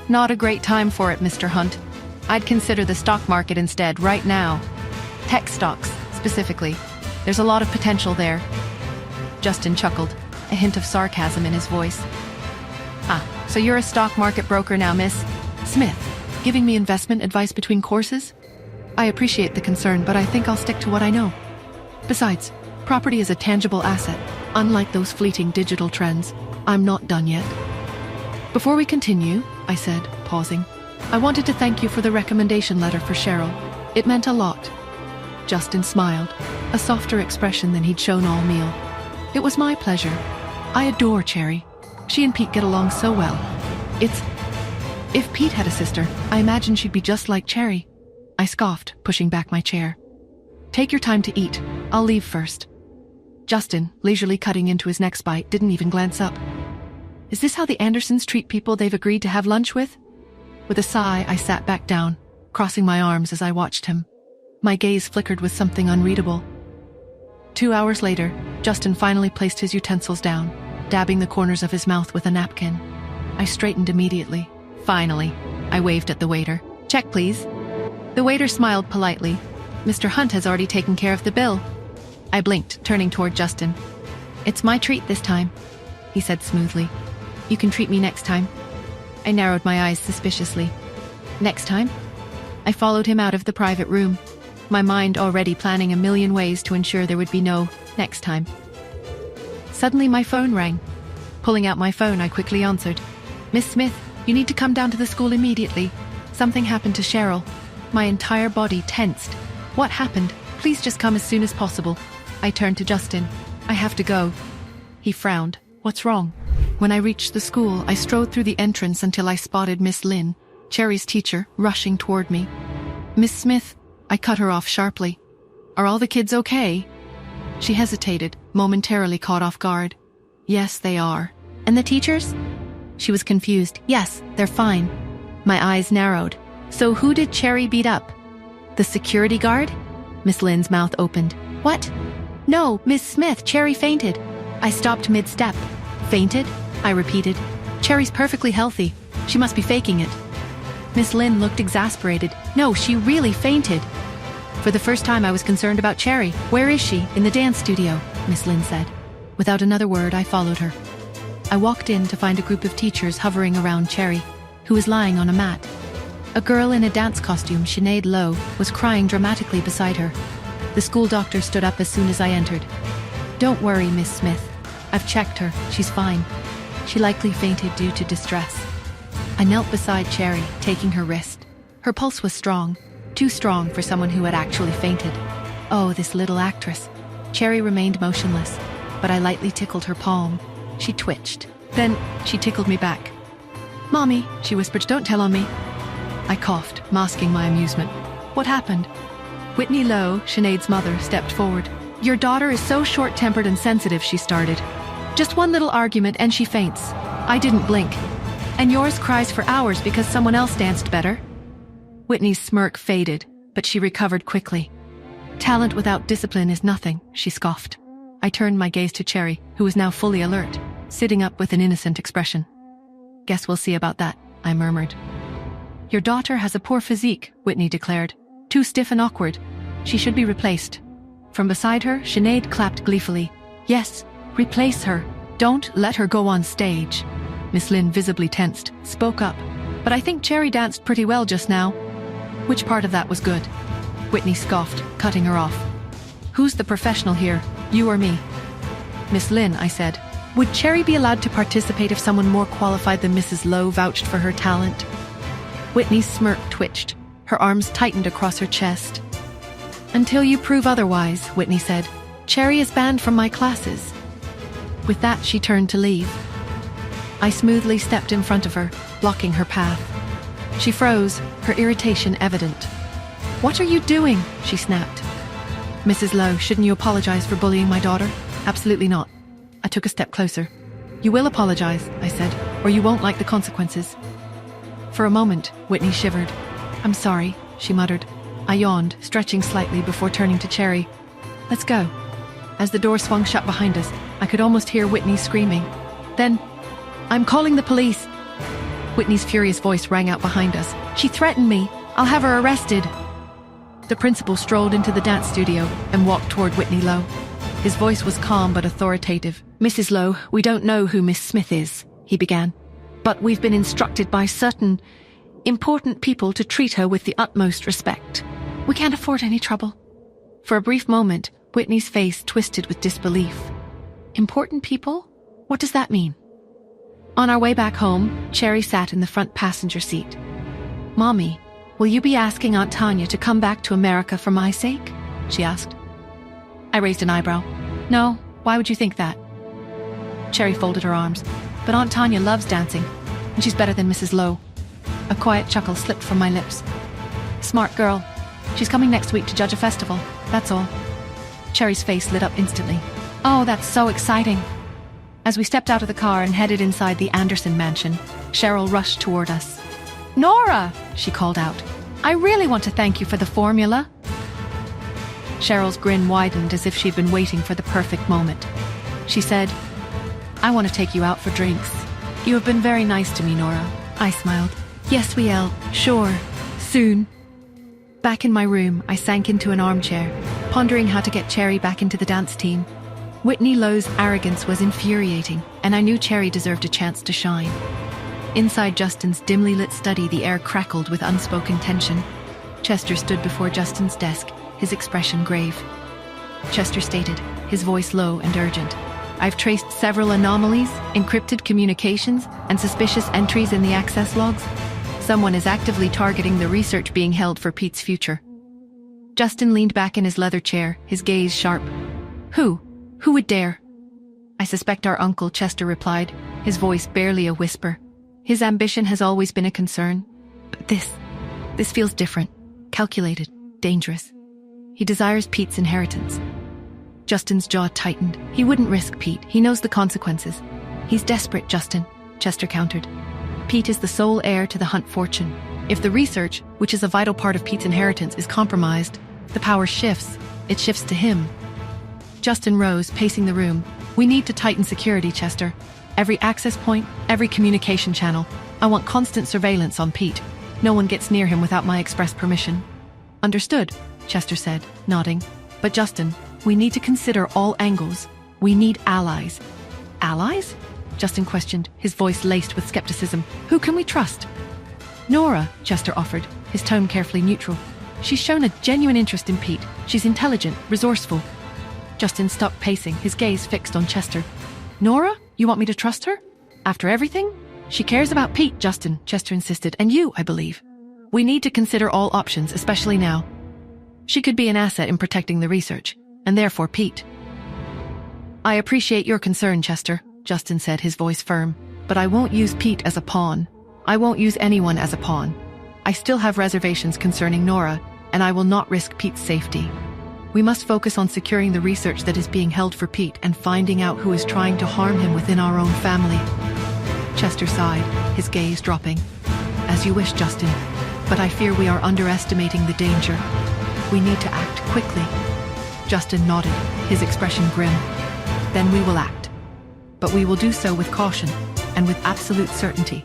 "Not a great time for it, Mr. Hunt. I'd consider the stock market instead, right now. Tech stocks, specifically. There's a lot of potential there." Justin chuckled, a hint of sarcasm in his voice. "Ah, so you're a stock market broker now, miss? Smith, giving me investment advice between courses? I appreciate the concern, but I think I'll stick to what I know. Besides, property is a tangible asset. Unlike those fleeting digital trends, I'm not done yet. Before we continue, I said, pausing, I wanted to thank you for the recommendation letter for Cheryl. It meant a lot. Justin smiled, a softer expression than he'd shown all meal. It was my pleasure. I adore Cherry. She and Pete get along so well. If Pete had a sister, I imagine she'd be just like Cherry. I scoffed, pushing back my chair. Take your time to eat. I'll leave first. Justin, leisurely cutting into his next bite, didn't even glance up. Is this how the Andersons treat people they've agreed to have lunch with? With a sigh, I sat back down, crossing my arms as I watched him. My gaze flickered with something unreadable. 2 hours later, Justin finally placed his utensils down, dabbing the corners of his mouth with a napkin. I straightened immediately. Finally, I waved at the waiter. Check, please. The waiter smiled politely. Mr. Hunt has already taken care of the bill. I blinked, turning toward Justin. It's my treat this time, he said smoothly. You can treat me next time. I narrowed my eyes suspiciously. Next time? I followed him out of the private room, my mind already planning a million ways to ensure there would be no next time. Suddenly my phone rang. Pulling out my phone, I quickly answered. Miss Smith, you need to come down to the school immediately. Something happened to Cheryl. My entire body tensed. What happened? Please just come as soon as possible. I turned to Justin. I have to go. He frowned. What's wrong? When I reached the school, I strode through the entrance until I spotted Miss Lynn, Cherry's teacher, rushing toward me. Miss Smith, I cut her off sharply. Are all the kids okay? She hesitated, momentarily caught off guard. Yes, they are. And the teachers? She was confused. Yes, they're fine. My eyes narrowed. So who did Cherry beat up? The security guard? Miss Lynn's mouth opened. What? No, Miss Smith, Cherry fainted. I stopped mid-step. Fainted? I repeated. Cherry's perfectly healthy. She must be faking it. Miss Lynn looked exasperated. No, she really fainted. For the first time I was concerned about Cherry. Where is she? In the dance studio, Miss Lynn said. Without another word, I followed her. I walked in to find a group of teachers hovering around Cherry, who was lying on a mat. A girl in a dance costume, Sinead Lowe, was crying dramatically beside her. The school doctor stood up as soon as I entered. Don't worry, Miss Smith. I've checked her. She's fine. She likely fainted due to distress. I knelt beside Cherry, taking her wrist. Her pulse was strong, too strong for someone who had actually fainted. Oh, this little actress. Cherry remained motionless, but I lightly tickled her palm. She twitched. Then she tickled me back. Mommy, she whispered, don't tell on me. I coughed, masking my amusement. What happened? Whitney Lowe, Sinead's mother, stepped forward. Your daughter is so short-tempered and sensitive, she started. Just one little argument and she faints. I didn't blink. And yours cries for hours because someone else danced better. Whitney's smirk faded, but she recovered quickly. Talent without discipline is nothing, she scoffed. I turned my gaze to Cherry, who was now fully alert, sitting up with an innocent expression. Guess we'll see about that, I murmured. Your daughter has a poor physique, Whitney declared. Too stiff and awkward. She should be replaced. From beside her, Sinead clapped gleefully. Yes, replace her. Don't let her go on stage. Miss Lynn, visibly tensed, spoke up. But I think Cherry danced pretty well just now. Which part of that was good? Whitney scoffed, cutting her off. Who's the professional here, you or me? Miss Lynn, I said. Would Cherry be allowed to participate if someone more qualified than Mrs. Lowe vouched for her talent? Whitney's smirk twitched. Her arms tightened across her chest. Until you prove otherwise, Whitney said. Cherry is banned from my classes. With that, she turned to leave. I smoothly stepped in front of her, blocking her path. She froze, her irritation evident. What are you doing? She snapped. Mrs. Lowe, shouldn't you apologize for bullying my daughter? Absolutely not. I took a step closer. You will apologize, I said, or you won't like the consequences. For a moment, Whitney shivered. I'm sorry, she muttered. I yawned, stretching slightly before turning to Cherry. Let's go. As the door swung shut behind us, I could almost hear Whitney screaming. Then, I'm calling the police. Whitney's furious voice rang out behind us. She threatened me. I'll have her arrested. The principal strolled into the dance studio and walked toward Whitney Lowe. His voice was calm but authoritative. Mrs. Lowe, we don't know who Miss Smith is, he began. But we've been instructed by certain important people to treat her with the utmost respect. We can't afford any trouble. For a brief moment, Whitney's face twisted with disbelief. Important people? What does that mean? On our way back home, Cherry sat in the front passenger seat. Mommy, will you be asking Aunt Tanya to come back to America for my sake? She asked. I raised an eyebrow. No, why would you think that? Cherry folded her arms. But Aunt Tanya loves dancing, and she's better than Mrs. Lowe. A quiet chuckle slipped from my lips. Smart girl. She's coming next week to judge a festival, that's all. Cherry's face lit up instantly. Oh, that's so exciting. As we stepped out of the car and headed inside the Anderson mansion, Cheryl rushed toward us. Nora, she called out. I really want to thank you for the formula. Cheryl's grin widened as if she'd been waiting for the perfect moment. She said, I want to take you out for drinks. You have been very nice to me, Nora. I smiled. Yes, we'll. Sure. Soon. Back in my room, I sank into an armchair, pondering how to get Cherry back into the dance team. Whitney Lowe's arrogance was infuriating, and I knew Cherry deserved a chance to shine. Inside Justin's dimly lit study, the air crackled with unspoken tension. Chester stood before Justin's desk, his expression grave. Chester stated, his voice low and urgent. I've traced several anomalies, encrypted communications, and suspicious entries in the access logs. Someone is actively targeting the research being held for Pete's future. Justin leaned back in his leather chair, his gaze sharp. Who? Who would dare? I suspect our uncle, Chester replied, his voice barely a whisper. His ambition has always been a concern. But this feels different, calculated, dangerous. He desires Pete's inheritance. Justin's jaw tightened. He wouldn't risk Pete. He knows the consequences. He's desperate, Justin, Chester countered. Pete is the sole heir to the Hunt fortune. If the research, which is a vital part of Pete's inheritance, is compromised, the power shifts. It shifts to him. Justin rose, pacing the room. We need to tighten security, Chester. Every access point, every communication channel. I want constant surveillance on Pete. No one gets near him without my express permission. Understood, Chester said, nodding. But Justin, we need to consider all angles. We need allies. Allies? Justin questioned, his voice laced with skepticism. Who can we trust? Nora, Chester offered, his tone carefully neutral. She's shown a genuine interest in Pete. She's intelligent, resourceful. Justin stopped pacing, his gaze fixed on Chester. Nora? You want me to trust her? After everything? She cares about Pete, Justin, Chester insisted, and you, I believe. We need to consider all options, especially now. She could be an asset in protecting the research, and therefore Pete. I appreciate your concern, Chester, Justin said, his voice firm, but I won't use Pete as a pawn. I won't use anyone as a pawn. I still have reservations concerning Nora, and I will not risk Pete's safety. We must focus on securing the research that is being held for Pete and finding out who is trying to harm him within our own family. Chester sighed, his gaze dropping. As you wish, Justin, but I fear we are underestimating the danger. We need to act quickly. Justin nodded, his expression grim. Then we will act. But we will do so with caution and with absolute certainty.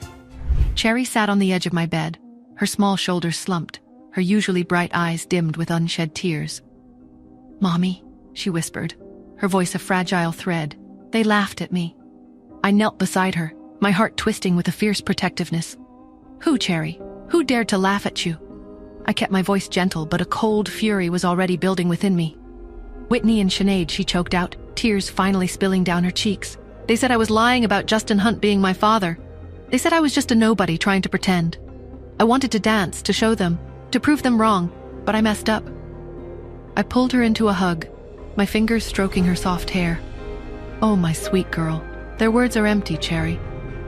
Cherry sat on the edge of my bed, her small shoulders slumped, her usually bright eyes dimmed with unshed tears. Mommy, she whispered, her voice a fragile thread. They laughed at me. I knelt beside her, my heart twisting with a fierce protectiveness. Who, Cherry? Who dared to laugh at you? I kept my voice gentle, but a cold fury was already building within me. Whitney and Sinead, she choked out, tears finally spilling down her cheeks. They said I was lying about Justin Hunt being my father. They said I was just a nobody trying to pretend. I wanted to dance, to show them, to prove them wrong, but I messed up. I pulled her into a hug, my fingers stroking her soft hair. Oh, my sweet girl. Their words are empty, Cherry.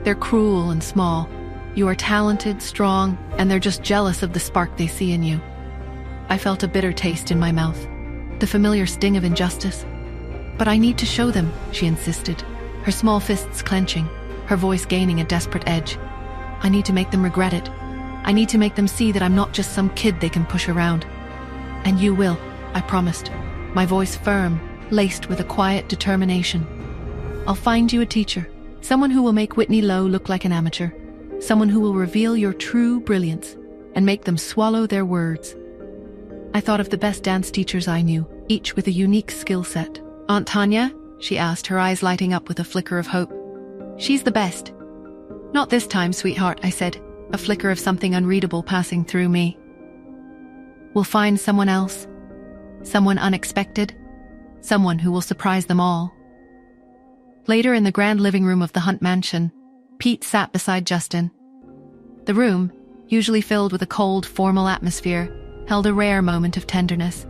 They're cruel and small. You are talented, strong, and they're just jealous of the spark they see in you. I felt a bitter taste in my mouth, the familiar sting of injustice. But I need to show them, she insisted, her small fists clenching, her voice gaining a desperate edge. I need to make them regret it. I need to make them see that I'm not just some kid they can push around. And you will, I promised, my voice firm, laced with a quiet determination. I'll find you a teacher, someone who will make Whitney Lowe look like an amateur, someone who will reveal your true brilliance and make them swallow their words. I thought of the best dance teachers I knew, each with a unique skill set. Aunt Tanya? She asked, her eyes lighting up with a flicker of hope. She's the best. Not this time, sweetheart, I said. a flicker of something unreadable passing through me. We'll find someone else, someone unexpected, someone who will surprise them all. Later in the grand living room of the Hunt mansion, Pete sat beside Justin. The room, usually filled with a cold, formal atmosphere, held a rare moment of tenderness.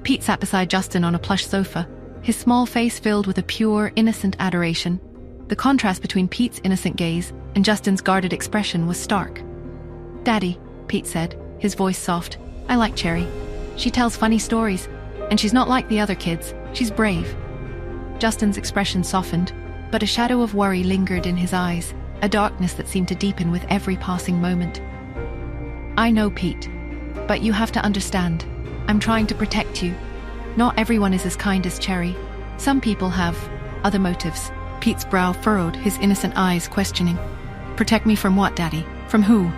Pete sat beside Justin on a plush sofa, his small face filled with a pure, innocent adoration. The contrast between Pete's innocent gaze and Justin's guarded expression was stark. "Daddy," Pete said, his voice soft, "I like Cherry. She tells funny stories, and she's not like the other kids. She's brave." Justin's expression softened, but a shadow of worry lingered in his eyes, a darkness that seemed to deepen with every passing moment. "I know, Pete, but you have to understand. I'm trying to protect you. Not everyone is as kind as Cherry. Some people have other motives." Pete's brow furrowed, his innocent eyes questioning. "Protect me from what, Daddy? From who?"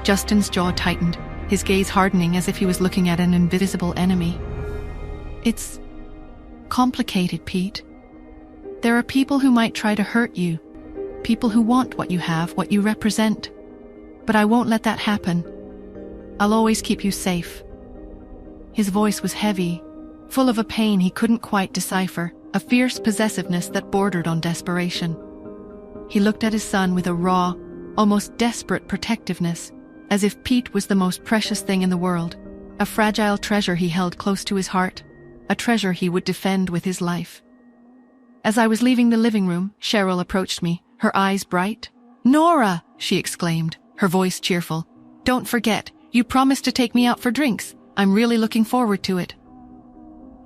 Justin's jaw tightened, his gaze hardening as if he was looking at an invisible enemy. "It's complicated, Pete. There are people who might try to hurt you, people who want what you have, what you represent. But I won't let that happen. I'll always keep you safe." His voice was heavy, full of a pain he couldn't quite decipher, a fierce possessiveness that bordered on desperation. He looked at his son with a raw, almost desperate protectiveness, as if Pete was the most precious thing in the world, a fragile treasure he held close to his heart, a treasure he would defend with his life. As I was leaving the living room, Cheryl approached me, her eyes bright. "Nora!" she exclaimed, her voice cheerful. "Don't forget, you promised to take me out for drinks. I'm really looking forward to it."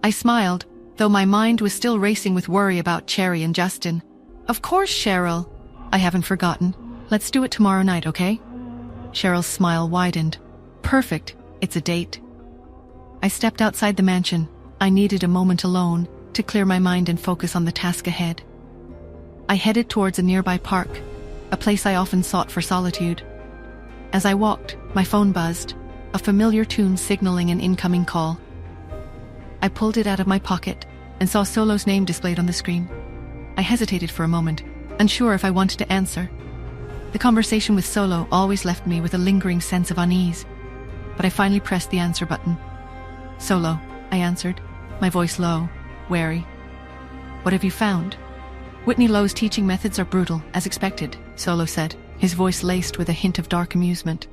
I smiled, though my mind was still racing with worry about Cherry and Justin. "Of course, Cheryl. I haven't forgotten. Let's do it tomorrow night, okay?" Cheryl's smile widened. "Perfect. It's a date." I stepped outside the mansion. I needed a moment alone to clear my mind and focus on the task ahead. I headed towards a nearby park, a place I often sought for solitude. As I walked, my phone buzzed, a familiar tune signaling an incoming call. I pulled it out of my pocket and saw Solo's name displayed on the screen. I hesitated for a moment, unsure if I wanted to answer. The conversation with Solo always left me with a lingering sense of unease, but I finally pressed the answer button. "Solo," I answered, my voice low, wary. "What have you found?" "Whitney Lowe's teaching methods are brutal, as expected," Solo said, his voice laced with a hint of dark amusement.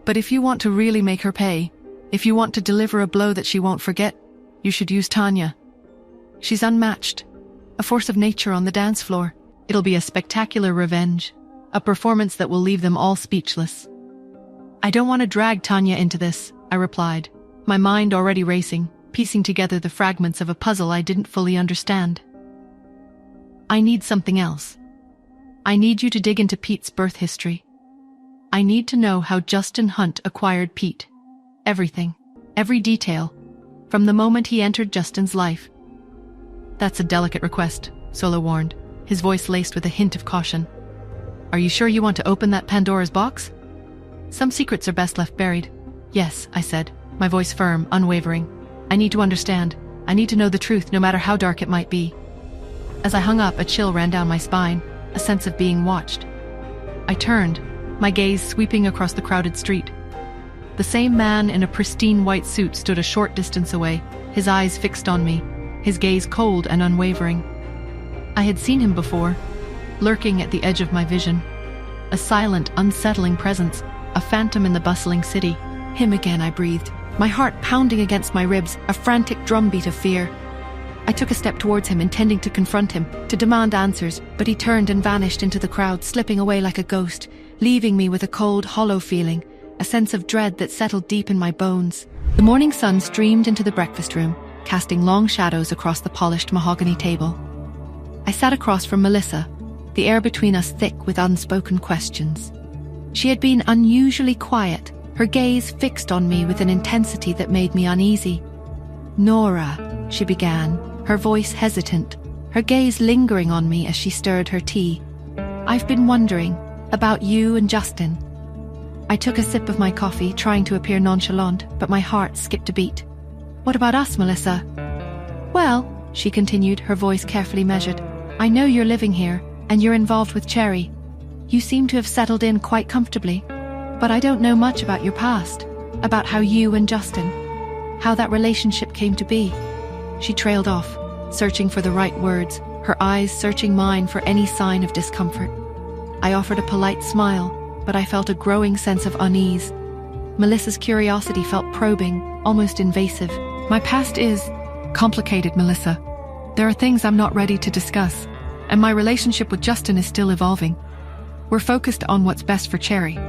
"But if you want to really make her pay, if you want to deliver a blow that she won't forget, you should use Tanya. She's unmatched, a force of nature on the dance floor. It'll be a spectacular revenge, a performance that will leave them all speechless." "I don't want to drag Tanya into this," I replied, my mind already racing, piecing together the fragments of a puzzle I didn't fully understand. "I need something else. I need you to dig into Pete's birth history. I need to know how Justin Hunt acquired Pete. Everything, every detail, from the moment he entered Justin's life." "That's a delicate request," Solo warned, his voice laced with a hint of caution. "Are you sure you want to open that Pandora's box? Some secrets are best left buried." "Yes," I said, my voice firm, unwavering. "I need to understand. I need to know the truth, no matter how dark it might be." As I hung up, a chill ran down my spine, a sense of being watched. I turned, my gaze sweeping across the crowded street. The same man in a pristine white suit stood a short distance away, his eyes fixed on me, his gaze cold and unwavering. I had seen him before, lurking at the edge of my vision. A silent, unsettling presence, a phantom in the bustling city. Him again, I breathed, my heart pounding against my ribs, a frantic drumbeat of fear. I took a step towards him, intending to confront him, to demand answers, but he turned and vanished into the crowd, slipping away like a ghost, leaving me with a cold, hollow feeling, a sense of dread that settled deep in my bones. The morning sun streamed into the breakfast room, casting long shadows across the polished mahogany table. I sat across from Melissa, the air between us thick with unspoken questions. She had been unusually quiet, her gaze fixed on me with an intensity that made me uneasy. "Nora," she began, her voice hesitant, her gaze lingering on me as she stirred her tea. "I've been wondering about you and Justin." I took a sip of my coffee, trying to appear nonchalant, but my heart skipped a beat. "What about us, Melissa?" "Well," she continued, her voice carefully measured, "I know you're living here, and you're involved with Cherry. You seem to have settled in quite comfortably, but I don't know much about your past, about how you and Justin, how that relationship came to be." She trailed off, searching for the right words, her eyes searching mine for any sign of discomfort. I offered a polite smile, but I felt a growing sense of unease. Melissa's curiosity felt probing, almost invasive. "My past is complicated, Melissa. There are things I'm not ready to discuss, and my relationship with Justin is still evolving. We're focused on what's best for Cherry."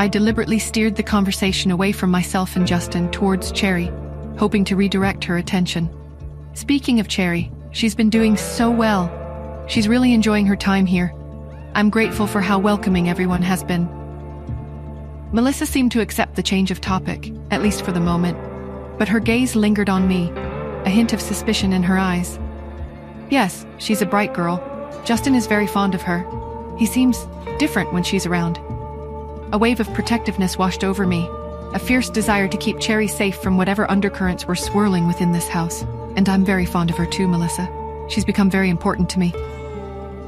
I deliberately steered the conversation away from myself and Justin towards Cherry, hoping to redirect her attention. Speaking of Cherry, she's been doing so well. She's really enjoying her time here. I'm grateful for how welcoming everyone has been. Melissa seemed to accept the change of topic, at least for the moment, but her gaze lingered on me, a hint of suspicion in her eyes. "Yes, she's a bright girl. Justin is very fond of her. He seems different when she's around." A wave of protectiveness washed over me, a fierce desire to keep Cherry safe from whatever undercurrents were swirling within this house. "And I'm very fond of her too, Melissa. She's become very important to me."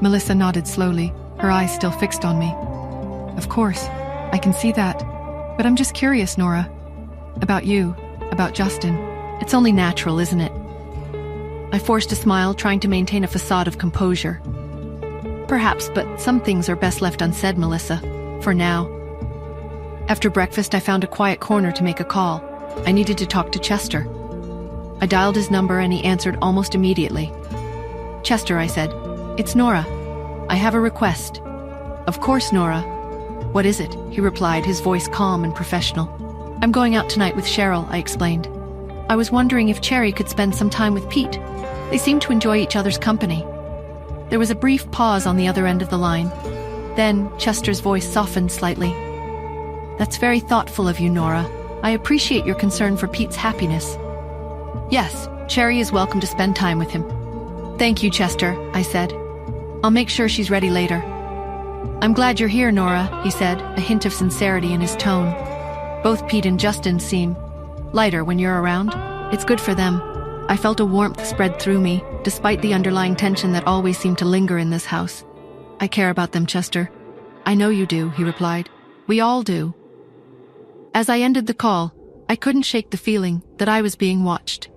Melissa nodded slowly, her eyes still fixed on me. "Of course, I can see that. But I'm just curious, Nora. About you, about Justin. It's only natural, isn't it?" I forced a smile, trying to maintain a facade of composure. "Perhaps, but some things are best left unsaid, Melissa. For now." After breakfast, I found a quiet corner to make a call. I needed to talk to Chester. I dialed his number and he answered almost immediately. "Chester," I said. "It's Nora. I have a request." "Of course, Nora. What is it?" he replied, his voice calm and professional. "I'm going out tonight with Cheryl," I explained. "I was wondering if Cherry could spend some time with Pete. They seem to enjoy each other's company." There was a brief pause on the other end of the line. Then Chester's voice softened slightly. "That's very thoughtful of you, Nora. I appreciate your concern for Pete's happiness." "Yes, Cherry is welcome to spend time with him." "Thank you, Chester," I said. "I'll make sure she's ready later." "I'm glad you're here, Nora," he said, a hint of sincerity in his tone. "Both Pete and Justin seem lighter when you're around. It's good for them." I felt a warmth spread through me, despite the underlying tension that always seemed to linger in this house. "I care about them, Chester." "I know you do," he replied. "We all do." As I ended the call, I couldn't shake the feeling that I was being watched.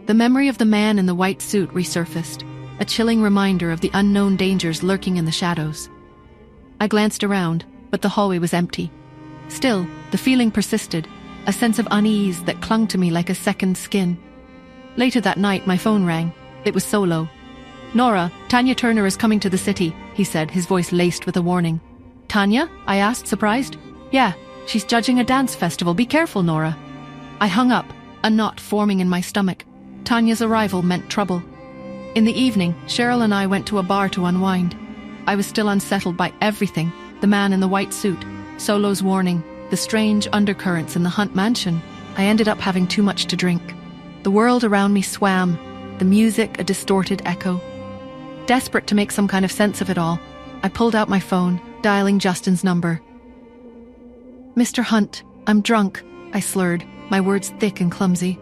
The memory of the man in the white suit resurfaced, a chilling reminder of the unknown dangers lurking in the shadows. I glanced around, but the hallway was empty. Still, the feeling persisted, a sense of unease that clung to me like a second skin. Later that night, my phone rang. It was Solo. "Nora, Tanya Turner is coming to the city," he said, his voice laced with a warning. "Tanya?" I asked, surprised. "Yeah, she's judging a dance festival. Be careful, Nora." I hung up, a knot forming in my stomach. Tanya's arrival meant trouble. In the evening, Cheryl and I went to a bar to unwind. I was still unsettled by everything: the man in the white suit, Solo's warning, the strange undercurrents in the Hunt mansion. I ended up having too much to drink. The world around me swam, the music a distorted echo. Desperate to make some kind of sense of it all, I pulled out my phone, dialing Justin's number. "Mr. Hunt, I'm drunk," I slurred, my words thick and clumsy.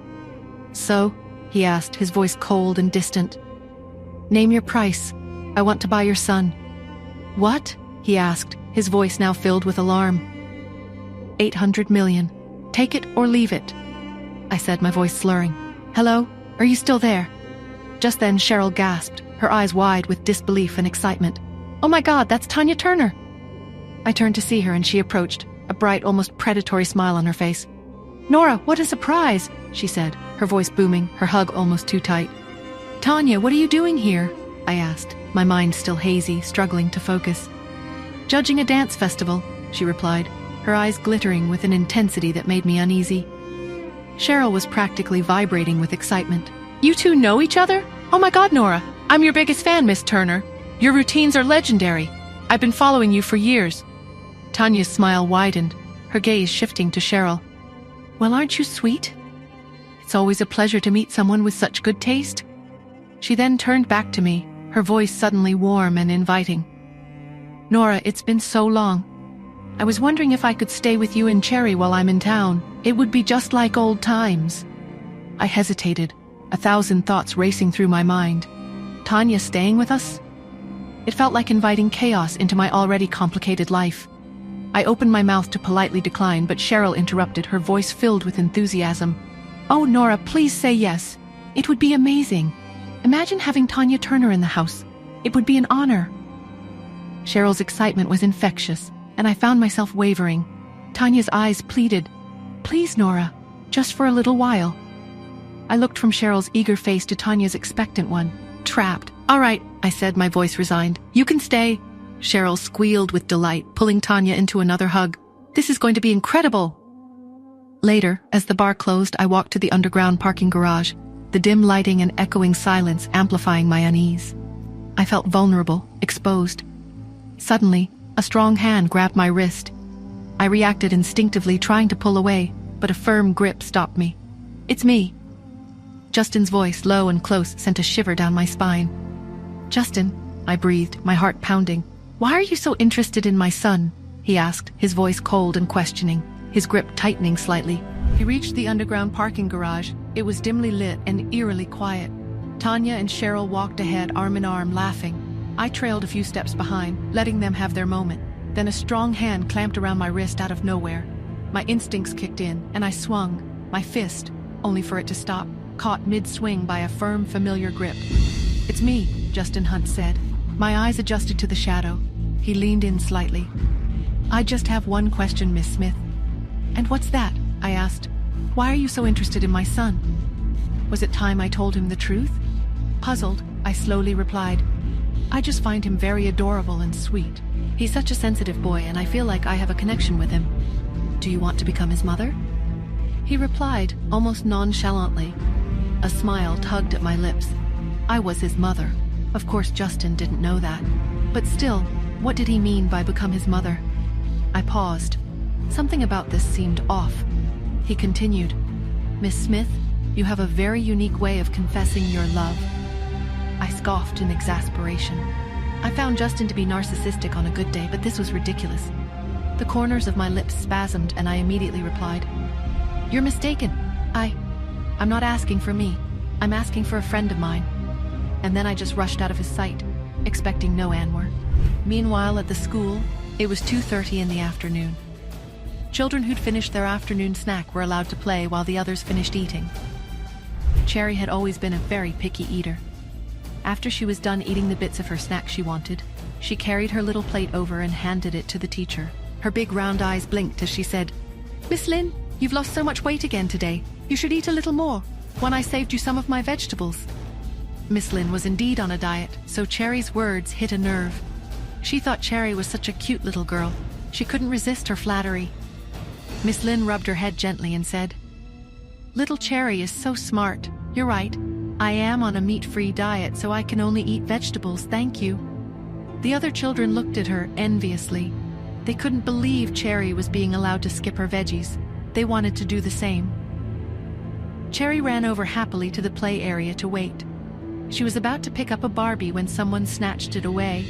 "So?" he asked, his voice cold and distant. "Name your price. I want to buy your son." "What?" he asked, his voice now filled with alarm. $800 million. Take it or leave it," I said, my voice slurring. "Hello? Are you still there?" Just then Cheryl gasped, her eyes wide with disbelief and excitement. "Oh my God, that's Tanya Turner!" I turned to see her and she approached, a bright, almost predatory smile on her face. "Nora, what a surprise," she said, her voice booming, her hug almost too tight. "Tanya, what are you doing here?" I asked, my mind still hazy, struggling to focus. "Judging a dance festival," she replied, her eyes glittering with an intensity that made me uneasy. Cheryl was practically vibrating with excitement. "You two know each other? Oh my God, Nora, I'm your biggest fan, Miss Turner. Your routines are legendary. I've been following you for years." Tanya's smile widened, her gaze shifting to Cheryl. "Well, aren't you sweet? It's always a pleasure to meet someone with such good taste." She then turned back to me, her voice suddenly warm and inviting. "Nora, it's been so long. I was wondering if I could stay with you and Cherry while I'm in town. It would be just like old times." I hesitated, 1,000 thoughts racing through my mind. Tanya staying with us? It felt like inviting chaos into my already complicated life. I opened my mouth to politely decline, but Cheryl interrupted, her voice filled with enthusiasm. "Oh, Nora, please say yes. It would be amazing. Imagine having Tanya Turner in the house. It would be an honor." Cheryl's excitement was infectious, and I found myself wavering. Tanya's eyes pleaded, "Please, Nora, just for a little while." I looked from Cheryl's eager face to Tanya's expectant one. Trapped. "All right," I said, my voice resigned. "You can stay." Cheryl squealed with delight, pulling Tanya into another hug. "This is going to be incredible." Later, as the bar closed, I walked to the underground parking garage, the dim lighting and echoing silence amplifying my unease. I felt vulnerable, exposed. Suddenly, a strong hand grabbed my wrist. I reacted instinctively, trying to pull away, but a firm grip stopped me. "It's me." Justin's voice, low and close, sent a shiver down my spine. "Justin," I breathed, my heart pounding. "Why are you so interested in my son?" he asked, his voice cold and questioning, his grip tightening slightly. He reached the underground parking garage. It was dimly lit and eerily quiet. Tanya and Cheryl walked ahead, arm in arm, laughing. I trailed a few steps behind, letting them have their moment. Then a strong hand clamped around my wrist out of nowhere. My instincts kicked in, and I swung, my fist, only for it to stop, caught mid-swing by a firm, familiar grip. "It's me," Justin Hunt said. My eyes adjusted to the shadow. He leaned in slightly. "I just have one question, Miss Smith." "And what's that?" I asked. "Why are you so interested in my son?" Was it time I told him the truth? Puzzled, I slowly replied, "I just find him very adorable and sweet. He's such a sensitive boy, and I feel like I have a connection with him. Do you want to become his mother?" He replied, almost nonchalantly. A smile tugged at my lips. I was his mother. Of course, Justin didn't know that. But still, what did he mean by become his mother? I paused. Something about this seemed off. He continued, "Miss Smith, you have a very unique way of confessing your love." I scoffed in exasperation. I found Justin to be narcissistic on a good day, but this was ridiculous. The corners of my lips spasmed, and I immediately replied, "You're mistaken. I'm not asking for me. I'm asking for a friend of mine." And then I just rushed out of his sight, expecting no answer. Meanwhile, at the school, it was 2:30 in the afternoon. Children who'd finished their afternoon snack were allowed to play while the others finished eating. Cherry had always been a very picky eater. After she was done eating the bits of her snack she wanted, she carried her little plate over and handed it to the teacher. Her big round eyes blinked as she said, "Miss Lynn, you've lost so much weight again today. You should eat a little more. When I saved you some of my vegetables." Miss Lynn was indeed on a diet, so Cherry's words hit a nerve. She thought Cherry was such a cute little girl. She couldn't resist her flattery. Miss Lynn rubbed her head gently and said, "Little Cherry is so smart. You're right. I am on a meat-free diet, so I can only eat vegetables, thank you." The other children looked at her enviously. They couldn't believe Cherry was being allowed to skip her veggies. They wanted to do the same. Cherry ran over happily to the play area to wait. She was about to pick up a Barbie when someone snatched it away.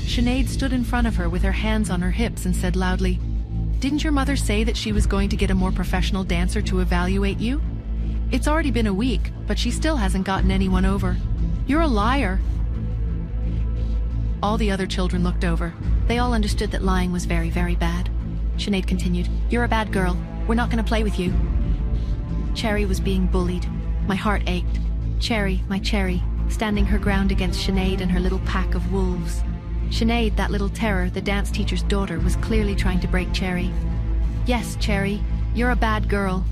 Sinead stood in front of her with her hands on her hips and said loudly, "Didn't your mother say that she was going to get a more professional dancer to evaluate you? It's already been a week, but she still hasn't gotten anyone over. You're a liar." All the other children looked over. They all understood that lying was very, very bad. Sinead continued, "You're a bad girl. We're not going to play with you." Cherry was being bullied. My heart ached. Cherry, my Cherry, standing her ground against Sinead and her little pack of wolves. Sinead, that little terror, the dance teacher's daughter, was clearly trying to break Cherry. "Yes, Cherry, you're a bad girl.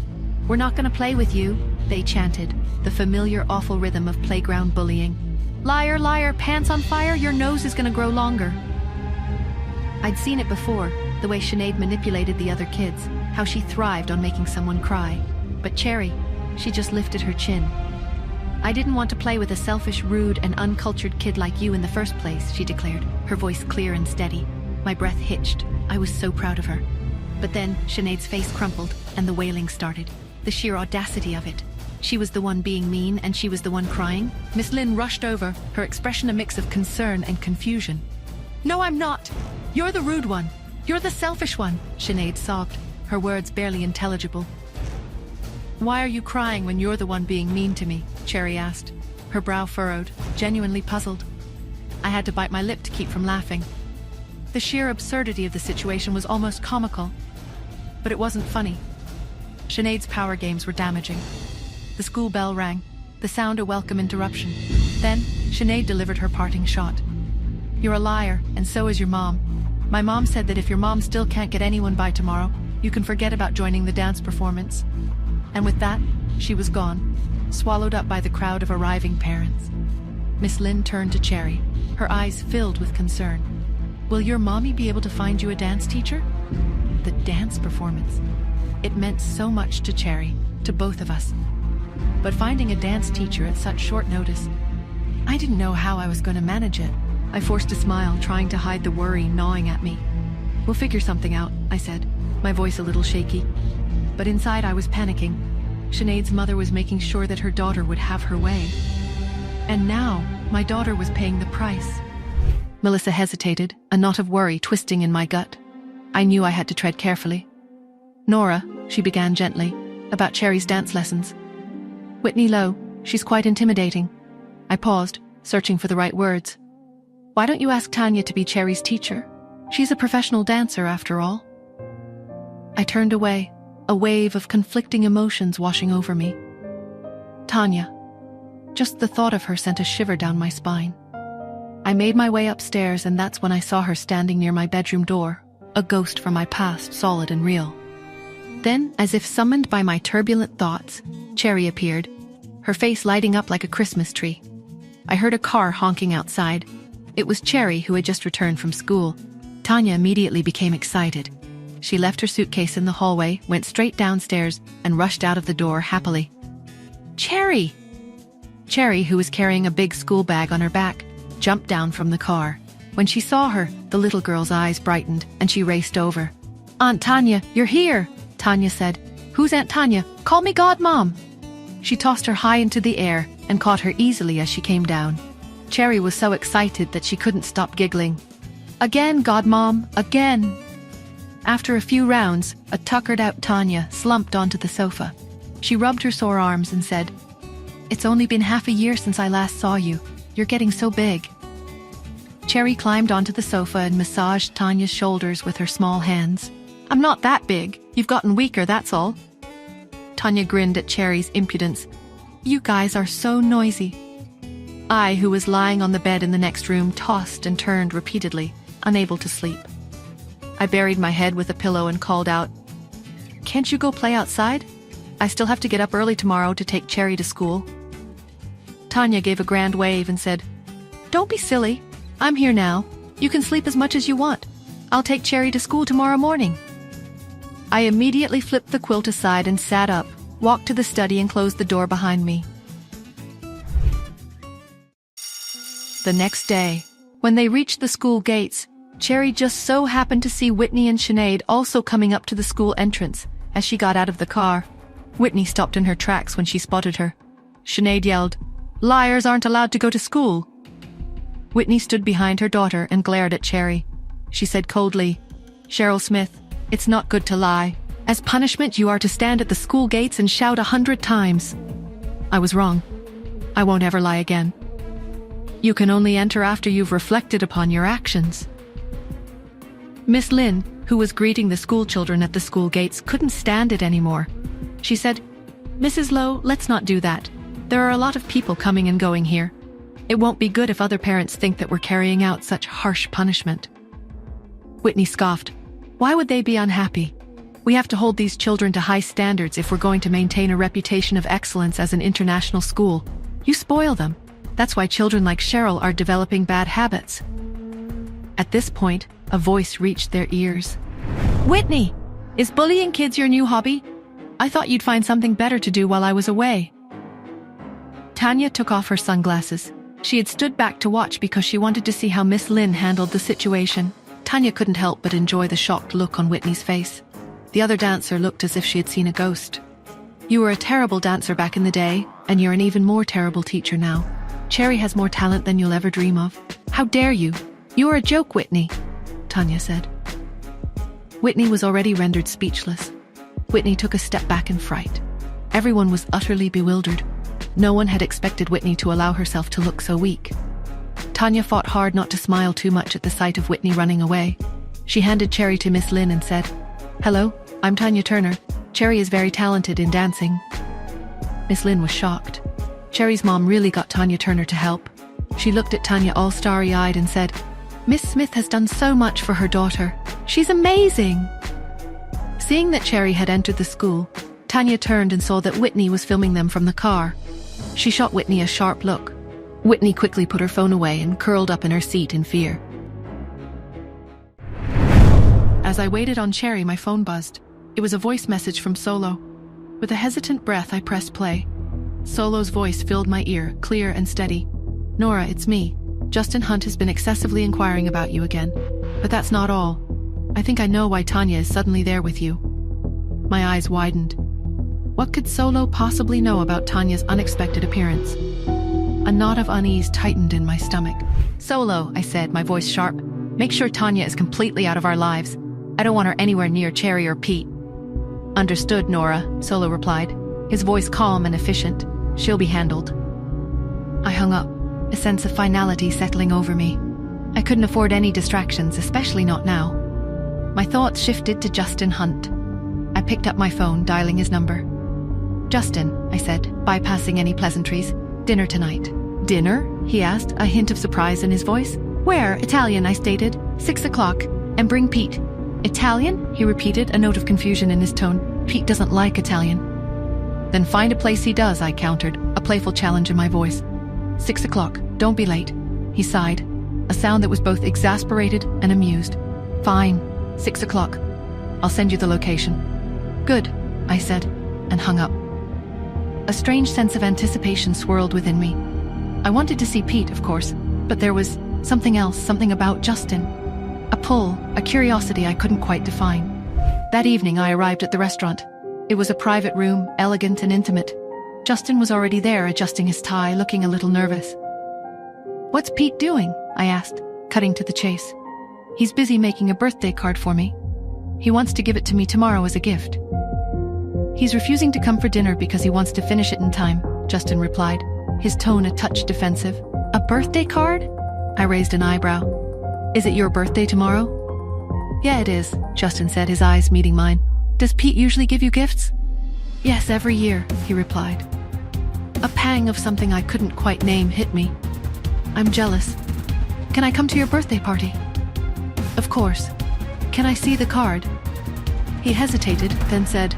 We're not going to play with you," they chanted, the familiar awful rhythm of playground bullying. "Liar, liar, pants on fire, your nose is going to grow longer." I'd seen it before, the way Sinead manipulated the other kids, how she thrived on making someone cry. But Cherry, she just lifted her chin. "I didn't want to play with a selfish, rude, and uncultured kid like you in the first place," she declared, her voice clear and steady. My breath hitched. I was so proud of her. But then Sinead's face crumpled, and the wailing started. The sheer audacity of it. She was the one being mean, and she was the one crying. Miss Lynn rushed over, her expression a mix of concern and confusion. "No, I'm not. You're the rude one. You're the selfish one," Sinead sobbed, her words barely intelligible. "Why are you crying when you're the one being mean to me?" Cherry asked, her brow furrowed, genuinely puzzled. I had to bite my lip to keep from laughing. The sheer absurdity of the situation was almost comical. But it wasn't funny. Sinead's power games were damaging. The school bell rang, the sound a welcome interruption. Then, Sinead delivered her parting shot. "You're a liar, and so is your mom. My mom said that if your mom still can't get anyone by tomorrow, you can forget about joining the dance performance." And with that, she was gone, swallowed up by the crowd of arriving parents. Miss Lynn turned to Cherry, her eyes filled with concern. "Will your mommy be able to find you a dance teacher?" The dance performance. It meant so much to Cherry, to both of us. But finding a dance teacher at such short notice, I didn't know how I was going to manage it. I forced a smile, trying to hide the worry gnawing at me. "We'll figure something out," I said, my voice a little shaky. But inside I was panicking. Sinead's mother was making sure that her daughter would have her way. And now, my daughter was paying the price. Melissa hesitated, a knot of worry twisting in my gut. I knew I had to tread carefully. "Nora," she began gently, "about Cherry's dance lessons. Whitney Lowe, she's quite intimidating." I paused, searching for the right words. "Why don't you ask Tanya to be Cherry's teacher? She's a professional dancer, after all." I turned away, a wave of conflicting emotions washing over me. Tanya. Just the thought of her sent a shiver down my spine. I made my way upstairs, and that's when I saw her standing near my bedroom door, a ghost from my past, solid and real. Then, as if summoned by my turbulent thoughts, Cherry appeared, her face lighting up like a Christmas tree. I heard a car honking outside. It was Cherry, who had just returned from school. Tanya immediately became excited. She left her suitcase in the hallway, went straight downstairs, and rushed out of the door happily. "Cherry!" Cherry, who was carrying a big school bag on her back, jumped down from the car. When she saw her, the little girl's eyes brightened, and she raced over. "Aunt Tanya, you're here!" Tanya said. "Who's Aunt Tanya? Call me Godmom!" She tossed her high into the air and caught her easily as she came down. Cherry was so excited that she couldn't stop giggling. "Again, Godmom, again!" After a few rounds, a tuckered-out Tanya slumped onto the sofa. She rubbed her sore arms and said, "It's only been half a year since I last saw you. You're getting so big." Cherry climbed onto the sofa and massaged Tanya's shoulders with her small hands. "I'm not that big. You've gotten weaker, that's all." Tanya grinned at Cherry's impudence. "You guys are so noisy." I, who was lying on the bed in the next room, tossed and turned repeatedly, unable to sleep. I buried my head with a pillow and called out, "Can't you go play outside? I still have to get up early tomorrow to take Cherry to school." Tanya gave a grand wave and said, "Don't be silly. I'm here now. You can sleep as much as you want. I'll take Cherry to school tomorrow morning." I immediately flipped the quilt aside and sat up, walked to the study and closed the door behind me. The next day, when they reached the school gates, Cherry just so happened to see Whitney and Sinead also coming up to the school entrance as she got out of the car. Whitney stopped in her tracks when she spotted her. Sinead yelled, "Liars aren't allowed to go to school." Whitney stood behind her daughter and glared at Cherry. She said coldly, "Cheryl Smith, it's not good to lie. As punishment, you are to stand at the school gates and shout 100 times. I was wrong. I won't ever lie again. You can only enter after you've reflected upon your actions." Miss Lynn, who was greeting the school children at the school gates, couldn't stand it anymore. She said, "Mrs. Lowe, let's not do that. There are a lot of people coming and going here. It won't be good if other parents think that we're carrying out such harsh punishment." Whitney scoffed. "Why would they be unhappy? We have to hold these children to high standards if we're going to maintain a reputation of excellence as an international school. You spoil them. That's why children like Cheryl are developing bad habits." At this point, a voice reached their ears. "Whitney, is bullying kids your new hobby? I thought you'd find something better to do while I was away." Tanya took off her sunglasses. She had stood back to watch because she wanted to see how Miss Lynn handled the situation. Tanya couldn't help but enjoy the shocked look on Whitney's face. The other dancer looked as if she had seen a ghost. "You were a terrible dancer back in the day, and you're an even more terrible teacher now. Cherry has more talent than you'll ever dream of. How dare you? You are a joke, Whitney," Tanya said. Whitney was already rendered speechless. Whitney took a step back in fright. Everyone was utterly bewildered. No one had expected Whitney to allow herself to look so weak. Tanya fought hard not to smile too much at the sight of Whitney running away. She handed Cherry to Miss Lynn and said, "Hello, I'm Tanya Turner. Cherry is very talented in dancing." Miss Lynn was shocked. Cherry's mom really got Tanya Turner to help. She looked at Tanya all starry-eyed and said, "Miss Smith has done so much for her daughter. She's amazing." Seeing that Cherry had entered the school, Tanya turned and saw that Whitney was filming them from the car. She shot Whitney a sharp look. Whitney quickly put her phone away and curled up in her seat in fear. As I waited on Cherry, my phone buzzed. It was a voice message from Solo. With a hesitant breath, I pressed play. Solo's voice filled my ear, clear and steady. "Nora, it's me. Justin Hunt has been excessively inquiring about you again. But that's not all. I think I know why Tanya is suddenly there with you." My eyes widened. What could Solo possibly know about Tanya's unexpected appearance? A knot of unease tightened in my stomach. "Solo," I said, my voice sharp, "make sure Tanya is completely out of our lives. I don't want her anywhere near Cherry or Pete." "Understood, Nora," Solo replied, his voice calm and efficient. "She'll be handled." I hung up, a sense of finality settling over me. I couldn't afford any distractions, especially not now. My thoughts shifted to Justin Hunt. I picked up my phone, dialing his number. "Justin," I said, bypassing any pleasantries, "dinner tonight." "Dinner?" he asked, a hint of surprise in his voice. "Where?" "Italian," I stated. 6 o'clock. "And bring Pete." "Italian?" he repeated, a note of confusion in his tone. "Pete doesn't like Italian." "Then find a place he does," I countered, a playful challenge in my voice. 6 o'clock. Don't be late." He sighed, a sound that was both exasperated and amused. "Fine. 6 o'clock. I'll send you the location." "Good," I said, and hung up. A strange sense of anticipation swirled within me. I wanted to see Pete, of course, but there was something else, something about Justin. A pull, a curiosity I couldn't quite define. That evening I arrived at the restaurant. It was a private room, elegant and intimate. Justin was already there, adjusting his tie, looking a little nervous. "What's Pete doing?" I asked, cutting to the chase. "He's busy making a birthday card for me. He wants to give it to me tomorrow as a gift." "He's refusing to come for dinner because he wants to finish it in time," Justin replied, his tone a touch defensive. "A birthday card?" I raised an eyebrow. "Is it your birthday tomorrow?" "Yeah, it is," Justin said, his eyes meeting mine. "Does Pete usually give you gifts?" "Yes, every year," he replied. A pang of something I couldn't quite name hit me. "I'm jealous. Can I come to your birthday party?" "Of course. Can I see the card?" He hesitated, then said,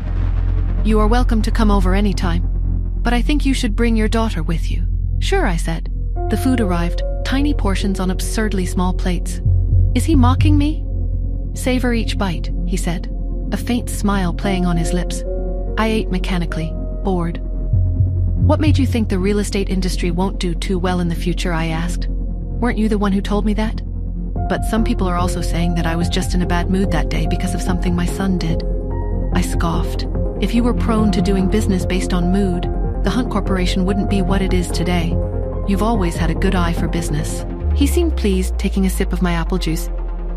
"You are welcome to come over any time, but I think you should bring your daughter with you." "Sure," I said. The food arrived, tiny portions on absurdly small plates. "Is he mocking me?" "Savor each bite," he said, a faint smile playing on his lips. I ate mechanically, bored. "What made you think the real estate industry won't do too well in the future?" I asked. "Weren't you the one who told me that?" "But some people are also saying that I was just in a bad mood that day because of something my son did." I scoffed. "If you were prone to doing business based on mood, the Hunt Corporation wouldn't be what it is today. You've always had a good eye for business." He seemed pleased, taking a sip of my apple juice.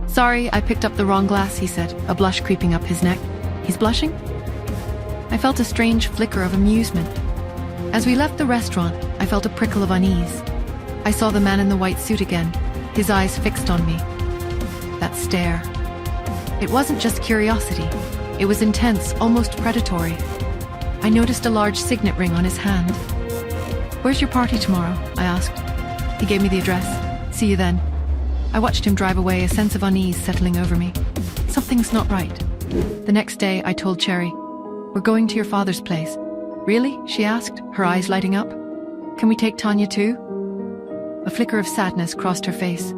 "Sorry, I picked up the wrong glass," he said, a blush creeping up his neck. "He's blushing?" I felt a strange flicker of amusement. As we left the restaurant, I felt a prickle of unease. I saw the man in the white suit again, his eyes fixed on me. That stare. It wasn't just curiosity. It was intense, almost predatory. I noticed a large signet ring on his hand. "Where's your party tomorrow?" I asked. He gave me the address. "See you then." I watched him drive away, a sense of unease settling over me. Something's not right. The next day, I told Cherry, "We're going to your father's place." "Really?" she asked, her eyes lighting up. "Can we take Tanya too?" A flicker of sadness crossed her face.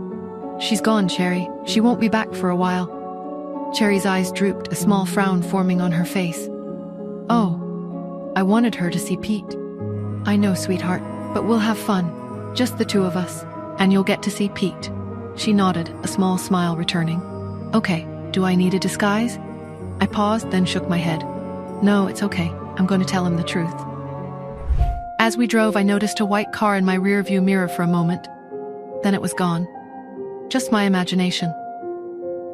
"She's gone, Cherry. She won't be back for a while." Cherry's eyes drooped, a small frown forming on her face. "Oh, I wanted her to see Pete." "I know, sweetheart, but we'll have fun. Just the two of us. And you'll get to see Pete." She nodded, a small smile returning. "Okay, do I need a disguise?" I paused, then shook my head. "No, it's okay. I'm going to tell him the truth." As we drove, I noticed a white car in my rearview mirror for a moment. Then it was gone. Just my imagination.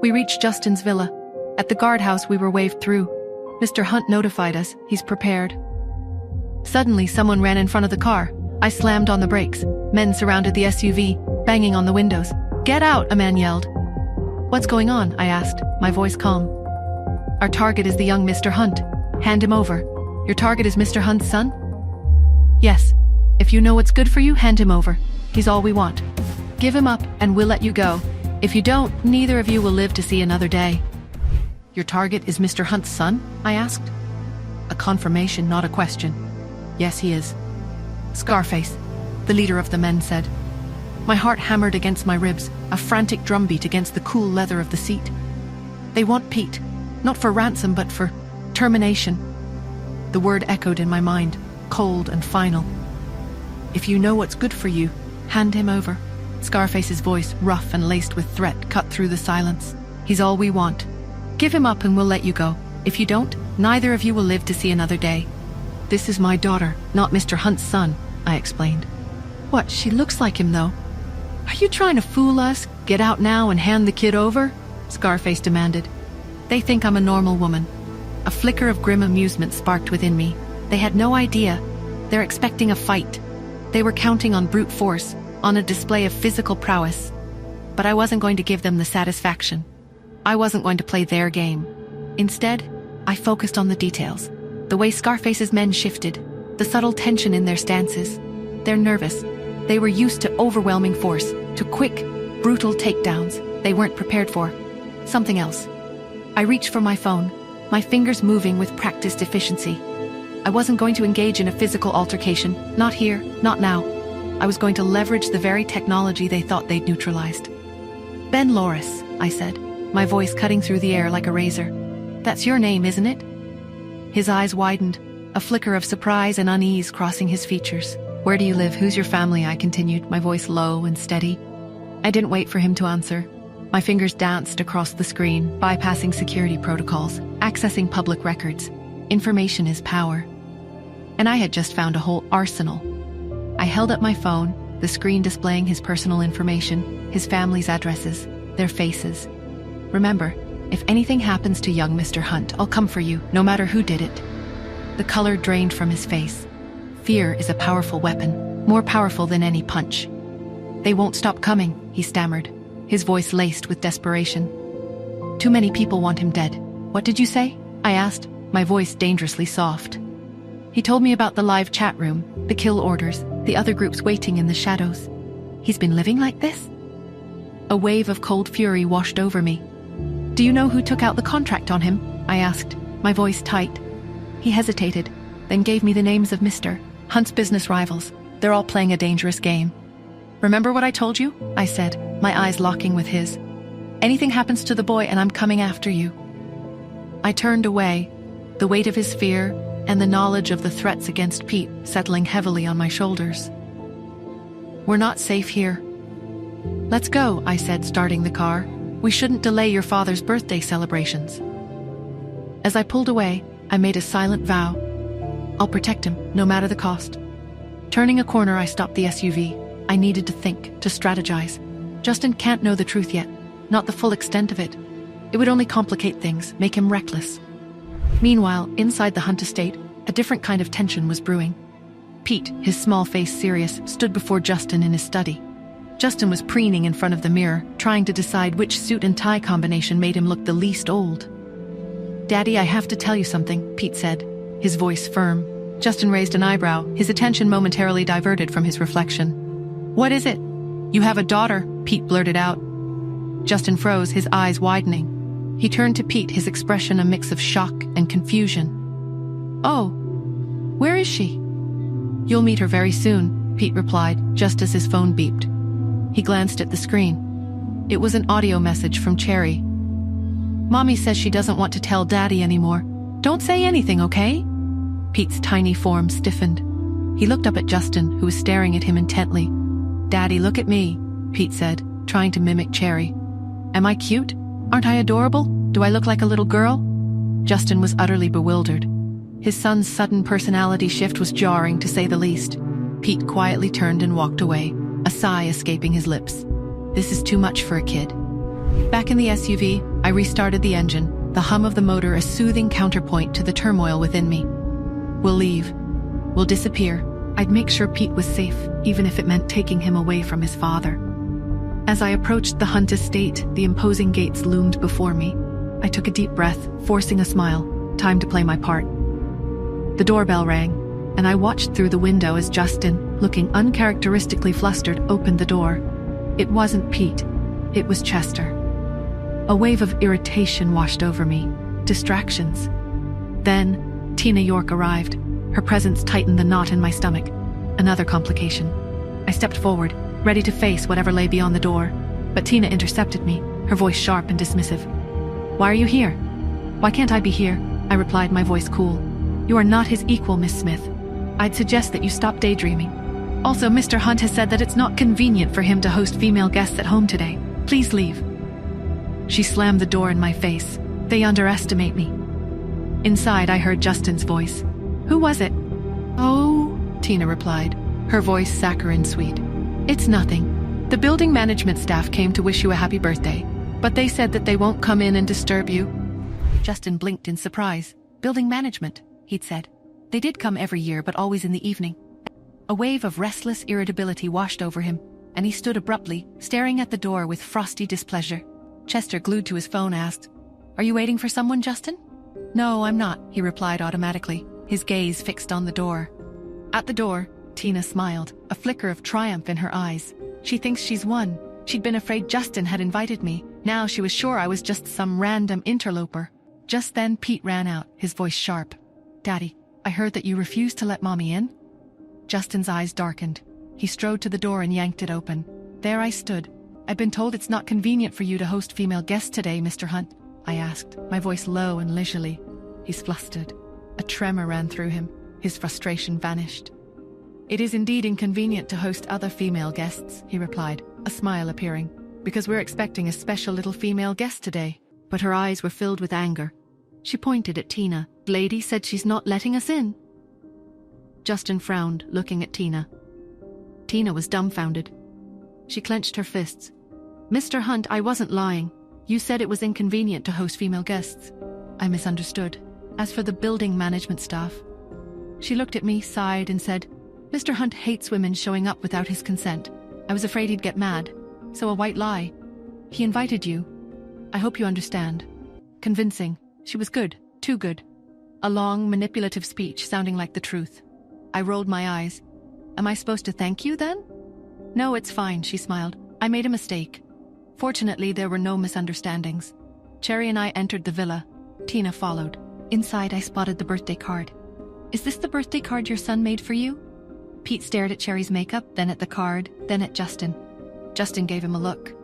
We reached Justin's villa. At the guardhouse, we were waved through. Mr. Hunt notified us. He's prepared. Suddenly, someone ran in front of the car. I slammed on the brakes. Men surrounded the SUV. banging on the windows. "Get out," a man yelled. "What's going on?" I asked, my voice calm. "Our target is the young Mr. Hunt. Hand him over." "Your target is Mr. Hunt's son?" "Yes. If you know what's good for you, hand him over. He's all we want. Give him up and we'll let you go. If you don't, neither of you will live to see another day." "Your target is Mr. Hunt's son?" I asked. A confirmation, not a question. "Yes, he is." "Scarface," the leader of the men said. My heart hammered against my ribs, a frantic drumbeat against the cool leather of the seat. "They want Pete, not for ransom but for termination." The word echoed in my mind, cold and final. "If you know what's good for you, hand him over." Scarface's voice, rough and laced with threat, cut through the silence. "He's all we want. Give him up and we'll let you go. If you don't, neither of you will live to see another day." "This is my daughter, not Mr. Hunt's son," I explained. "What, she looks like him though." "Are you trying to fool us? Get out now and hand the kid over?" Scarface demanded. "They think I'm a normal woman." A flicker of grim amusement sparked within me. They had no idea. They're expecting a fight. They were counting on brute force, on a display of physical prowess. But I wasn't going to give them the satisfaction. I wasn't going to play their game. Instead, I focused on the details. The way Scarface's men shifted, the subtle tension in their stances. They're nervous. They were used to overwhelming force, to quick, brutal takedowns they weren't prepared for. Something else. I reached for my phone, my fingers moving with practiced efficiency. I wasn't going to engage in a physical altercation, not here, not now. I was going to leverage the very technology they thought they'd neutralized. "Ben Loris," I said, my voice cutting through the air like a razor. "That's your name, isn't it?" His eyes widened, a flicker of surprise and unease crossing his features. "Where do you live? Who's your family?" I continued, my voice low and steady. I didn't wait for him to answer. My fingers danced across the screen, bypassing security protocols, accessing public records. Information is power. And I had just found a whole arsenal. I held up my phone, the screen displaying his personal information, his family's addresses, their faces. "Remember, if anything happens to young Mr. Hunt, I'll come for you, no matter who did it." The color drained from his face. Fear is a powerful weapon, more powerful than any punch. "They won't stop coming," he stammered, his voice laced with desperation. "Too many people want him dead." "What did you say?" I asked, my voice dangerously soft. He told me about the live chat room, the kill orders, the other groups waiting in the shadows. He's been living like this? A wave of cold fury washed over me. "Do you know who took out the contract on him?" I asked, my voice tight. He hesitated, then gave me the names of Mr. Hunt's business rivals. They're all playing a dangerous game. "Remember what I told you?" I said, my eyes locking with his. "Anything happens to the boy and I'm coming after you." I turned away, the weight of his fear and the knowledge of the threats against Pete settling heavily on my shoulders. "We're not safe here." "Let's go," I said, starting the car. "We shouldn't delay your father's birthday celebrations." As I pulled away, I made a silent vow. I'll protect him, no matter the cost. Turning a corner, I stopped the SUV. I needed to think, to strategize. Justin can't know the truth yet, not the full extent of it. It would only complicate things, make him reckless. Meanwhile, inside the Hunt estate, a different kind of tension was brewing. Pete, his small face serious, stood before Justin in his study. Justin was preening in front of the mirror, trying to decide which suit and tie combination made him look the least old. "Daddy, I have to tell you something," Pete said, his voice firm. Justin raised an eyebrow, his attention momentarily diverted from his reflection. "What is it?" "You have a daughter," Pete blurted out. Justin froze, his eyes widening. He turned to Pete, his expression a mix of shock and confusion. "Oh, where is she?" "You'll meet her very soon," Pete replied, just as his phone beeped. He glanced at the screen. It was an audio message from Cherry. "Mommy says she doesn't want to tell Daddy anymore. Don't say anything, okay?" Pete's tiny form stiffened. He looked up at Justin, who was staring at him intently. "Daddy, look at me," Pete said, trying to mimic Cherry. "Am I cute? Aren't I adorable? Do I look like a little girl?" Justin was utterly bewildered. His son's sudden personality shift was jarring, to say the least. Pete quietly turned and walked away, a sigh escaping his lips. This is too much for a kid. Back in the SUV, I restarted the engine, the hum of the motor a soothing counterpoint to the turmoil within me. We'll leave. We'll disappear. I'd make sure Pete was safe, even if it meant taking him away from his father. As I approached the Hunt estate, the imposing gates loomed before me. I took a deep breath, forcing a smile. Time to play my part. The doorbell rang, and I watched through the window as Justin, looking uncharacteristically flustered, opened the door. It wasn't Pete. It was Chester. A wave of irritation washed over me. Distractions. Then, Tina York arrived. Her presence tightened the knot in my stomach. Another complication. I stepped forward, ready to face whatever lay beyond the door. But Tina intercepted me, her voice sharp and dismissive. "Why are you here?" "Why can't I be here?" I replied, my voice cool. "You are not his equal, Miss Smith. I'd suggest that you stop daydreaming. Also, Mr. Hunt has said that it's not convenient for him to host female guests at home today. Please leave." She slammed the door in my face. "They underestimate me." Inside, I heard Justin's voice. "Who was it?" "Oh," Tina replied, her voice saccharine sweet. "It's nothing. The building management staff came to wish you a happy birthday, but they said that they won't come in and disturb you." Justin blinked in surprise. "Building management," he'd said. "They did come every year, but always in the evening." A wave of restless irritability washed over him, and he stood abruptly, staring at the door with frosty displeasure. Chester, glued to his phone, asked, "Are you waiting for someone, Justin?" "No, I'm not," he replied automatically, his gaze fixed on the door. At the door, Tina smiled, a flicker of triumph in her eyes. "She thinks she's won. She'd been afraid Justin had invited me. Now she was sure I was just some random interloper." Just then, Pete ran out, his voice sharp. "Daddy, I heard that you refused to let Mommy in." Justin's eyes darkened. He strode to the door and yanked it open. There I stood. "I've been told it's not convenient for you to host female guests today, Mr. Hunt," I asked, my voice low and leisurely. He's flustered. A tremor ran through him. His frustration vanished. "It is indeed inconvenient to host other female guests," he replied, a smile appearing, "because we're expecting a special little female guest today." But her eyes were filled with anger. She pointed at Tina. "Lady said she's not letting us in." Justin frowned, looking at Tina. Tina was dumbfounded. She clenched her fists. "Mr. Hunt, I wasn't lying. You said it was inconvenient to host female guests." I misunderstood. "As for the building management staff." She looked at me, sighed, and said, "Mr. Hunt hates women showing up without his consent. I was afraid he'd get mad. So a white lie. He invited you. I hope you understand." Convincing. She was good. Too good. A long, manipulative speech sounding like the truth. I rolled my eyes. "Am I supposed to thank you, then?" "No, it's fine," she smiled. "I made a mistake." Fortunately, there were no misunderstandings. Cherry and I entered the villa. Tina followed. Inside, I spotted the birthday card. "Is this the birthday card your son made for you?" Pete stared at Cherry's makeup, then at the card, then at Justin. Justin gave him a look.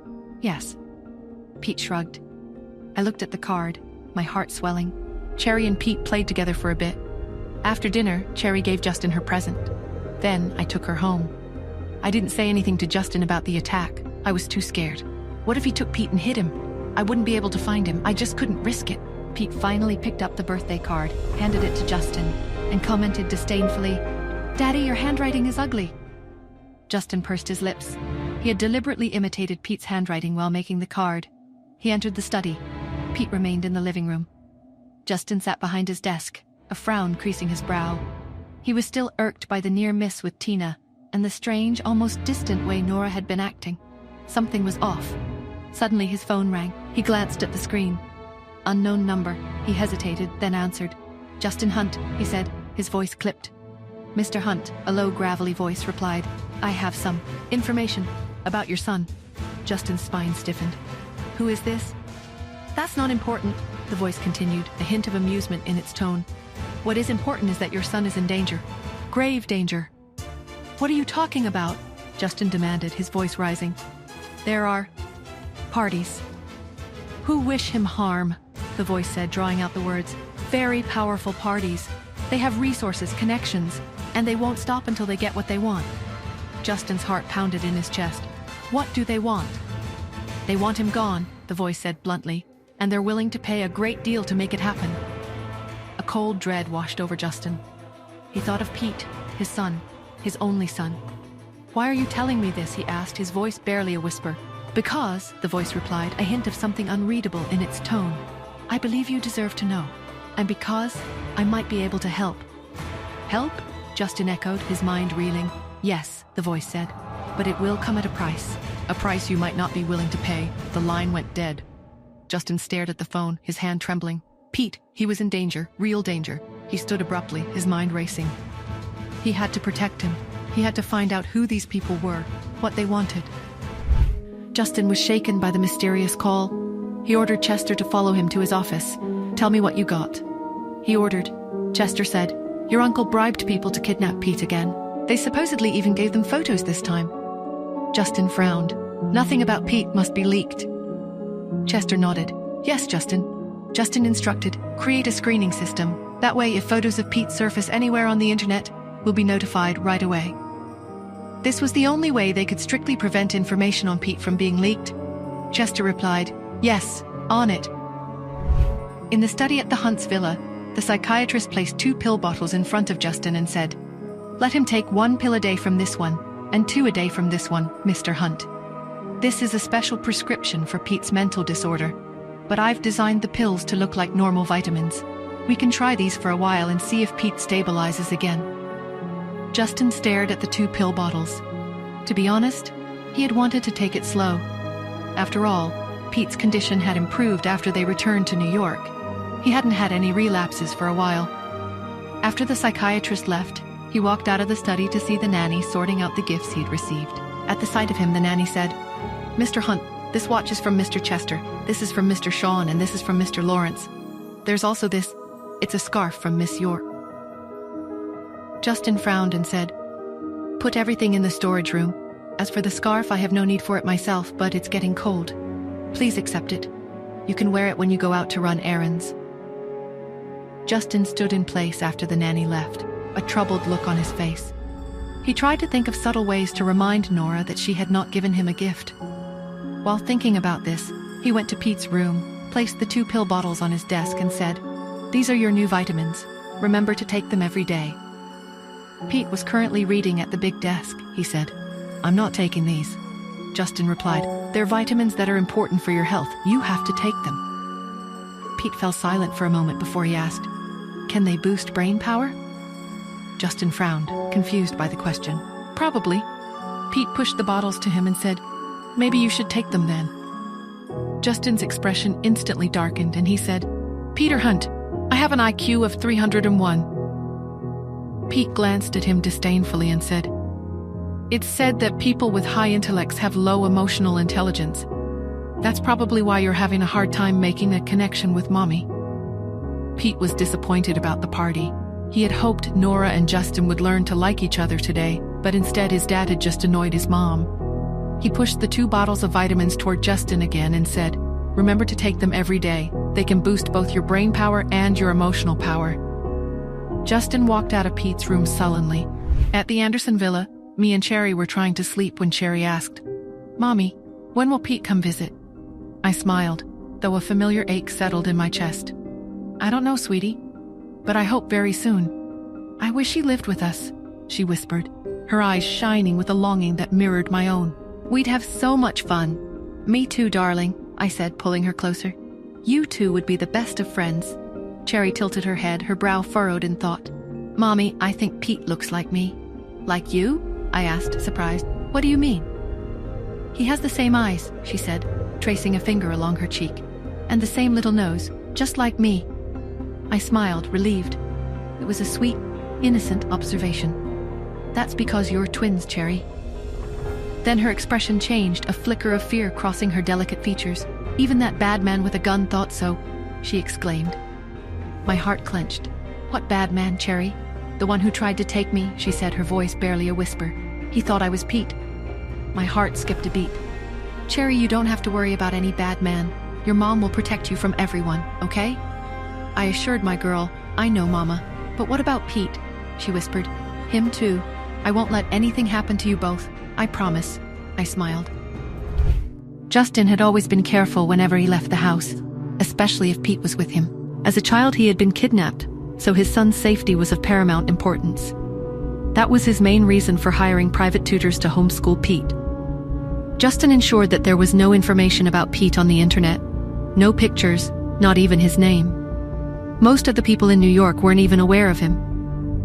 "Yes." Pete shrugged. I looked at the card, my heart swelling. Cherry and Pete played together for a bit. After dinner, Cherry gave Justin her present. Then I took her home. I didn't say anything to Justin about the attack. I was too scared. What if he took Pete and hid him? I wouldn't be able to find him. I just couldn't risk it. Pete finally picked up the birthday card, handed it to Justin, and commented disdainfully, "Daddy, your handwriting is ugly." Justin pursed his lips. He had deliberately imitated Pete's handwriting while making the card. He entered the study. Pete remained in the living room. Justin sat behind his desk, a frown creasing his brow. He was still irked by the near miss with Tina, and the strange, almost distant way Nora had been acting. Something was off. Suddenly his phone rang. He glanced at the screen. Unknown number. He hesitated, then answered. "Justin Hunt," he said, his voice clipped. "Mr. Hunt," a low, gravelly voice replied. "I have some information about your son." Justin's spine stiffened. "Who is this?" "That's not important," the voice continued, a hint of amusement in its tone. "What is important is that your son is in danger. Grave danger." "What are you talking about?" Justin demanded, his voice rising. "There are parties who wish him harm," the voice said, drawing out the words. "Very powerful parties. They have resources, connections, and they won't stop until they get what they want." Justin's heart pounded in his chest. "What do they want?" "They want him gone," the voice said bluntly, "and they're willing to pay a great deal to make it happen." A cold dread washed over Justin. He thought of Pete, his son, his only son. "Why are you telling me this?" he asked, his voice barely a whisper. "Because," the voice replied, a hint of something unreadable in its tone. "I believe you deserve to know. And because I might be able to help." "Help?" Justin echoed, his mind reeling. "Yes," the voice said, "but it will come at a price. A A price you might not be willing to pay. The line went dead. Justin stared at the phone, his hand trembling. Pete, he was in danger, real danger. He stood abruptly, his mind racing. He had to protect him. He had to find out who these people were, what they wanted. Justin was shaken by the mysterious call. He ordered Chester to follow him to his office. "Tell me what you got." He ordered. Chester said, "Your uncle bribed people to kidnap Pete again. They supposedly even gave them photos this time." Justin frowned. Nothing about Pete must be leaked. Chester nodded. "Yes, Justin." Justin instructed, "Create a screening system. That way, if photos of Pete surface anywhere on the internet, we'll be notified right away." This was the only way they could strictly prevent information on Pete from being leaked. Chester replied, "Yes, on it." In the study at the Hunt's villa, the psychiatrist placed 2 pill bottles in front of Justin and said, "Let him take 1 pill a day from this one, and 2 a day from this one, Mr. Hunt. This is a special prescription for Pete's mental disorder, but I've designed the pills to look like normal vitamins. We can try these for a while and see if Pete stabilizes again." Justin stared at the 2 pill bottles. To be honest, he had wanted to take it slow. After all, Pete's condition had improved after they returned to New York. He hadn't had any relapses for a while. After the psychiatrist left, he walked out of the study to see the nanny sorting out the gifts he'd received. At the sight of him, the nanny said, "Mr. Hunt, this watch is from Mr. Chester, this is from Mr. Sean, and this is from Mr. Lawrence. There's also this. It's a scarf from Miss York." Justin frowned and said, "Put everything in the storage room. As for the scarf, I have no need for it myself, but it's getting cold. Please accept it. You can wear it when you go out to run errands." Justin stood in place after the nanny left, a troubled look on his face. He tried to think of subtle ways to remind Nora that she had not given him a gift. While thinking about this, he went to Pete's room, placed the 2 pill bottles on his desk and said, "These are your new vitamins. Remember to take them every day." Pete was currently reading at the big desk, he said. "I'm not taking these." Justin replied, "They're vitamins that are important for your health. You have to take them." Pete fell silent for a moment before he asked, "Can they boost brain power?" Justin frowned, confused by the question. "Probably." Pete pushed the bottles to him and said, "Maybe you should take them then." Justin's expression instantly darkened and he said, "Peter Hunt, I have an IQ of 301. Pete glanced at him disdainfully and said, "It's said that people with high intellects have low emotional intelligence. That's probably why you're having a hard time making a connection with Mommy." Pete was disappointed about the party. He had hoped Nora and Justin would learn to like each other today, but instead his dad had just annoyed his mom. He pushed the 2 bottles of vitamins toward Justin again and said, "Remember to take them every day. They can boost both your brain power and your emotional power." Justin walked out of Pete's room sullenly. At the Anderson villa, me and Cherry were trying to sleep when Cherry asked, "Mommy, when will Pete come visit?" I smiled, though a familiar ache settled in my chest. "I don't know, sweetie, but I hope very soon. I wish he lived with us," she whispered, her eyes shining with a longing that mirrored my own. "We'd have so much fun." "Me too, darling," I said, pulling her closer. "You two would be the best of friends." Cherry tilted her head, her brow furrowed in thought. "Mommy, I think Pete looks like me." "Like you?" I asked, surprised. "What do you mean?" "He has the same eyes," she said, tracing a finger along her cheek. "And the same little nose, just like me." I smiled, relieved. It was a sweet, innocent observation. "That's because you're twins, Cherry." Then her expression changed, a flicker of fear crossing her delicate features. "Even that bad man with a gun thought so," she exclaimed. My heart clenched. "What bad man, Cherry?" "The one who tried to take me," she said, her voice barely a whisper. "He thought I was Pete." My heart skipped a beat. "Cherry, you don't have to worry about any bad man. Your mom will protect you from everyone, okay?" I assured my girl, "I know, Mama. But what about Pete?" she whispered. "Him too. I won't let anything happen to you both. I promise." I smiled. Justin had always been careful whenever he left the house, especially if Pete was with him. As a child, he had been kidnapped, so his son's safety was of paramount importance. That was his main reason for hiring private tutors to homeschool Pete. Justin ensured that there was no information about Pete on the internet. No pictures, not even his name. Most of the people in New York weren't even aware of him.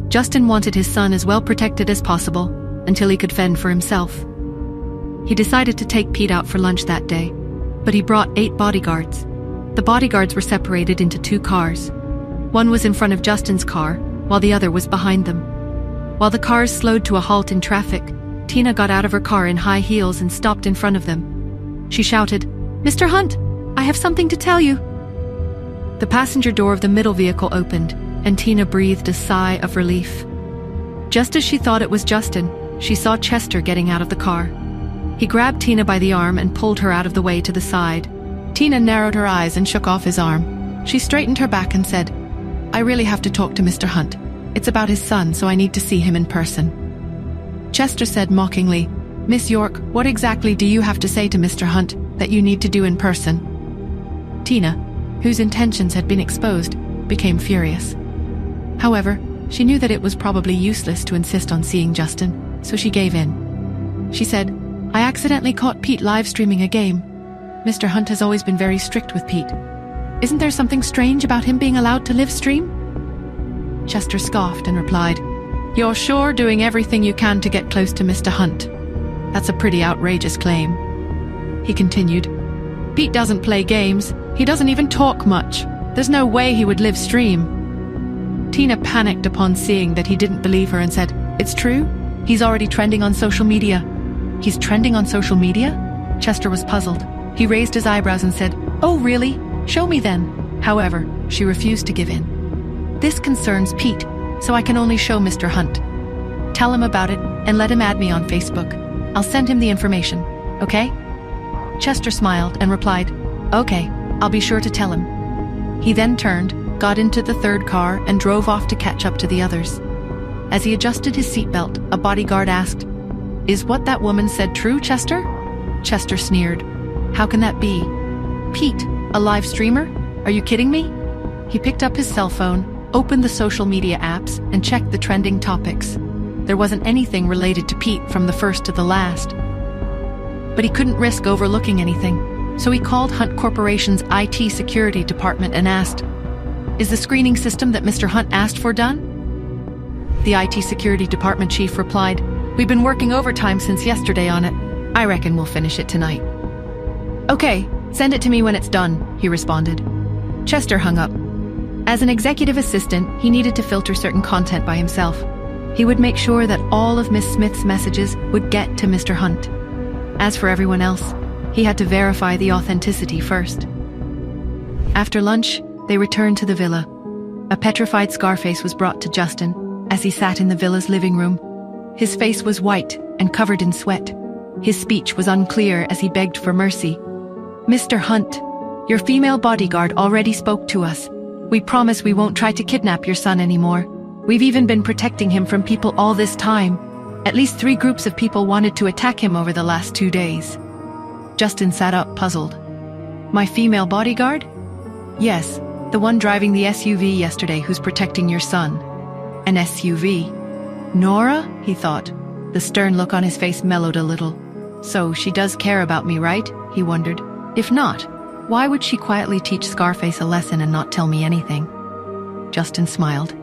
Justin wanted his son as well protected as possible until he could fend for himself. He decided to take Pete out for lunch that day, but he brought 8 bodyguards. The bodyguards were separated into 2 cars. One was in front of Justin's car, while the other was behind them. While the cars slowed to a halt in traffic, Tina got out of her car in high heels and stopped in front of them. She shouted, "Mr. Hunt, I have something to tell you." The passenger door of the middle vehicle opened, and Tina breathed a sigh of relief. Just as she thought it was Justin, she saw Chester getting out of the car. He grabbed Tina by the arm and pulled her out of the way to the side. Tina narrowed her eyes and shook off his arm. She straightened her back and said, "I really have to talk to Mr. Hunt. It's about his son, so I need to see him in person." Chester said mockingly, "Miss York, what exactly do you have to say to Mr. Hunt that you need to do in person?" Tina, whose intentions had been exposed, became furious. However, she knew that it was probably useless to insist on seeing Justin, so she gave in. She said, "I accidentally caught Pete live streaming a game. Mr. Hunt has always been very strict with Pete. Isn't there something strange about him being allowed to live stream?" Chester scoffed and replied, "You're sure doing everything you can to get close to Mr. Hunt. That's a pretty outrageous claim." He continued, "Pete doesn't play games. He doesn't even talk much. There's no way he would live stream." Tina panicked upon seeing that he didn't believe her and said, "It's true? He's already trending on social media." "He's trending on social media?" Chester was puzzled. He raised his eyebrows and said, "Oh, really? Show me then." However, she refused to give in. "This concerns Pete, so I can only show Mr. Hunt. Tell him about it and let him add me on Facebook. I'll send him the information, okay?" Chester smiled and replied, "Okay, I'll be sure to tell him." He then turned, got into the 3rd car, and drove off to catch up to the others. As he adjusted his seatbelt, a bodyguard asked, "Is what that woman said true, Chester?" Chester sneered. "How can that be? Pete, a live streamer? Are you kidding me?" He picked up his cell phone, opened the social media apps, and checked the trending topics. There wasn't anything related to Pete from the first to the last. But he couldn't risk overlooking anything, so he called Hunt Corporation's IT security department and asked, "Is the screening system that Mr. Hunt asked for done?" The IT security department chief replied, "We've been working overtime since yesterday on it. I reckon we'll finish it tonight." "Okay, send it to me when it's done," he responded. Chester hung up. As an executive assistant, he needed to filter certain content by himself. He would make sure that all of Miss Smith's messages would get to Mr. Hunt. As for everyone else, he had to verify the authenticity first. After lunch, they returned to the villa. A petrified Scarface was brought to Justin as he sat in the villa's living room. His face was white and covered in sweat. His speech was unclear as he begged for mercy. "Mr. Hunt, your female bodyguard already spoke to us. We promise we won't try to kidnap your son anymore. We've even been protecting him from people all this time. At least 3 groups of people wanted to attack him over the last 2 days." Justin sat up, puzzled. "My female bodyguard?" "Yes, the one driving the SUV yesterday who's protecting your son." "An SUV? Nora?" he thought. The stern look on his face mellowed a little. "So she does care about me, right?" he wondered. "If not, why would she quietly teach Scarface a lesson and not tell me anything?" Justin smiled.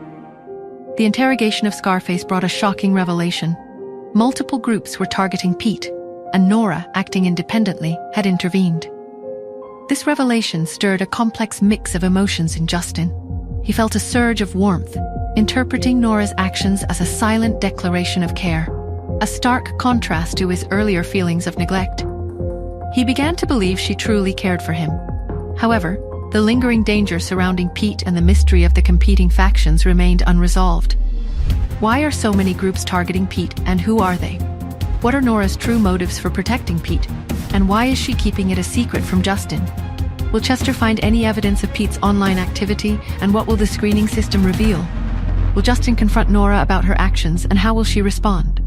The interrogation of Scarface brought a shocking revelation. Multiple groups were targeting Pete, and Nora, acting independently, had intervened. This revelation stirred a complex mix of emotions in Justin. He felt a surge of warmth, interpreting Nora's actions as a silent declaration of care, a stark contrast to his earlier feelings of neglect. He began to believe she truly cared for him. However, the lingering danger surrounding Pete and the mystery of the competing factions remained unresolved. Why are so many groups targeting Pete, and who are they? What are Nora's true motives for protecting Pete, and why is she keeping it a secret from Justin? Will Chester find any evidence of Pete's online activity, and what will the screening system reveal? Will Justin confront Nora about her actions, and how will she respond?